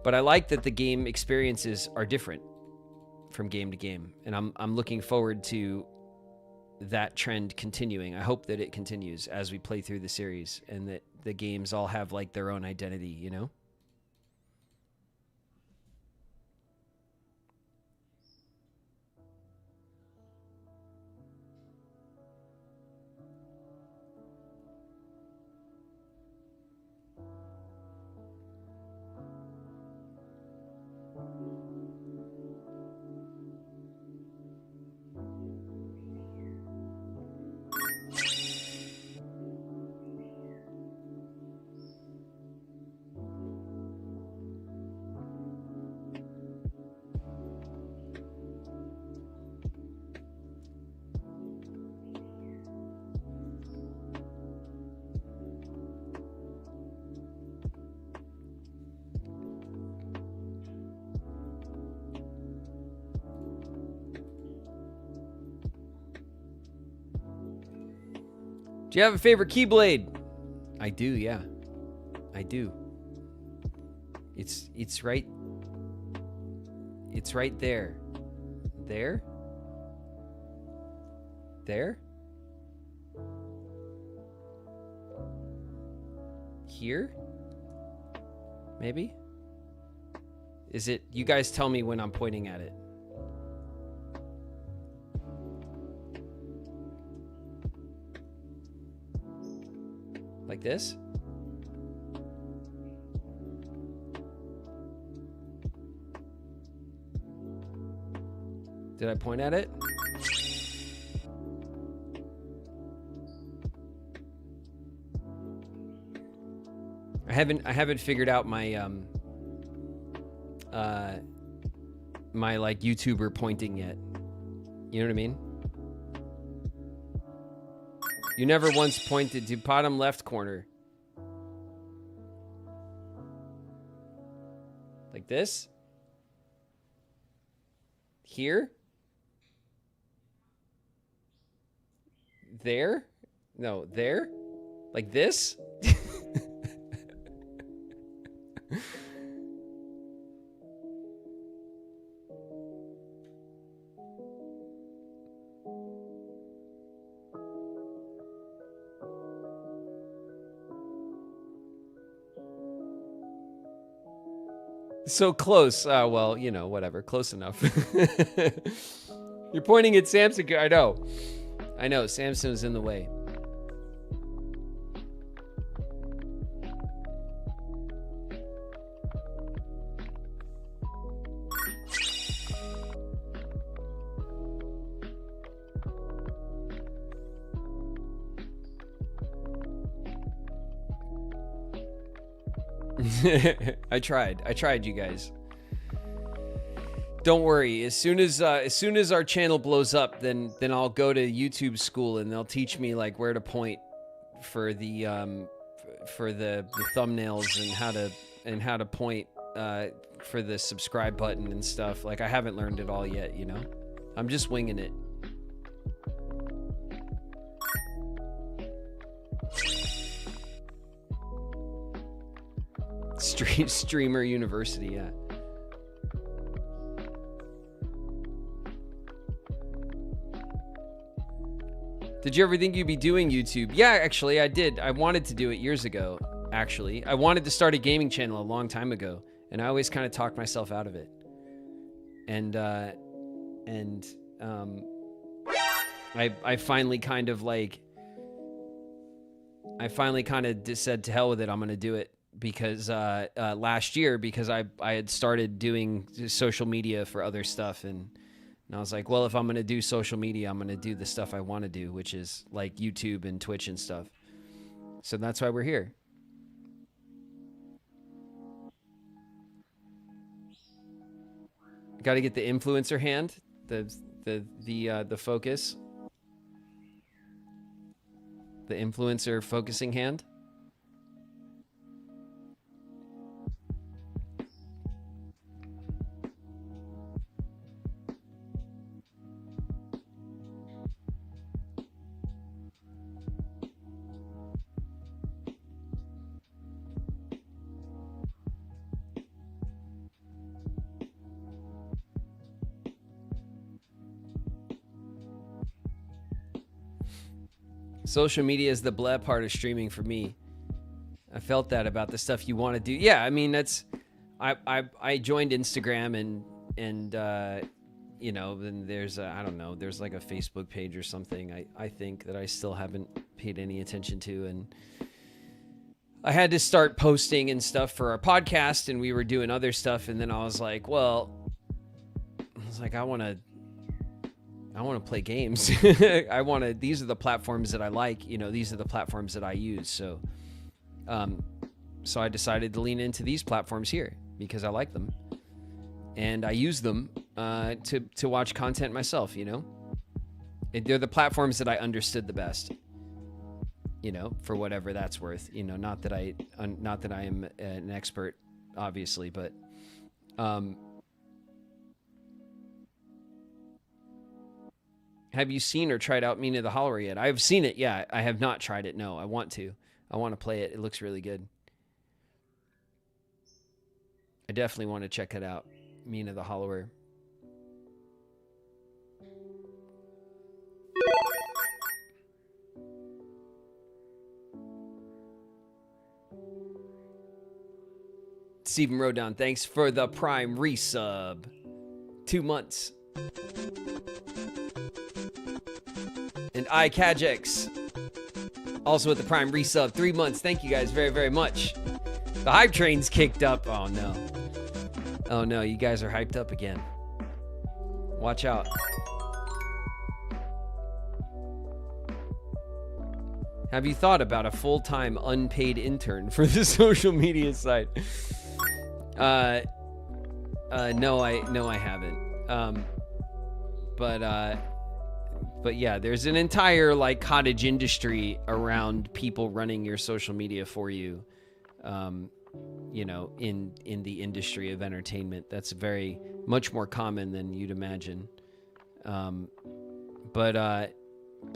But I like that the game experiences are different from game to game, and I'm looking forward to that trend continuing. I hope that it continues as we play through the series and that the games all have like their own identity, you know? Do you have a favorite Keyblade? I do, yeah. I do. It's right there. There? There? Here? Maybe? Is it, you guys tell me when I'm pointing at it. Like this? Did I point at it? I haven't figured out my my like YouTuber pointing yet. You know what I mean? You never once pointed to bottom left corner. Like this? Here? There? No, there? Like this? So close. Well, you know, whatever. Close enough. You're pointing at Samson. I know. I know. Samson's in the way. I tried, you guys. Don't worry. As soon as our channel blows up, then I'll go to YouTube school and they'll teach me like where to point for the thumbnails and how to point for the subscribe button and stuff. Like I haven't learned it all yet, you know. I'm just winging it. Streamer University, yeah. Did you ever think you'd be doing YouTube? Yeah, actually, I did. I wanted to do it years ago, actually. I wanted to start a gaming channel a long time ago, and I always kind of talked myself out of it. And I finally kind of like... I finally kind of just said, to hell with it, I'm going to do it. Because last year, because I had started doing social media for other stuff, and I was like, well, if I'm going to do social media, I'm going to do the stuff I want to do, which is like YouTube and Twitch and stuff. So that's why we're here. Got to get the influencer hand, the focus, the influencer focusing hand. Social media is the blah part of streaming for me. I felt that about the stuff you want to do. Yeah, I mean, that's... I joined Instagram and you know, then there's I don't know, there's like a Facebook page or something I think that I still haven't paid any attention to, and I had to start posting and stuff for our podcast, and we were doing other stuff, and then I was like, well, I want to play games. These are the platforms that I like, you know, these are the platforms that I use. So I decided to lean into these platforms here because I like them and I use them to watch content myself, you know. They're the platforms that I understood the best, you know, for whatever that's worth, you know, not that I am an expert, obviously, but have you seen or tried out Mina the Hollower yet? I've seen it, yeah. I have not tried it, no. I want to. I want to play it. It looks really good. I definitely want to check it out. Mina the Hollower. Steven Rodon, thanks for the Prime resub. 2 months. And iCajex, also with the Prime resub, 3 months. Thank you guys very, very much. The hype train's kicked up. Oh no. Oh no, you guys are hyped up again. Watch out. Have you thought about a full-time unpaid intern for the social media site? No, I haven't. But yeah, there's an entire like cottage industry around people running your social media for you. You know, in the industry of entertainment, that's very much more common than you'd imagine. But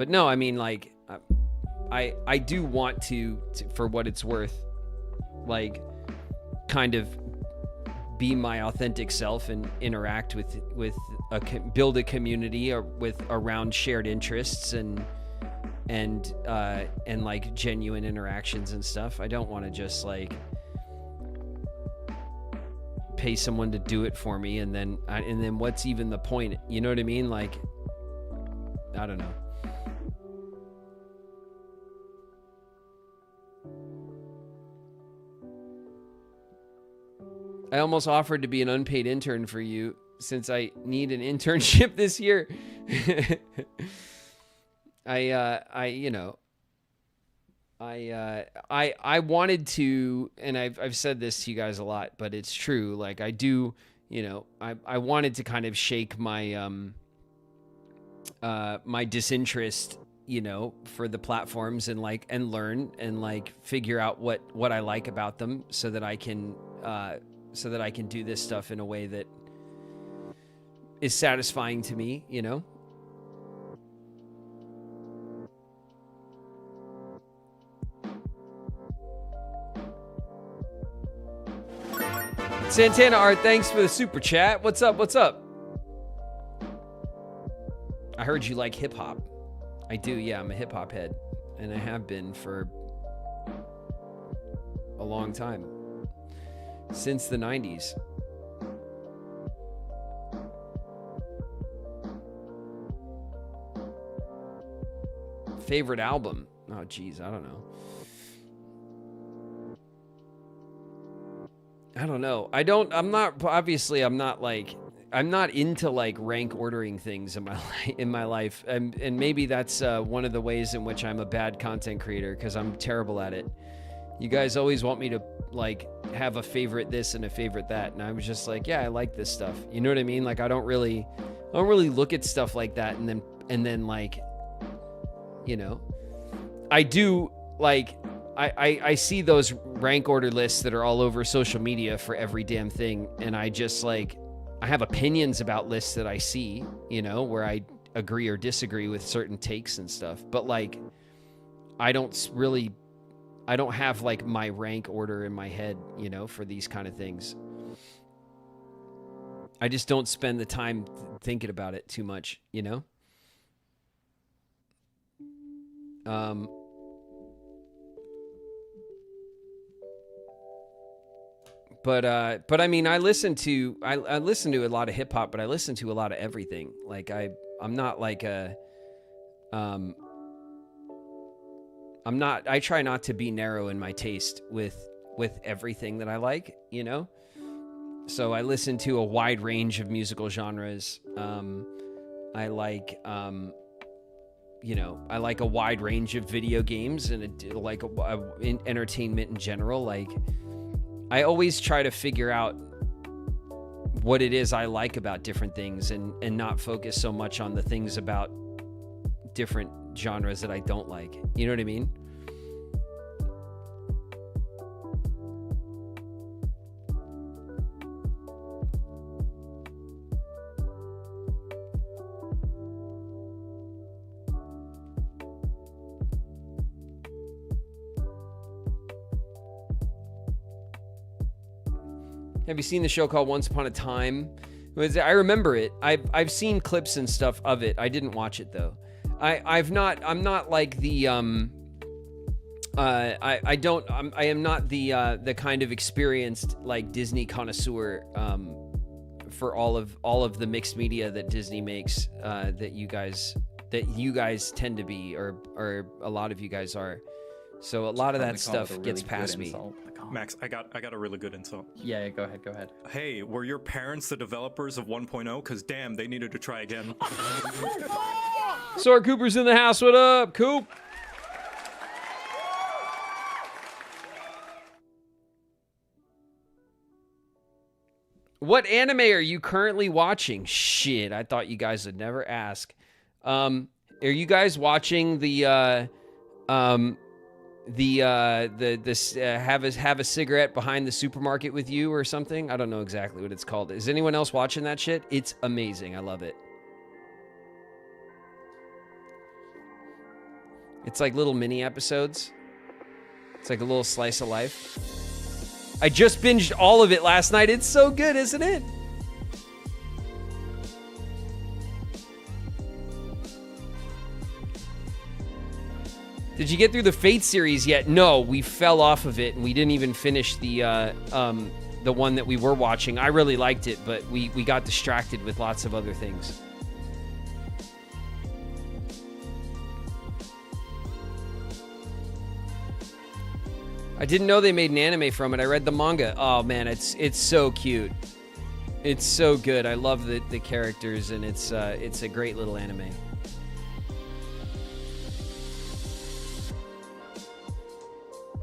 no, I mean, like, I do want to, for what it's worth, like, kind of be my authentic self and interact with build a community around shared interests and like genuine interactions and stuff. I don't want to just like pay someone to do it for me and then what's even the point? You know what I mean? Like, I don't know. I almost offered to be an unpaid intern for you since I need an internship this year. I wanted to, and I've said this to you guys a lot, but it's true. Like, I do, you know, I wanted to kind of shake my my disinterest, you know, for the platforms and like and learn and like figure out what I like about them so that I can do this stuff in a way that is satisfying to me, you know. Santana Art, thanks for the super chat. What's up? What's up? I heard you like hip hop. I do, yeah. I'm a hip hop head, and I have been for a long time, since the 90s. Favorite album? Oh, geez, I don't know. I'm not into like rank ordering things in my life. And maybe that's one of the ways in which I'm a bad content creator, because I'm terrible at it. You guys always want me to like have a favorite this and a favorite that. And I was just like, yeah, I like this stuff. You know what I mean? Like, I don't really look at stuff like that. And then like, you know, I do like, I see those rank order lists that are all over social media for every damn thing. And I just like, I have opinions about lists that I see, you know, where I agree or disagree with certain takes and stuff. But like, I don't have like my rank order in my head, you know, for these kind of things. I just don't spend the time thinking about it too much, you know? But I mean, I listen to a lot of hip hop, but I listen to a lot of everything. Like I'm not like I try not to be narrow in my taste with everything that I like, you know? So I listen to a wide range of musical genres. I like, you know, I like a wide range of video games and in entertainment in general. Like, I always try to figure out what it is I like about different things and not focus so much on the things about different genres that I don't like. You know what I mean? Have you seen the show called Once Upon a Time? I remember it. I've seen clips and stuff of it. I didn't watch it though. I'm not like the I am not the kind of experienced like Disney connoisseur for all of the mixed media that Disney makes that you guys tend to be, or a lot of you guys are. So a lot of that stuff gets past me. Max, I got a really good insult. Yeah, go ahead. Hey, were your parents the developers of 1.0? Because damn, they needed to try again. Sora Cooper's in the house. What up, Coop? What anime are you currently watching? Shit, I thought you guys would never ask. Are you guys watching the have a cigarette behind the supermarket with you or something? I don't know exactly what it's called. Is anyone else watching that shit? It's amazing. I love it. It's like little mini episodes. It's like a little slice of life. I just binged all of it last night. It's so good, isn't it? Did you get through the Fate series yet? No, we fell off of it, and we didn't even finish the one that we were watching. I really liked it, but we got distracted with lots of other things. I didn't know they made an anime from it. I read the manga. Oh man, it's so cute. It's so good. I love the characters, and it's a great little anime.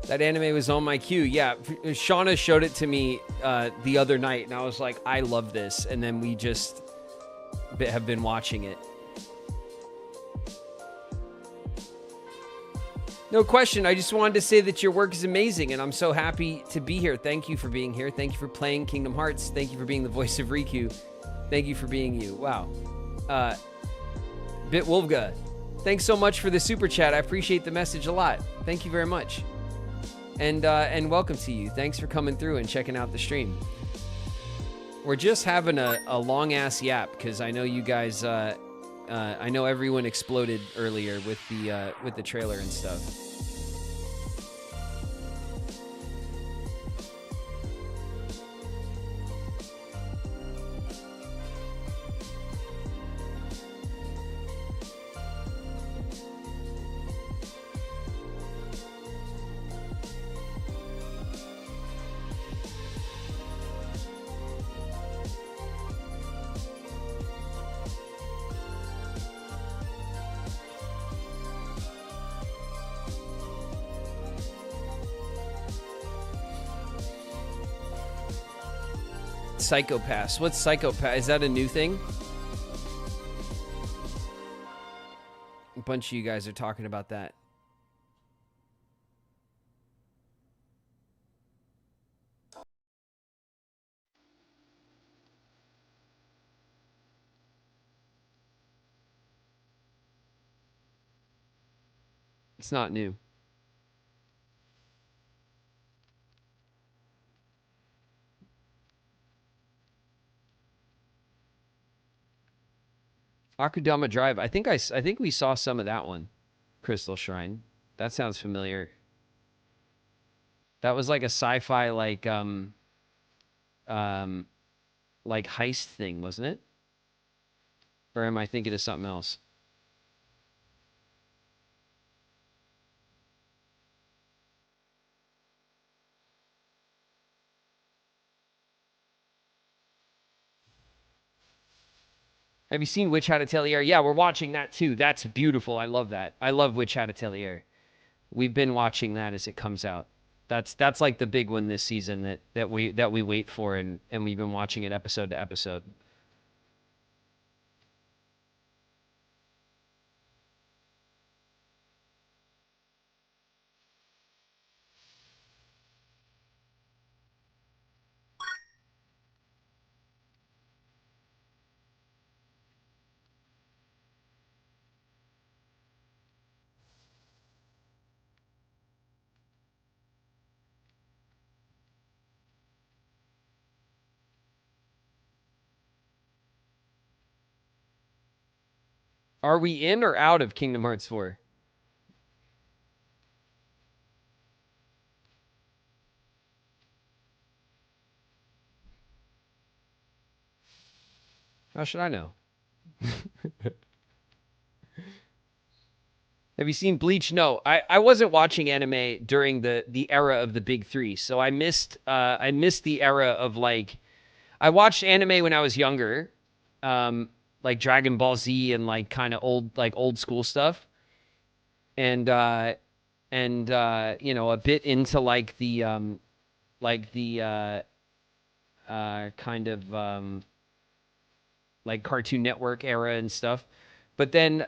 That anime was on my queue. Yeah, Shauna showed it to me the other night, and I was like, I love this. And then we just have been watching it. No question. I just wanted to say that your work is amazing, and I'm so happy to be here. Thank you for being here. Thank you for playing Kingdom Hearts. Thank you for being the voice of Riku. Thank you for being you. Wow. Bitwolfga, thanks so much for the super chat. I appreciate the message a lot. Thank you very much. And welcome to you. Thanks for coming through and checking out the stream. We're just having a long-ass yap because I know you guys, I know everyone exploded earlier with the trailer and stuff. Psychopaths. What's psychopath? Is that a new thing? A bunch of you guys are talking about that. It's not new. Akudama Drive. I think we saw some of that one. Crystal Shrine. That sounds familiar. That was like a sci-fi like heist thing, wasn't it? Or am I thinking of something else? Have you seen Witch Hat Atelier? Yeah, we're watching that too. That's beautiful. I love that. I love Witch Hat Atelier. We've been watching that as it comes out. That's like the big one this season that we wait for, and we've been watching it episode to episode. Are we in or out of Kingdom Hearts 4? How should I know? Have you seen Bleach? No, I wasn't watching anime during the era of the big three, so I missed the era of like, I watched anime when I was younger, like Dragon Ball Z and like kind of old school stuff, and you know, a bit into like the kind of like Cartoon Network era and stuff. But then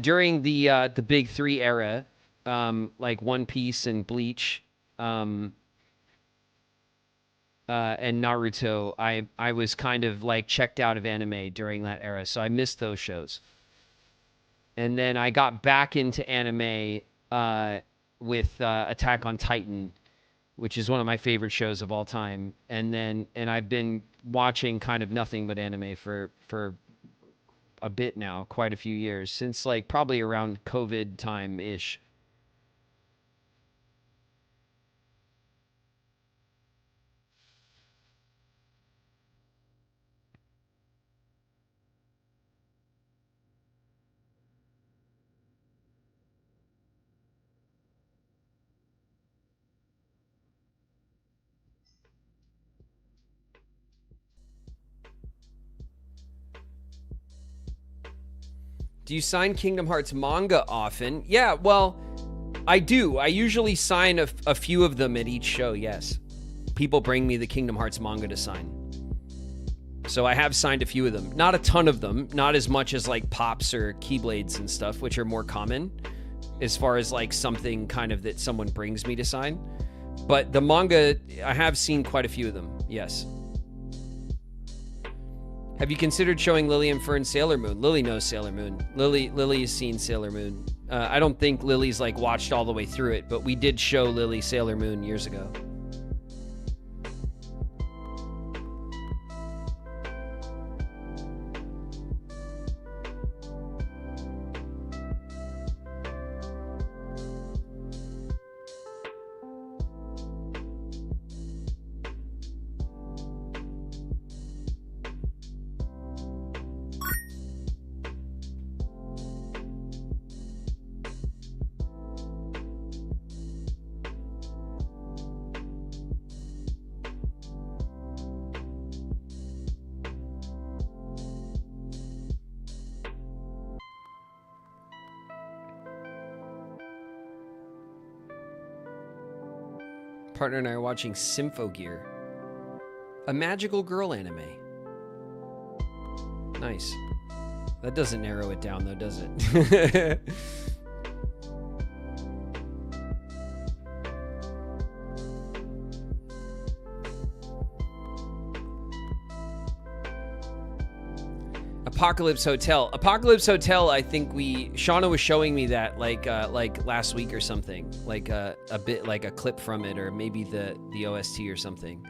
during the big three era, like One Piece and Bleach, and Naruto, I was kind of like checked out of anime during that era, so I missed those shows. And then I got back into anime with Attack on Titan, which is one of my favorite shows of all time. And I've been watching kind of nothing but anime for a bit now, quite a few years, since like probably around COVID time-ish. Do you sign Kingdom Hearts manga often? Yeah, well, I do. I usually sign a few of them at each show, yes. People bring me the Kingdom Hearts manga to sign. So I have signed a few of them. Not a ton of them. Not as much as like Pops or Keyblades and stuff, which are more common as far as like something kind of that someone brings me to sign. But the manga, I have seen quite a few of them, yes. Have you considered showing Lily and Fern Sailor Moon? Lily knows Sailor Moon. Lily has seen Sailor Moon. I don't think Lily's like watched all the way through it, but we did show Lily Sailor Moon years ago. Partner and I are watching Symphogear, a magical girl anime. Nice. That doesn't narrow it down though, does it? Apocalypse Hotel. Apocalypse Hotel, I think Shauna was showing me that like last week or something. Like a bit like a clip from it, or maybe the OST or something.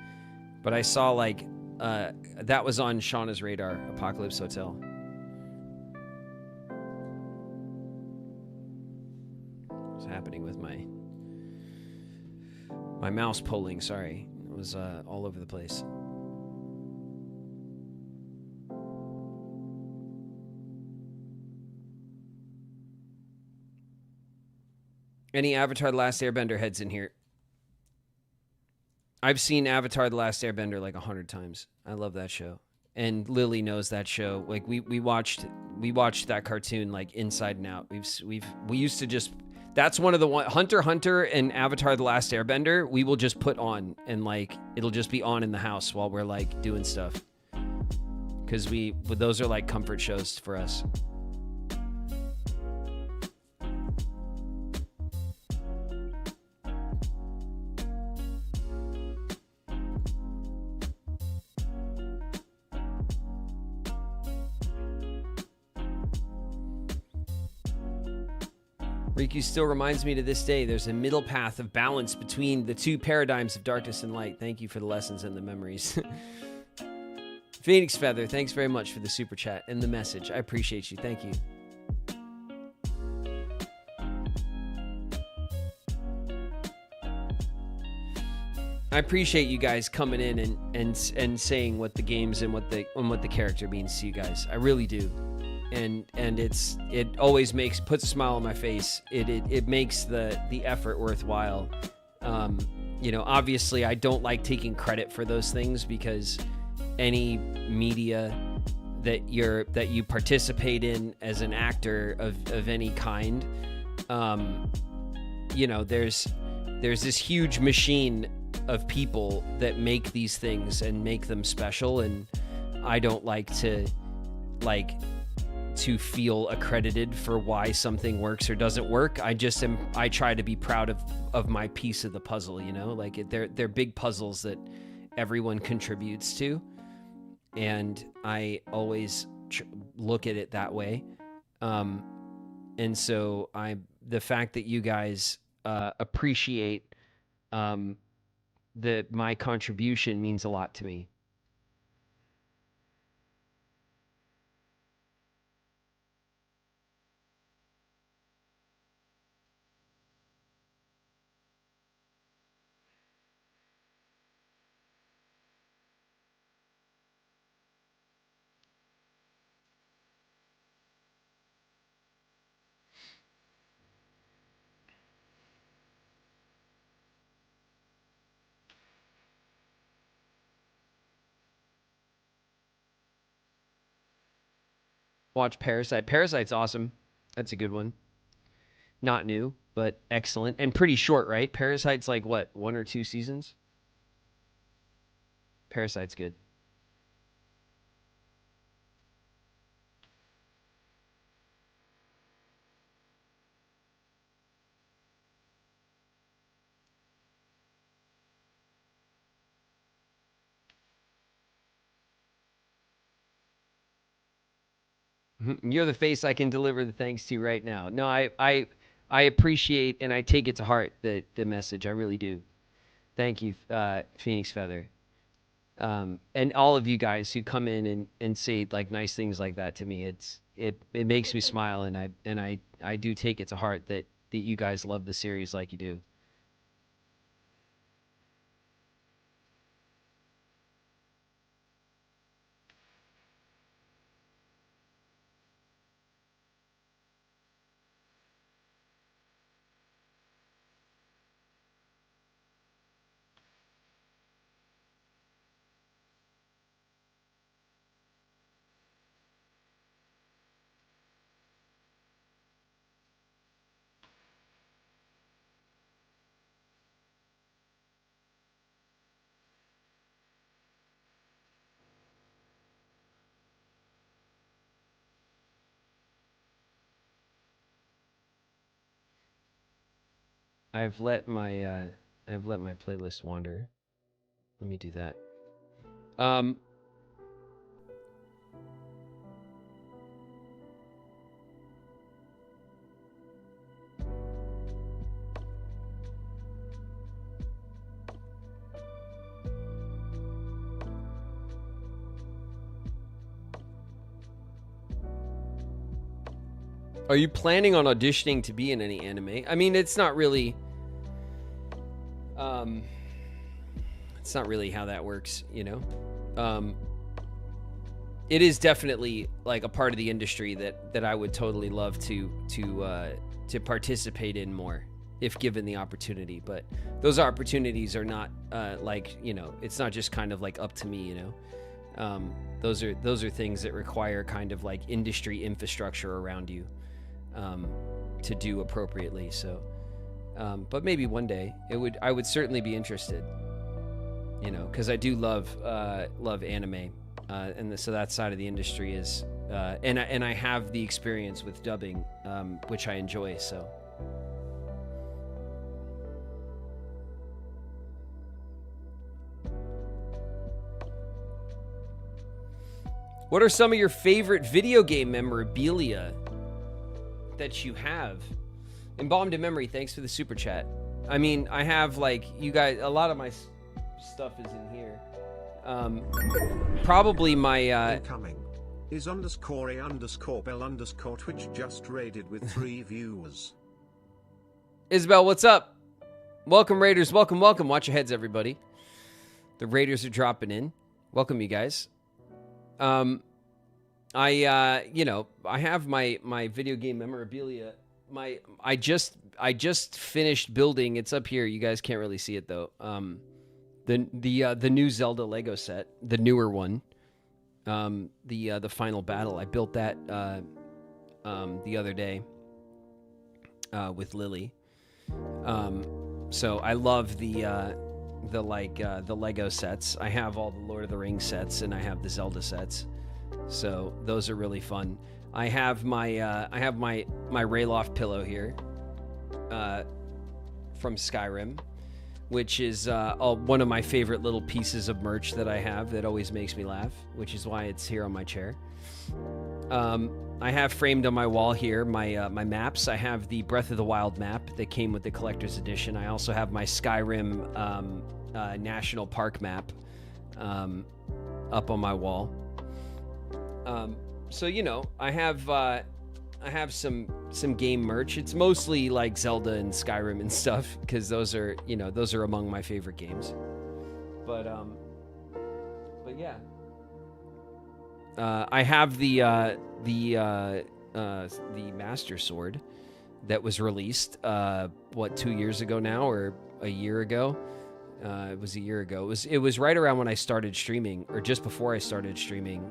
But I saw like that was on Shauna's radar, Apocalypse Hotel. What's happening with my mouse polling, sorry. It was all over the place. Any Avatar: The Last Airbender heads in here? I've seen Avatar: The Last Airbender like 100 times. I love that show. And Lily knows that show. Like we watched that cartoon like inside and out. We used to just, that's one of the Hunter x Hunter and Avatar: The Last Airbender, we will just put on and like it'll just be on in the house while we're like doing stuff. Cuz those are like comfort shows for us. Riku still reminds me to this day there's a middle path of balance between the two paradigms of darkness and light. Thank you for the lessons and the memories. Phoenix Feather, thanks very much for the super chat and the message. I appreciate you. Thank you. I appreciate you guys coming in and saying what the games and what the character means to you guys. I really do. And it always puts a smile on my face. It makes the effort worthwhile. You know, obviously I don't like taking credit for those things because any media that you participate in as an actor of any kind, you know, there's this huge machine of people that make these things and make them special, and I don't like to feel accredited for why something works or doesn't work. I try to be proud of my piece of the puzzle, you know, like they're big puzzles that everyone contributes to. And I always look at it that way. And so the fact that you guys appreciate my contribution means a lot to me. Watch Parasite. Parasite's awesome. That's a good one. Not new, but excellent and pretty short, right? Parasite's like what, 1 or 2 seasons? Parasite's good. You're the face I can deliver the thanks to right now. No, I appreciate and I take it to heart, the message. I really do. Thank you, Phoenix Feather. And all of you guys who come in and say like nice things like that to me. It makes me smile, and I do take it to heart that you guys love the series like you do. I've let my playlist wander. Let me do that. Are you planning on auditioning to be in any anime? I mean, it's not really how that works, you know? It is definitely like a part of the industry that I would totally love to participate in more if given the opportunity. But those opportunities are not like, you know, it's not just kind of like up to me, you know? Those are things that require kind of like industry infrastructure around you to do appropriately. So, but maybe one day I would certainly be interested, you know, because I do love anime, and so that side of the industry is, and I have the experience with dubbing, which I enjoy. So. What are some of your favorite video game memorabilia that you have? Embalmed in Memory, thanks for the super chat. I mean, I have like, you guys, a lot of my stuff is in here. Probably my incoming is _a_bell_ Twitch just raided with 3 viewers. Isabel, what's up? Welcome, Raiders. Welcome. Watch your heads, everybody. The Raiders are dropping in. Welcome, you guys. You know, I have my video game memorabilia. I just finished building. It's up here. You guys can't really see it though. The new Zelda Lego set, the newer one. The Final Battle. I built that the other day with Lily. So I love the Lego sets. I have all the Lord of the Rings sets, and I have the Zelda sets. So those are really fun. I have my Rayloft pillow here from Skyrim, which is one of my favorite little pieces of merch that I have that always makes me laugh, which is why it's here on my chair. I have framed on my wall here my maps. I have the Breath of the Wild map that came with the collector's edition. I also have my Skyrim National Park map up on my wall. So you know, I have some game merch. It's mostly like Zelda and Skyrim and stuff, because those are among my favorite games. But yeah, I have the Master Sword that was released 2 years ago now, or a year ago. It was a year ago. It was right around when I started streaming, or just before I started streaming.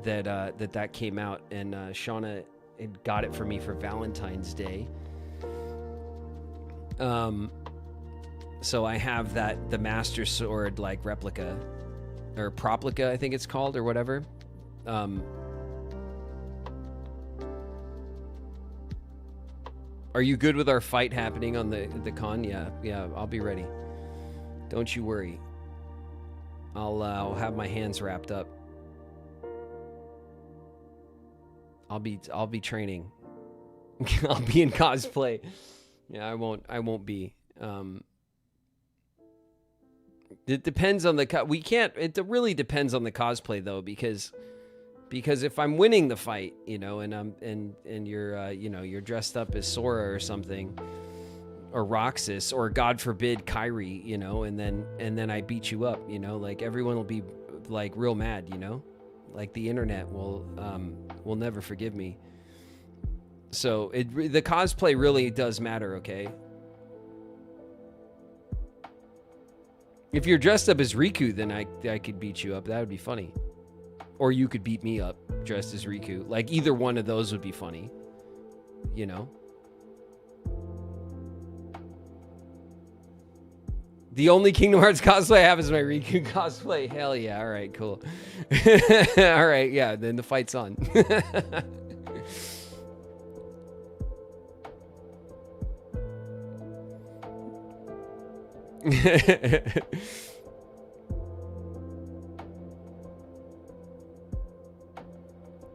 That came out, and Shauna had got it for me for Valentine's Day, So I have the Master Sword like replica, or proplica, I think it's called, or whatever. Are you good with our fight happening on the con? Yeah, I'll be ready. Don't you worry. I'll have my hands wrapped up. I'll be training. I'll be in cosplay. Yeah, I won't be. It depends on the we can't. It really depends on the cosplay though, because if I'm winning the fight, you know, and you're you know, you're dressed up as Sora or something, or Roxas, or God forbid Kyrie, you know, and then I beat you up, you know, like everyone will be like real mad, you know, like the internet will never forgive me. So the cosplay really does matter, okay? If you're dressed up as Riku, then I could beat you up. That would be funny. Or you could beat me up dressed as Riku. Like either one of those would be funny. You know? The only Kingdom Hearts cosplay I have is my Riku cosplay. Hell yeah. All right, cool. All right, yeah, then the fight's on.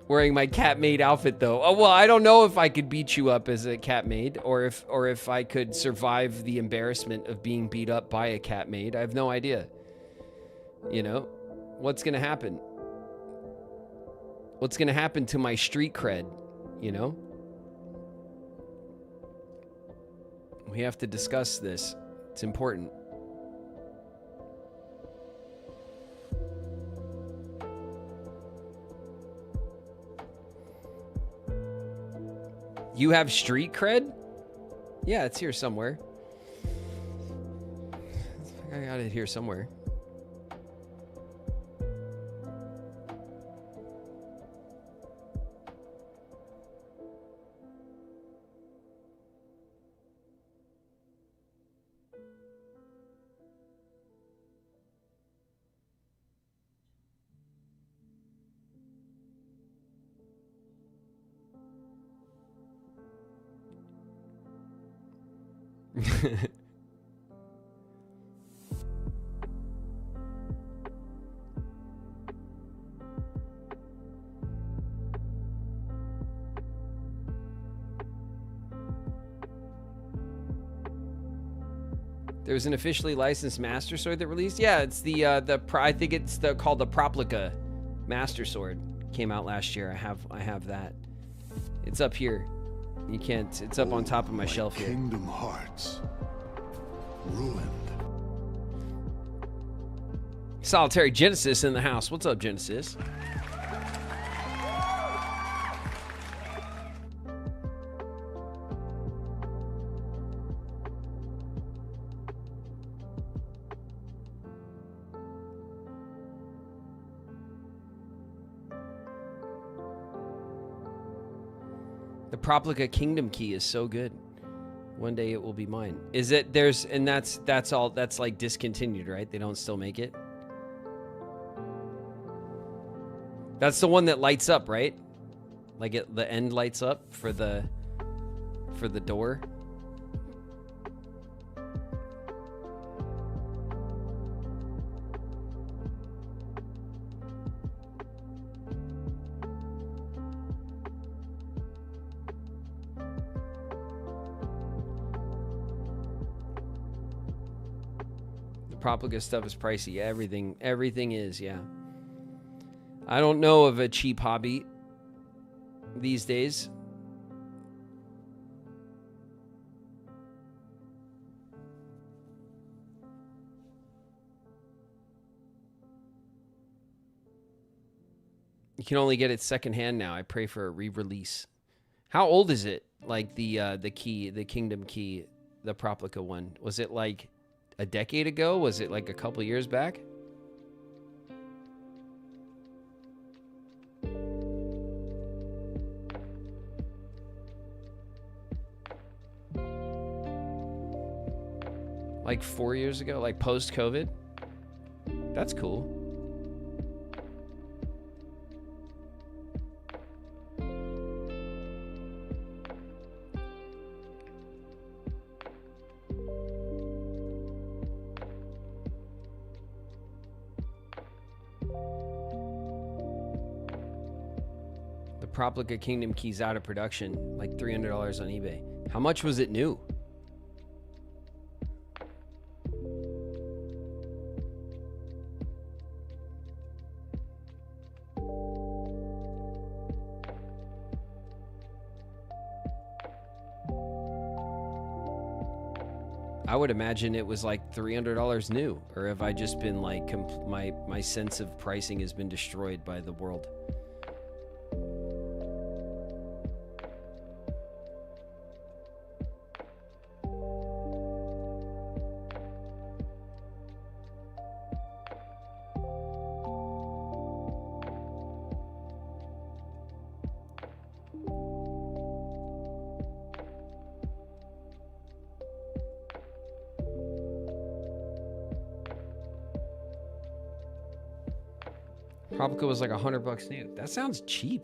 Wearing my cat maid outfit though. Oh, well, I don't know if I could beat you up as a cat maid, or if I could survive the embarrassment of being beat up by a cat maid. I have no idea. You know, what's gonna happen? What's gonna happen to my street cred? You know, we have to discuss this. It's important. You have street cred? Yeah, it's here somewhere. I got it here somewhere. There's an officially licensed Master Sword that released. Yeah, it's I think it's called the Proplica Master Sword. Came out last year. I have that. It's up here. You can't. It's up on top of my shelf here. Kingdom Hearts ruined. Solitary Genesis in the house. What's up, Genesis? The Proplica Kingdom Key is so good. One day it will be mine. Is it? That's all. That's like discontinued, right? They don't still make it. That's the one that lights up, right? Like the end lights up for the door. Proplica stuff is pricey. Yeah, everything is, yeah. I don't know of a cheap hobby these days. You can only get it secondhand now. I pray for a re-release. How old is it? Like the key, the Kingdom Key, the Proplica one. Was it like a decade ago? Was it like a couple years back? Like 4 years ago, like post-COVID. That's cool. The Proplica Kingdom Key's out of production, like $300 on eBay. How much was it new? I would imagine it was like $300 new, or have I just been like my sense of pricing has been destroyed by the world? Proplica was like $100 new. That sounds cheap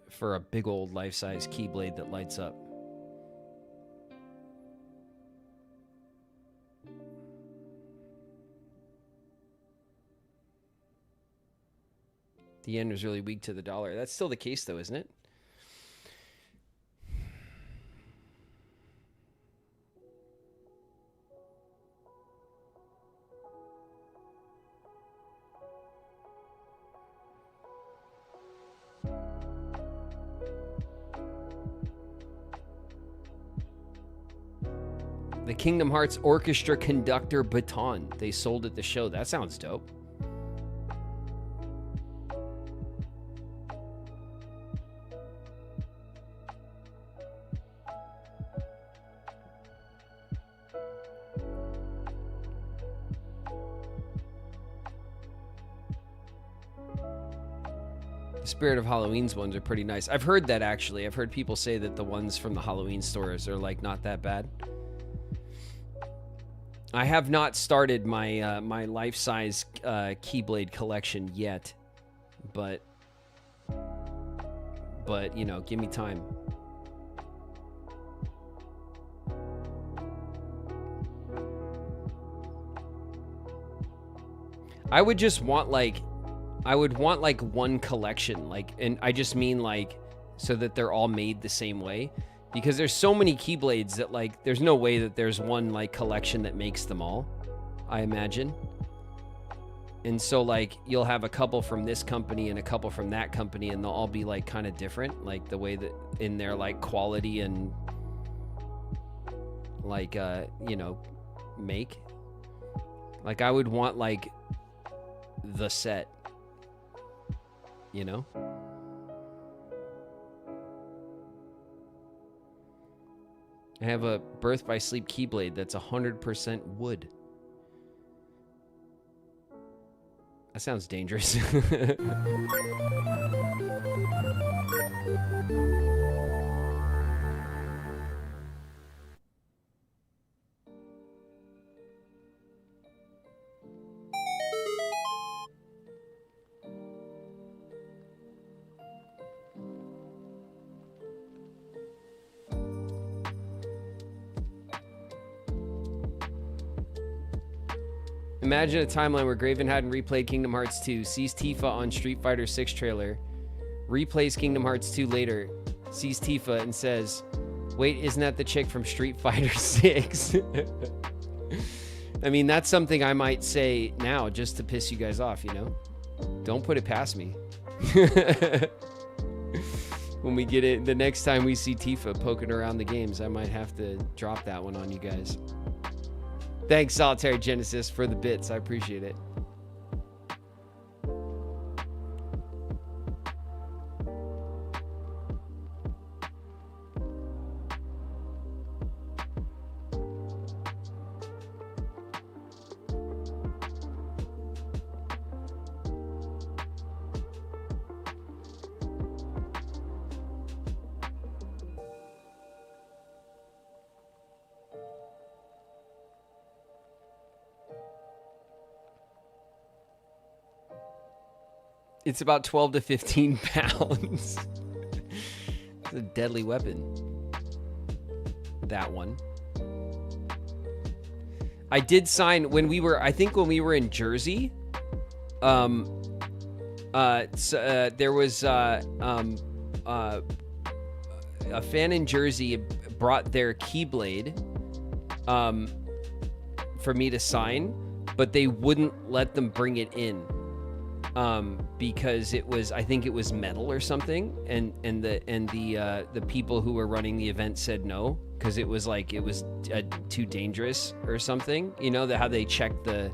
for a big old life-size keyblade that lights up. The yen was really weak to the dollar. That's still the case though, isn't it? The Kingdom Hearts Orchestra Conductor Baton. They sold at the show. That sounds dope. The Spirit of Halloween's ones are pretty nice. I've heard that actually. I've heard people say that the ones from the Halloween stores are like not that bad. I have not started my my life-size Keyblade collection yet, but you know, give me time. I would just want like, I would want like one collection, like, and I just mean like so that they're all made the same way. Because there's so many Keyblades that, like, there's no way that there's one, like, collection that makes them all, I imagine. And so, like, you'll have a couple from this company and a couple from that company, and they'll all be, like, kind of different. Like, the way that in their, like, quality and, like, you know, make. Like, I would want, like, the set. You know? I have a Birth by Sleep Keyblade that's 100% wood. That sounds dangerous. Imagine a timeline where Graven hadn't replayed Kingdom Hearts 2, sees Tifa on Street Fighter 6 trailer, replays Kingdom Hearts 2 later, sees Tifa and says, wait, isn't that the chick from Street Fighter 6? I mean, that's something I might say now just to piss you guys off, you know? Don't put it past me. When we get it, the next time we see Tifa poking around the games, I might have to drop that one on you guys. Thanks, Solitary Genesis, for the bits. I appreciate it. It's about 12 to 15 pounds. It's a deadly weapon. That one. I did sign when we were in Jersey. There was a fan in Jersey brought their Keyblade for me to sign, but they wouldn't let them bring it in because I think it was metal or something, and the people who were running the event said no because it was too dangerous or something. You know how they check the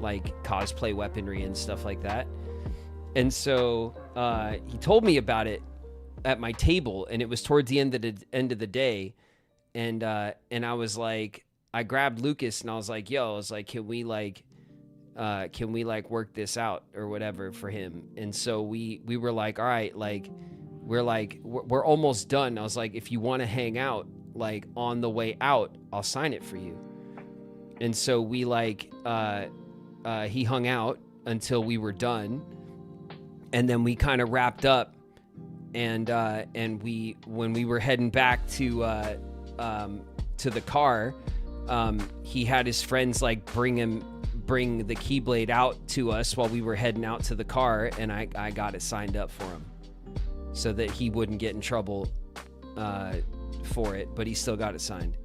cosplay weaponry and stuff like that. And so he told me about it at my table, and it was towards the end of the day, and I was like, I grabbed Lucas and I was like, can we work this out or whatever for him? And so we were like, all right, we're almost done. I was like, if you want to hang out, on the way out, I'll sign it for you. And so we he hung out until we were done, and then we kind of wrapped up, and when we were heading back to the car, he had his friends bring the Keyblade out to us while we were heading out to the car, and I got it signed up for him so that he wouldn't get in trouble for it, but he still got it signed.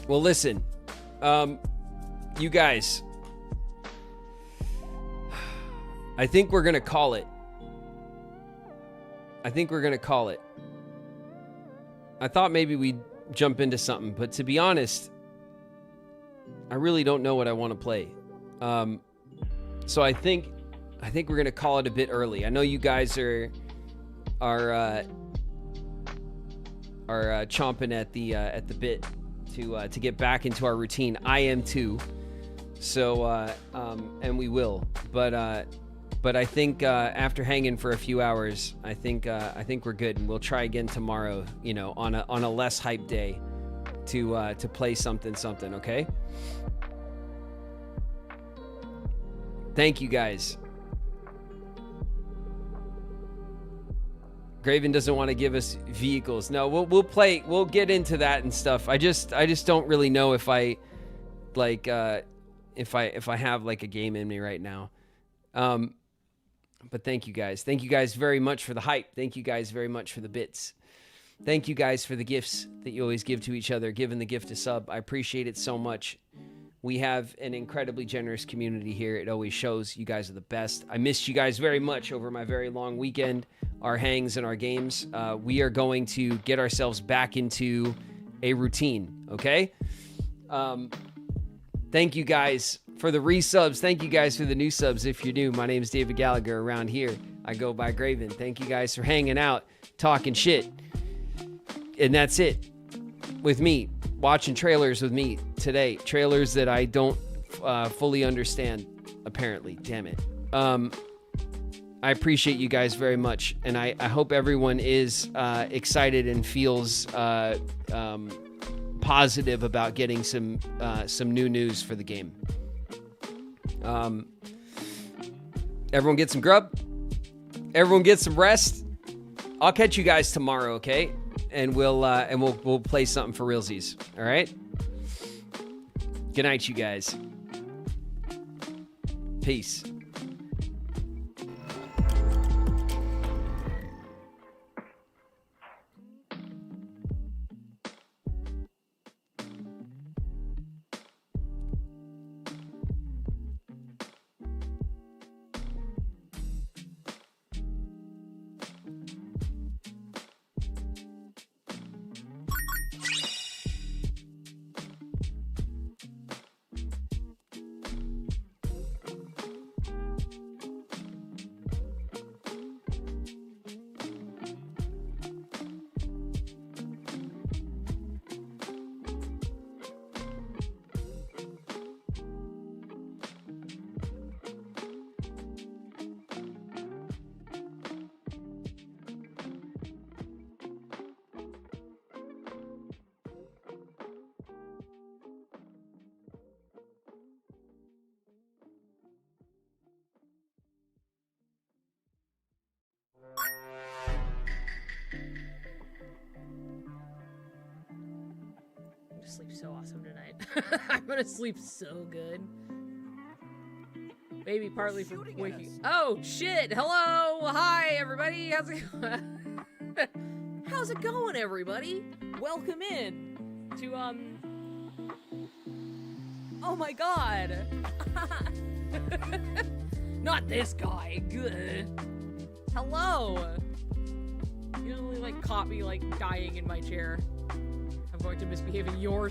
Well, listen, you guys, I think we're going to call it. I thought maybe we'd jump into something, but to be honest, I really don't know what I want to play. So I think we're going to call it a bit early. I know you guys are chomping at the bit to get back into our routine. I am too. So and we will. But I think after hanging for a few hours, I think we're good, and we'll try again tomorrow. On a less hype day, to play something. Okay. Thank you guys. Graven doesn't want to give us vehicles. No, we'll play. We'll get into that and stuff. I just don't really know if I if I have a game in me right now. But thank you guys. Thank you guys very much for the hype. Thank you guys very much for the bits. Thank you guys for the gifts that you always give to each other. Giving the gift a sub, I appreciate it so much. We have an incredibly generous community here. It always shows. You guys are the best. I missed you guys very much over my very long weekend, our hangs and our games. We are going to get ourselves back into a routine, okay? Thank you guys for the resubs. Thank you guys for the new subs. If you're new, my name is David Gallagher. Around here, I go by Graven. Thank you guys for hanging out, talking shit. And that's it with me. Watching trailers with me today. Trailers that I don't fully understand, apparently. Damn it. I appreciate you guys very much, and I hope everyone is excited and feels positive about getting some new news for the game. Everyone get some grub. Everyone get some rest. I'll catch you guys tomorrow, okay? And we'll play something for realsies. All right. Good night, you guys. Peace. sleep so awesome tonight. I'm gonna sleep so good. Maybe partly from waking. Oh shit! Hello, hi everybody. How's it going? How's it going, everybody? Welcome in to Oh my god! Not this guy. Good. Hello. You only like caught me like dying in my chair. I'm going to misbehave in your